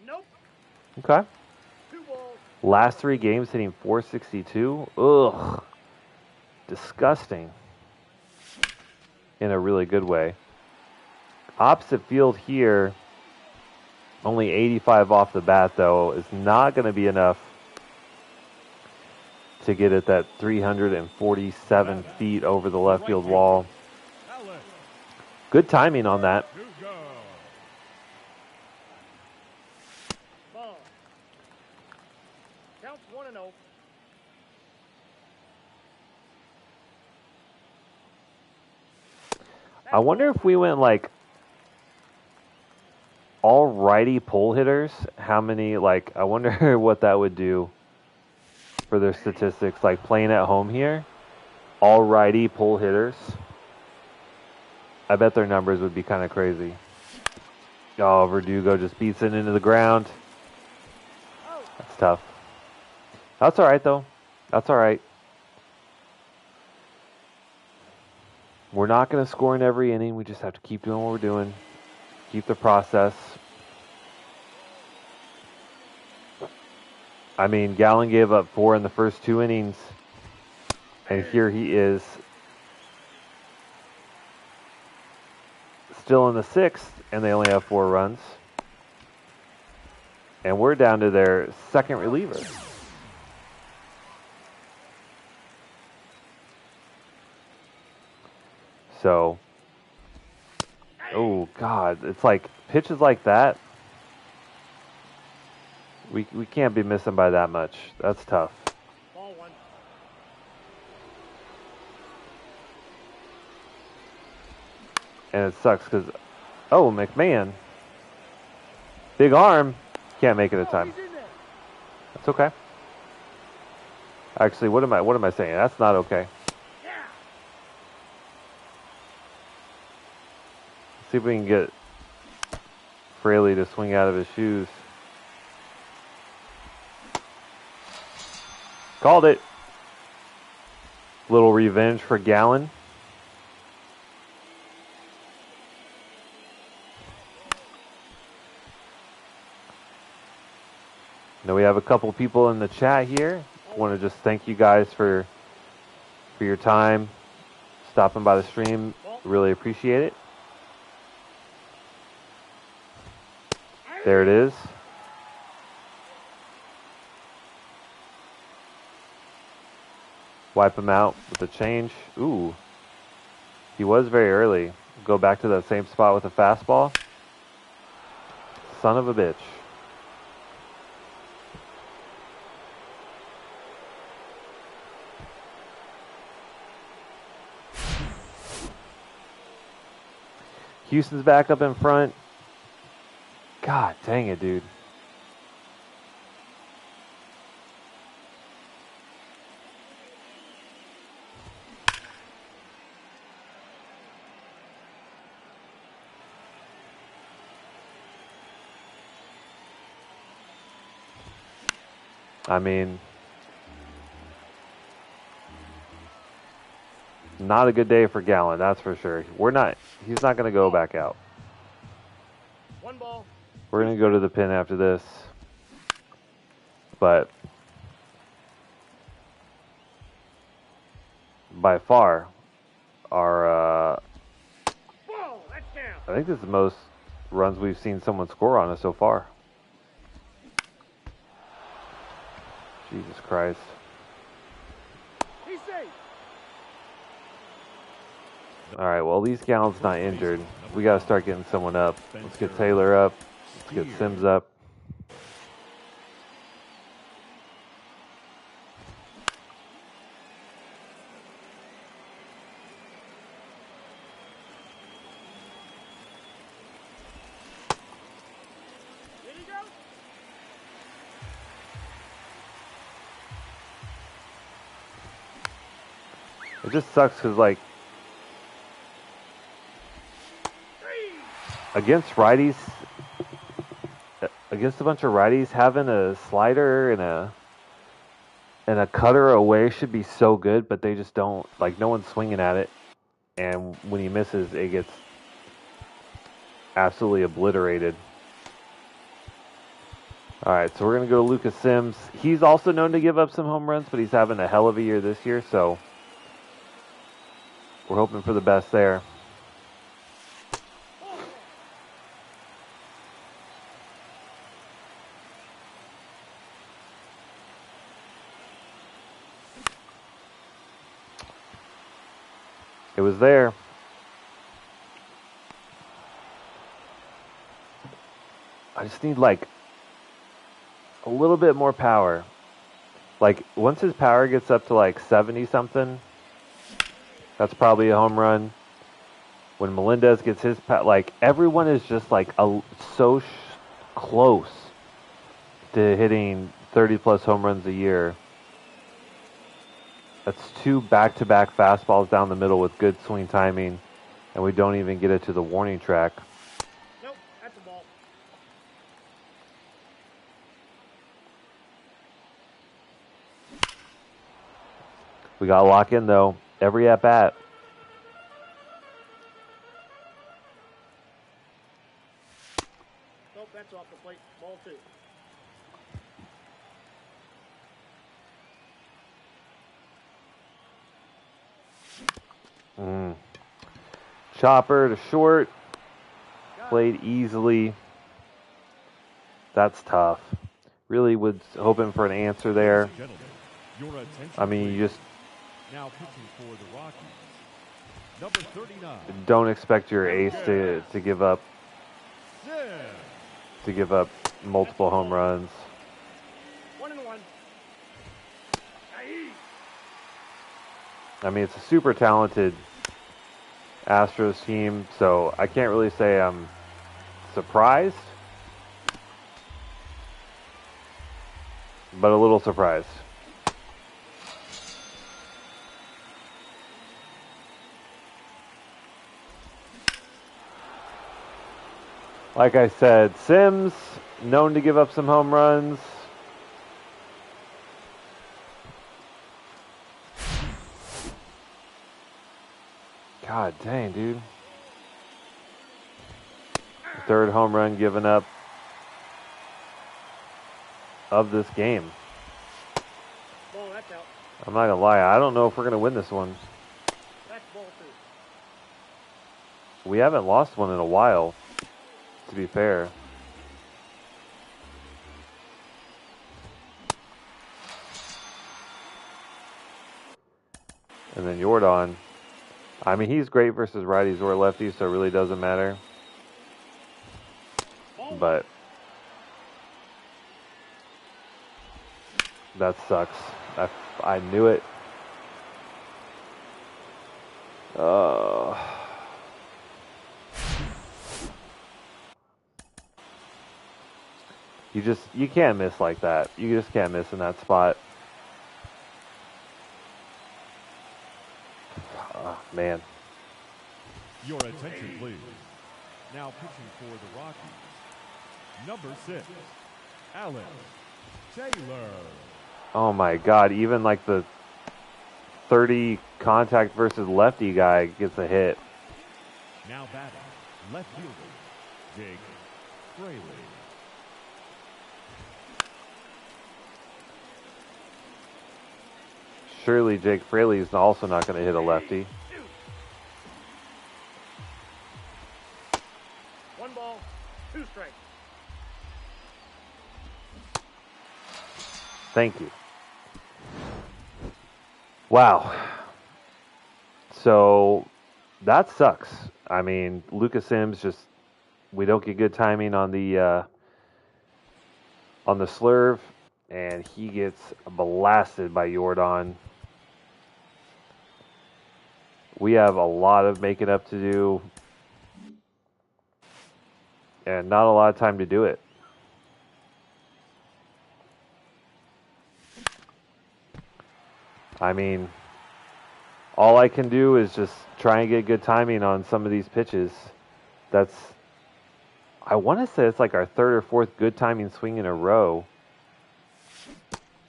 Nope. Okay. 2 balls. Last 3 games hitting 462. Ugh. Disgusting. In a really good way. Opposite field here. Only 85 off the bat, though, is not going to be enough to get at that 347 feet over the left field wall. Good timing on that. Ball. Counts 1-0. I wonder if we went like all righty pull hitters, how many, like, I wonder what that would do for their statistics, like playing at home here. All righty pull hitters. I bet their numbers would be kind of crazy. Oh, Verdugo just beats it into the ground. That's tough. That's all right, though. That's all right. We're not going to score in every inning. We just have to keep doing what we're doing. Keep the process. I mean, Gallen gave up 4 in the first 2 innings. And here he is. Still in the 6th, and they only have 4 runs. And we're down to their second reliever. So, oh God, it's like pitches like that. We can't be missing by that much. That's tough. Ball 1. And it sucks because, oh, McMahon, big arm, can't make it a time. He's in there. That's okay. Actually, what am I saying? That's not okay. Yeah. See if we can get Fraley to swing out of his shoes. Called it. Little revenge for Gallen. Now we have a couple people in the chat here. Want to just thank you guys for your time, stopping by the stream. Really appreciate it. There it is. Wipe him out with a change. Ooh. He was very early. Go back to that same spot with a fastball. Son of a bitch. Houston's back up in front. God dang it, dude. I mean, not a good day for Gallen, that's for sure. He's not going to go back out. 1 ball. We're going to go to the pin after this. But by far, our, Ball, that's down. I think this is the most runs we've seen someone score on us so far. Jesus Christ. He's safe. All right, well, at least Gallen's not injured. We got to start getting someone up. Let's get Taylor up. Let's get Sims up. Here he goes. It just sucks because, like, against righties, against a bunch of righties, having a slider and a cutter away should be so good, but they just don't. Like, no one's swinging at it, and when he misses, it gets absolutely obliterated. All right, so we're going to go to Lucas Sims. He's also known to give up some home runs, but he's having a hell of a year this year, so we're hoping for the best there. It was there. I just need, like, a little bit more power. Like, once his power gets up to, like, 70-something, that's probably a home run. When Melendez gets his like, everyone is just, like, so close to hitting 30-plus home runs a year. That's 2 back-to-back fastballs down the middle with good swing timing, and we don't even get it to the warning track. Nope, that's a ball. We got to lock in, though, every at-bat. Nope, that's off the plate. Ball 2. Chopper to short. Played easily. That's tough. Really was hoping for an answer there. I mean, you just Now pitching for the Rockies, number 39. don't expect your ace to give up Sims. multiple home runs. 1-1. I mean, it's a super talented Astros team, so I can't really say I'm surprised, but a little surprised. Like I said, Sims, known to give up some home runs. God dang, dude. Third home run given up of this game. Ball, that's out. I'm not going to lie, I don't know if we're going to win this one. That's ball 2. We haven't lost one in a while, to be fair. And then Jordan I mean, he's great versus righties or lefties, so it really doesn't matter. But that sucks. I knew it. You can't miss like that. You just can't miss in that spot. Oh, man. Your attention, please. Now pitching for the Rockies, number 6, Alex Taylor. Oh my God! Even like the 30 contact versus lefty guy gets a hit. Now batting, left fielder, Jake Fraley. Surely Jake Fraley is also not going to hit a lefty. 1 ball, 2 strikes. Thank you. Wow. So that sucks. I mean, Lucas Sims we don't get good timing on the slurve, and he gets blasted by Jordan. We have a lot of making up to do, and not a lot of time to do it. I mean, all I can do is just try and get good timing on some of these pitches. I want to say it's like our 3rd or 4th good timing swing in a row,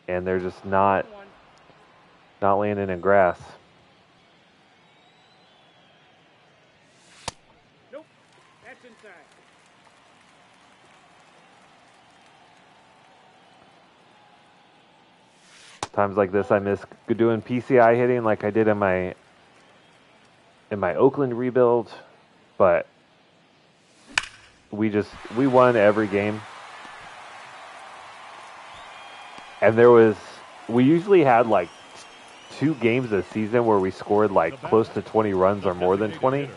and they're just not landing in grass. Nope, that's inside. Times like this, I miss doing PCI hitting like I did in my Oakland rebuild, but we won every game, and we usually had like 2 games a season where we scored like close to 20 runs or more than 20,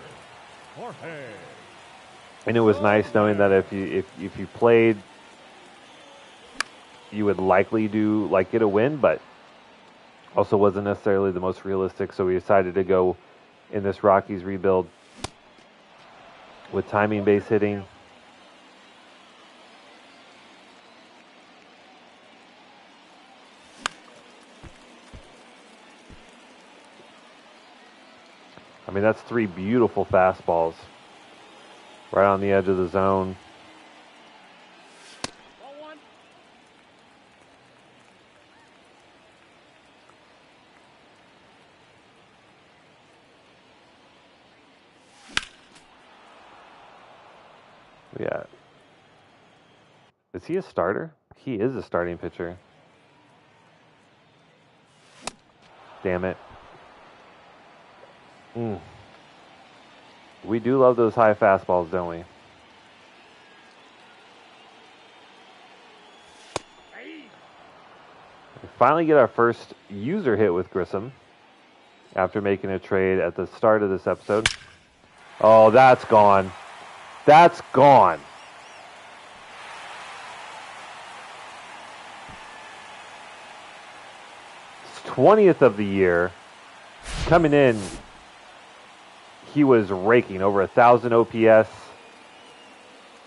and it was nice knowing that if you played, you would likely get a win, but also wasn't necessarily the most realistic. So we decided to go in this Rockies rebuild with timing base hitting. I mean, that's 3 beautiful fastballs right on the edge of the zone. Ball 1. Yeah. Is he a starter? He is a starting pitcher. Damn it. We do love those high fastballs, don't we? We finally get our first user hit with Grissom after making a trade at the start of this episode. Oh, that's gone. That's gone. It's 20th of the year. Coming in, he was raking over 1,000 OPS.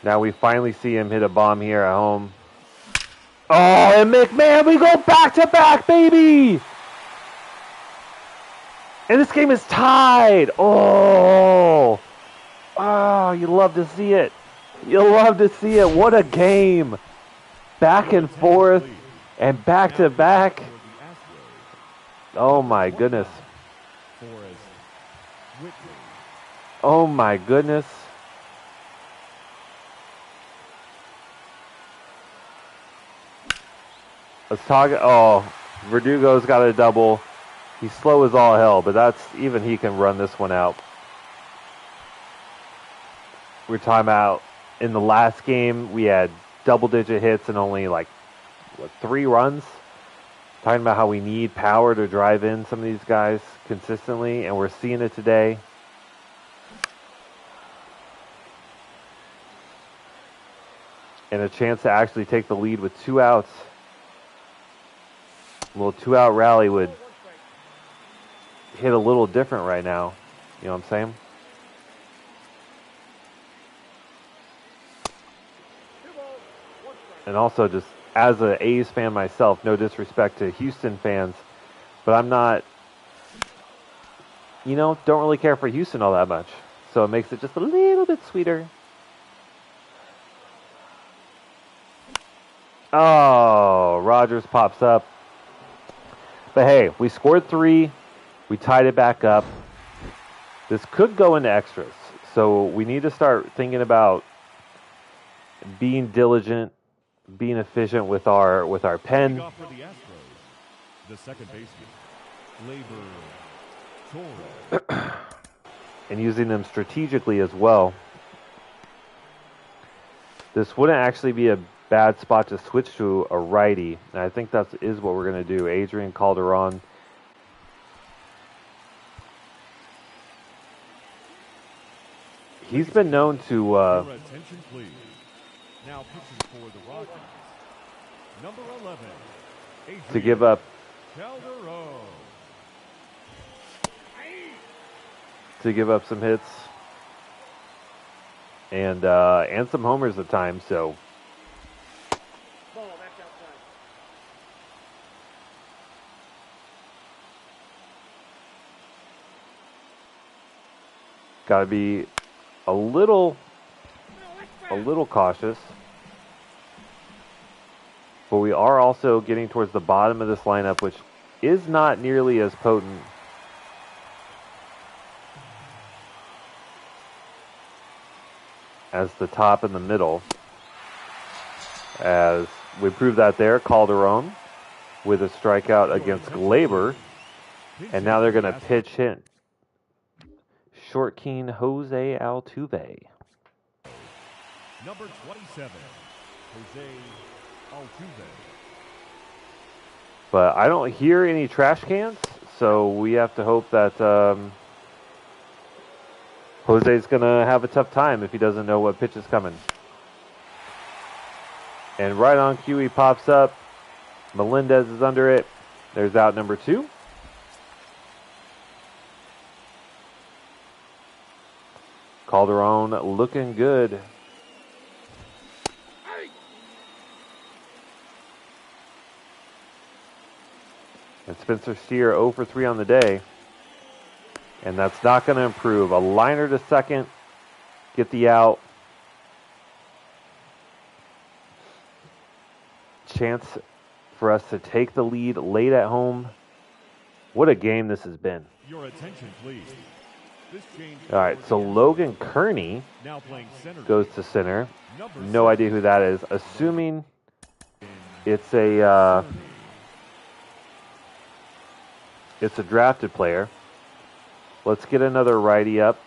Now we finally see him hit a bomb here at home. Oh, and McMahon, we go back to back, baby! And this game is tied. Oh, you love to see it. You love to see it. What a game. Back and forth and back to back. Oh, my goodness. Oh, my goodness. Let's talk. Oh, Verdugo's got a double. He's slow as all hell, but even he can run this one out. We're talking about in the last game, we had double-digit hits and only 3 runs. Talking about how we need power to drive in some of these guys consistently, and we're seeing it today. And a chance to actually take the lead with 2 outs. A little 2-out rally would hit a little different right now. You know what I'm saying? And also, just as an A's fan myself, no disrespect to Houston fans, but I'm not, don't really care for Houston all that much. So it makes it just a little bit sweeter. Oh, Rogers pops up. But hey, we scored 3. We tied it back up. This could go into extras. So we need to start thinking about being diligent, being efficient with our pen. Off for the Astros, the second baseman, Torres. And using them strategically as well. This wouldn't actually be a bad spot to switch to a righty, and I think that is what we're going to do. Adrian Calderon. He's been known to Your attention, please. Now pitching for the Rockies, number 11, to give up some hits and some homers at times. So Ball, that's outside. got to be a little cautious. But we are also getting towards the bottom of this lineup, which is not nearly as potent as the top and the middle. As we proved that there, Calderon with a strikeout against Glaber. And now they're going to pitch hit Short Keen Jose Altuve. number 27, Jose Altuve. But I don't hear any trash cans, so we have to hope that Jose's going to have a tough time if he doesn't know what pitch is coming. And right on cue, he pops up. Melendez is under it. There's out number 2. Calderon looking good. And Spencer Steer 0 for 3 on the day. And that's not going to improve. A liner to second. Get the out. Chance for us to take the lead late at home. What a game this has been. Your attention, please. This change. All right, so Logan Kearney now playing center goes to center. number No 7, idea who that is. Assuming it's a drafted player. Let's get another righty up.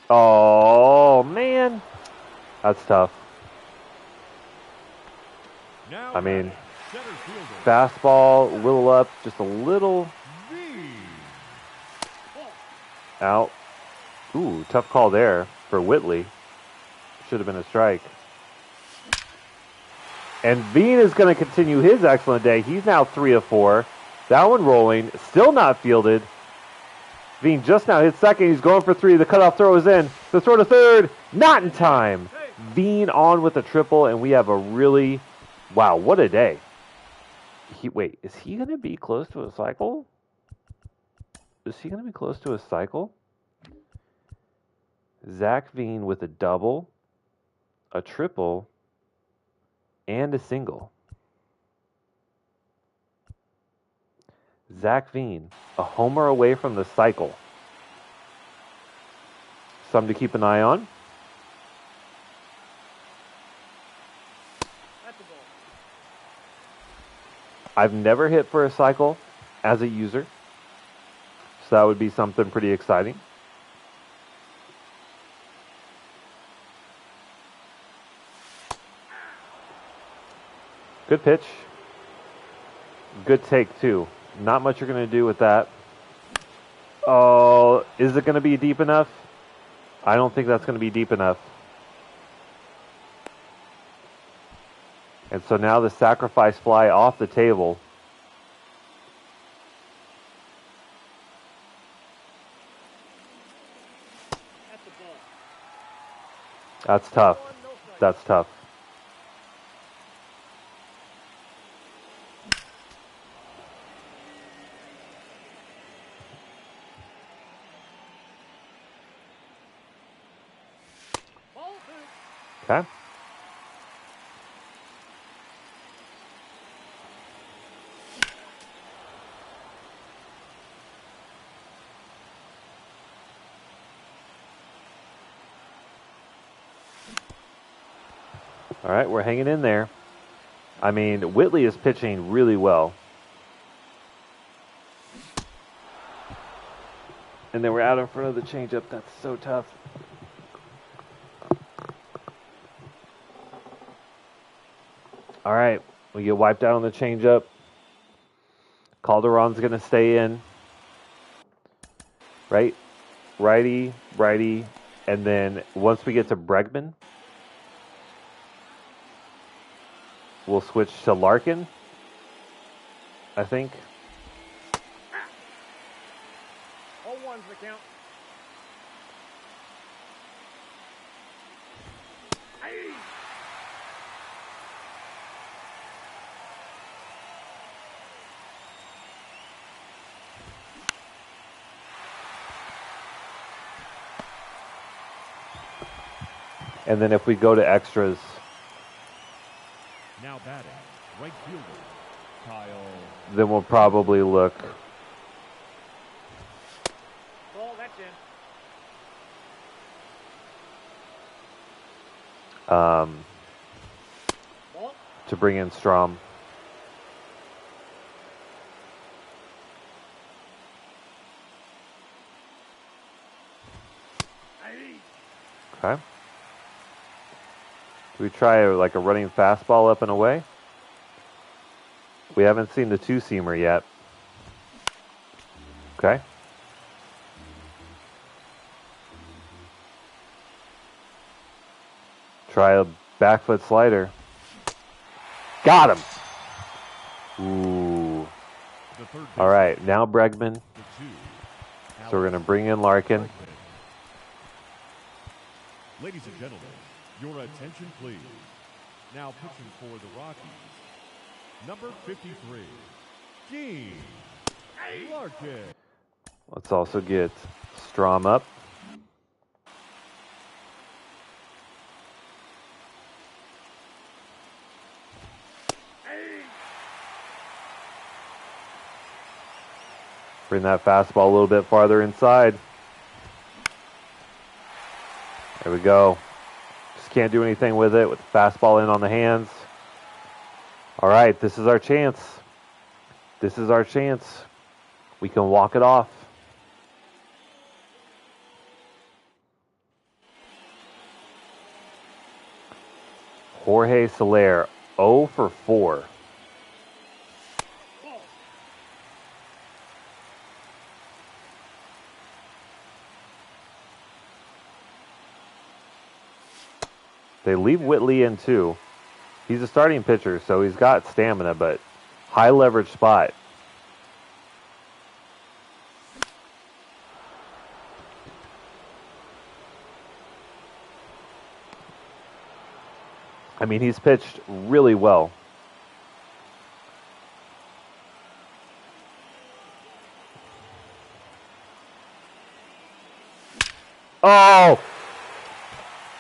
Oh, man. That's tough. now I mean, center fielder, fastball, little up, just a little V. out. Ooh, tough call there for Whitley. Should have been a strike. And Veen is going to continue his excellent day. He's now 3 of 4. That one rolling, still not fielded. Veen just now hit second. He's going for 3. The cutoff throw is in. The throw to third, not in time. Veen on with a triple, and we have a really, wow, what a day. Wait, is he going to be close to a cycle? Is he going to be close to a cycle? Zach Veen with a double, a triple, and a single. Zach Veen, a homer away from the cycle. Something to keep an eye on. That's a ball. I've never hit for a cycle as a user, so that would be something pretty exciting. Good pitch. Good take, too. Not much you're going to do with that. Oh, is it going to be deep enough? I don't think that's going to be deep enough. And so now the sacrifice fly off the table. That's the ball. That's tough. Ball one, no strike. That's tough. Ball two. Okay. All right, we're hanging in there. I mean, Whitley is pitching really well. And then we're out in front of the changeup. That's so tough. All right, we get wiped out on the changeup. Calderon's going to stay in. Right? Righty, righty. And then once we get to Bregman, we'll switch to Larkin, I think. 0-1's the count. And then if we go to extras, Now batting, right fielder, Kyle. then we'll probably look. Ball, that's in. Ball. To bring in Strom. Okay. Do we try like a running fastball up and away? We haven't seen the two-seamer yet. Okay. Try a back foot slider. Got him. Ooh. The third All right, now Bregman. the two. So we're going to bring in Larkin. Ladies and gentlemen, your attention please. Now pitching for the Rockies, number 53, Gene Larkin. Let's also get Strom up. Bring that fastball a little bit farther inside. There we go. Just can't do anything with it with the fastball in on the hands. All right, this is our chance. This is our chance. We can walk it off. Jorge Soler, 0 for 4. They leave Whitley in too. He's a starting pitcher, so he's got stamina, but high leverage spot. I mean, he's pitched really well. Oh!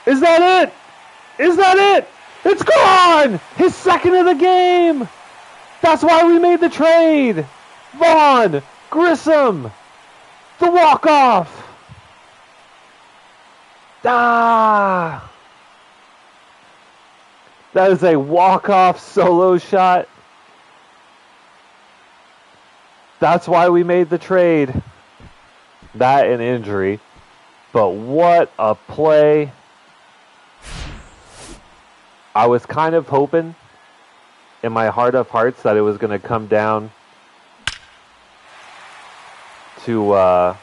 Is that it? Is that it? It's gone! His second of the game! That's why we made the trade! Vaughn! Grissom! The walk-off! Ah! That is a walk-off solo shot. That's why we made the trade. That and injury. But what a play. I was kind of hoping in my heart of hearts that it was going to come down to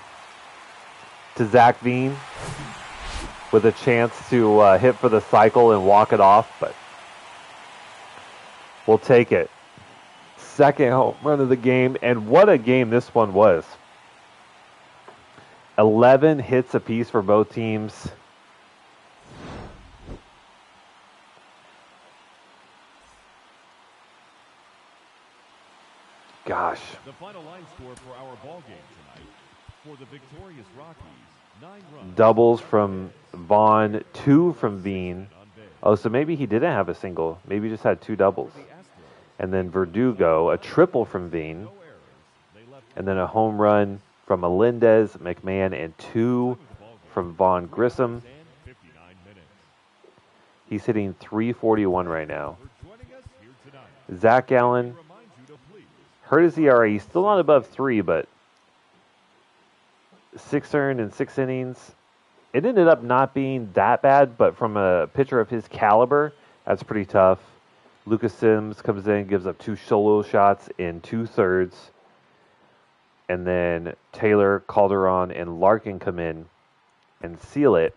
Zach Veen with a chance to hit for the cycle and walk it off, but we'll take it. Second home run of the game, and what a game this one was. 11 hits apiece for both teams. Gosh. The final line score for our ball game tonight. For the victorious Rockies, 9 runs. Doubles from Vaughn, 2 from Veen. Oh, so maybe he didn't have a single. Maybe he just had 2 doubles. And then Verdugo, a triple from Veen. And then a home run from Melendez, McMahon, and 2 from Vaughn Grissom. He's hitting .341 right now. Zach Gallen, hurt his ERA. He's still not above 3, but 6 earned in 6 innings. It ended up not being that bad, but from a pitcher of his caliber, that's pretty tough. Lucas Sims comes in, gives up 2 solo shots in 2/3. And then Taylor, Calderon, and Larkin come in and seal it.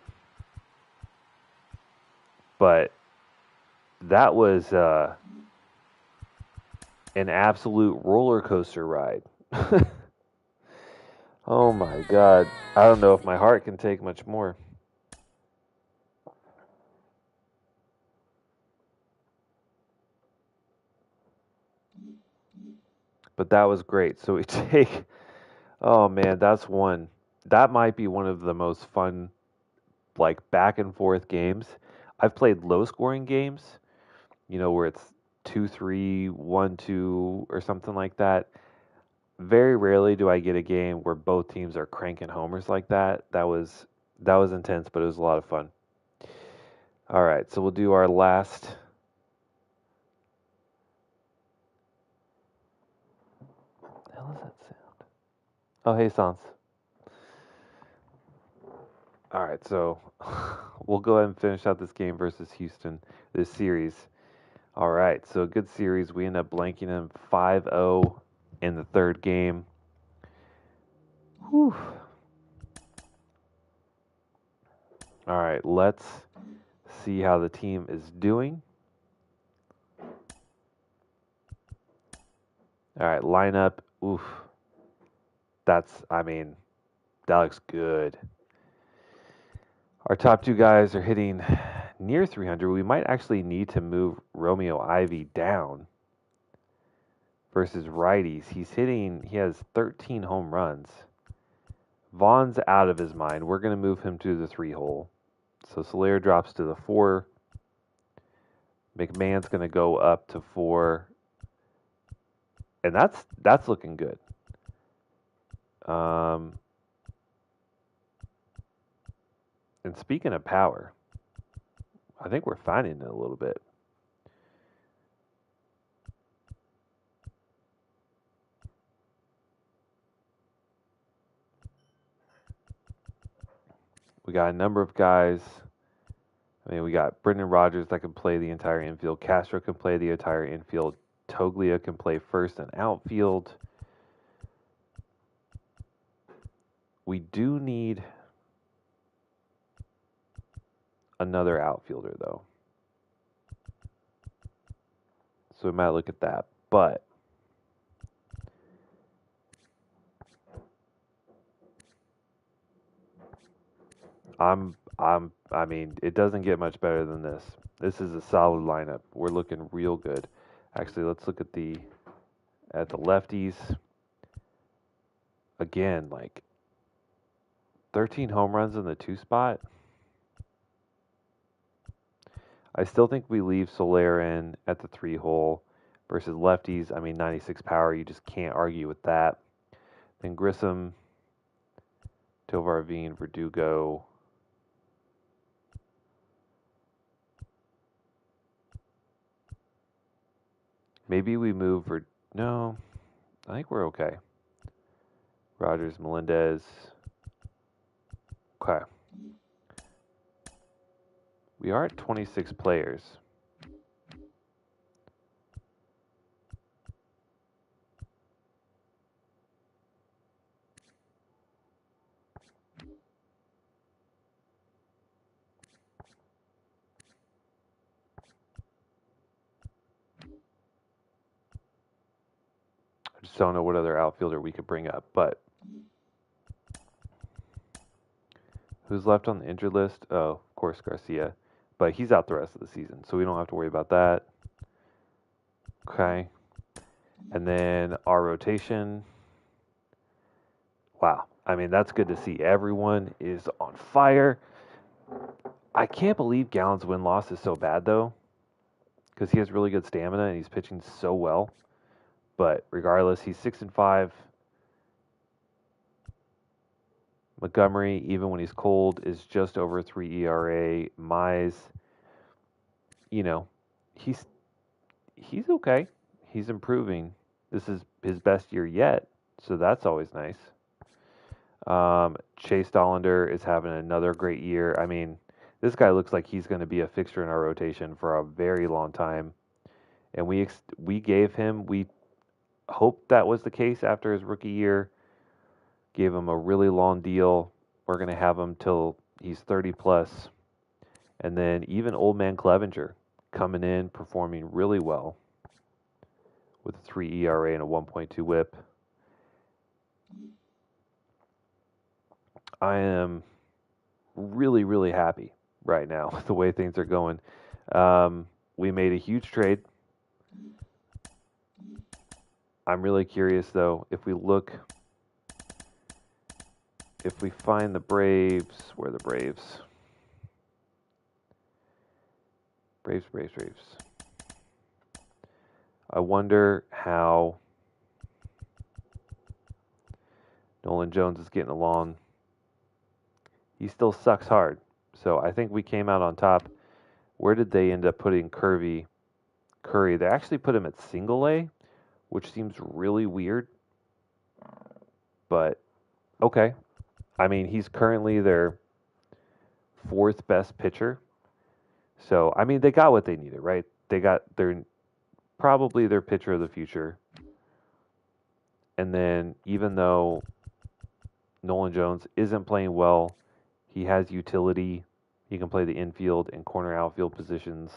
But that was an absolute roller coaster ride. Oh my God. I don't know if my heart can take much more. But that was great. So we take, oh man, that's one. That might be one of the most fun, like, back and forth games. I've played low scoring games, where it's 2-3, 1-2, or something like that. Very rarely do I get a game where both teams are cranking homers like that. That was intense, but it was a lot of fun. All right, so we'll do our last. What the hell is that sound? Oh, hey, Sans. All right, so we'll go ahead and finish out this game versus Houston, this series. All right, so a good series. We end up blanking them 5-0 in the third game. Whew. All right, let's see how the team is doing. All right, lineup. Oof. That looks good. Our top 2 guys are hitting near 300. We might actually need to move Romeo Ivy down versus righties. He has 13 home runs. Vaughn's out of his mind. We're going to move him to the 3 hole. So Soler drops to the 4. McMahon's going to go up to 4. And that's looking good. And speaking of power, I think we're finding it a little bit. We got a number of guys. We got Brendan Rodgers that can play the entire infield. Castro can play the entire infield. Toglia can play first and outfield. We do need another outfielder, though. So we might look at that. But it doesn't get much better than this. This is a solid lineup. We're looking real good. Actually, let's look at the lefties. Again, 13 home runs in the 2 spot. I still think we leave Soler in at the 3 hole versus lefties. 96 power. You just can't argue with that. Then Grissom, Tovar Veen, Verdugo. Maybe we move. No, I think we're okay. Rogers, Melendez. Okay. We are at 26 players. I just don't know what other outfielder we could bring up. But who's left on the injured list? Oh, of course, Garcia. But he's out the rest of the season, so we don't have to worry about that. Okay. And then our rotation. Wow. I mean, that's good to see. Everyone is on fire. I can't believe Gallen's win-loss is so bad, though, because he has really good stamina and he's pitching so well. But regardless, he's 6-5. Montgomery, even when he's cold, is just over 3 ERA. Mize, he's okay. He's improving. This is his best year yet, so that's always nice. Chase Dollander is having another great year. I mean, this guy looks like he's going to be a fixture in our rotation for a very long time. And we hoped that was the case after his rookie year. Gave him a really long deal. We're going to have him till he's 30 plus. And then even old man Clevenger coming in, performing really well with a 3 ERA and a 1.2 whip. I am really, really happy right now with the way things are going. We made a huge trade. I'm really curious, though, if we find the Braves, where are the Braves? Braves. I wonder how Nolan Jones is getting along. He still sucks hard. So I think we came out on top. Where did they end up putting Curry? They actually put him at single A, which seems really weird. But okay. I mean, he's currently their fourth best pitcher. So, I mean, they got what they needed, right? They got probably their pitcher of the future. And then even though Nolan Jones isn't playing well, he has utility. He can play the infield and corner outfield positions,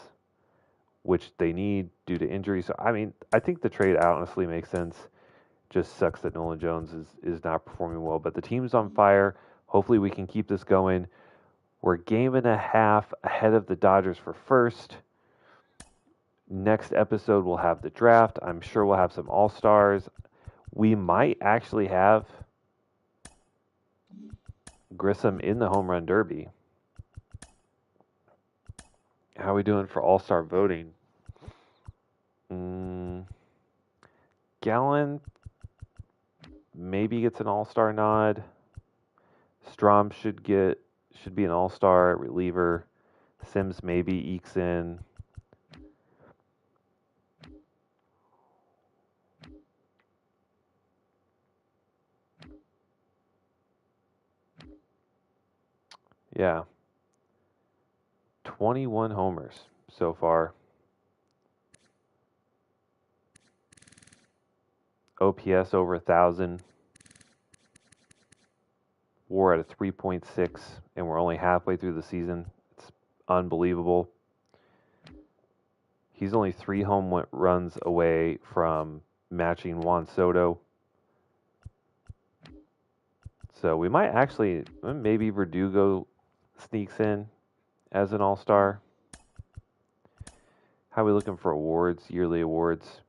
which they need due to injury. So, I mean, I think the trade honestly makes sense. Just sucks that Nolan Jones is not performing well. But the team's on fire. Hopefully we can keep this going. We're a game and a half ahead of the Dodgers for first. Next episode, we'll have the draft. I'm sure we'll have some All-Stars. We might actually have Grissom in the Home Run Derby. How are we doing for All-Star voting? Gallen maybe gets an All-Star nod. Strom should be an All-Star reliever. Sims maybe ekes in. Yeah. 21 homers so far. OPS over 1,000. WAR at a 3.6, and we're only halfway through the season. It's unbelievable. He's only 3 home runs away from matching Juan Soto. So we might actually, maybe Verdugo sneaks in as an All-Star. How are we looking for awards, yearly awards?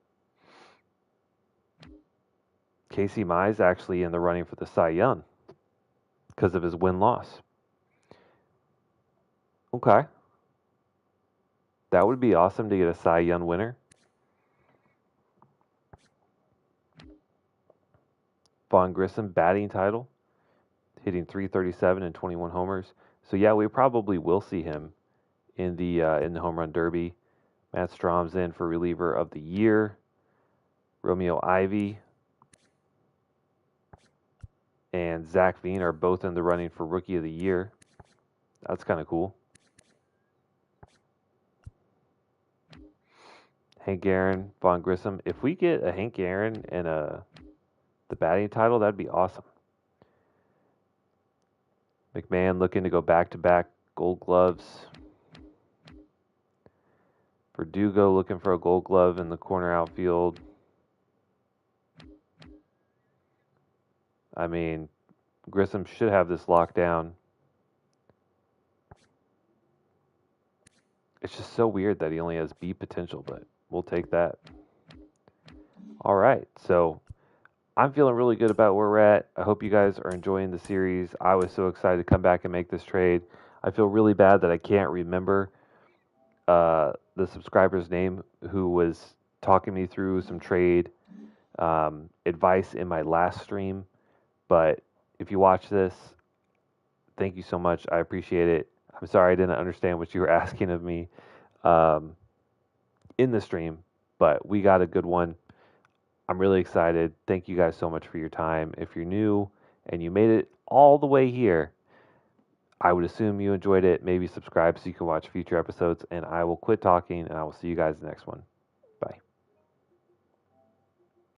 Casey Mize actually in the running for the Cy Young because of his win-loss. Okay. That would be awesome to get a Cy Young winner. Vaughn Grissom batting title, hitting .337 and 21 homers. So yeah, we probably will see him in the home run derby. Matt Strom's in for reliever of the year. Romeo Ivy. and Zach Veen are both in the running for Rookie of the Year. That's kind of cool. Hank Aaron, Vaughn Grissom. If we get a Hank Aaron and the batting title, that'd be awesome. McMahon looking to go back-to-back Gold Gloves. Verdugo looking for a Gold Glove in the corner outfield. I mean, Grissom should have this locked down. It's just so weird that he only has B potential, but we'll take that. All right, so I'm feeling really good about where we're at. I hope you guys are enjoying the series. I was so excited to come back and make this trade. I feel really bad that I can't remember the subscriber's name who was talking me through some trade advice in my last stream. But if you watch this, thank you so much. I appreciate it. I'm sorry I didn't understand what you were asking of me in the stream, but we got a good one. I'm really excited. Thank you guys so much for your time. If you're new and you made it all the way here, I would assume you enjoyed it. Maybe subscribe so you can watch future episodes, and I will quit talking, and I will see you guys in the next one.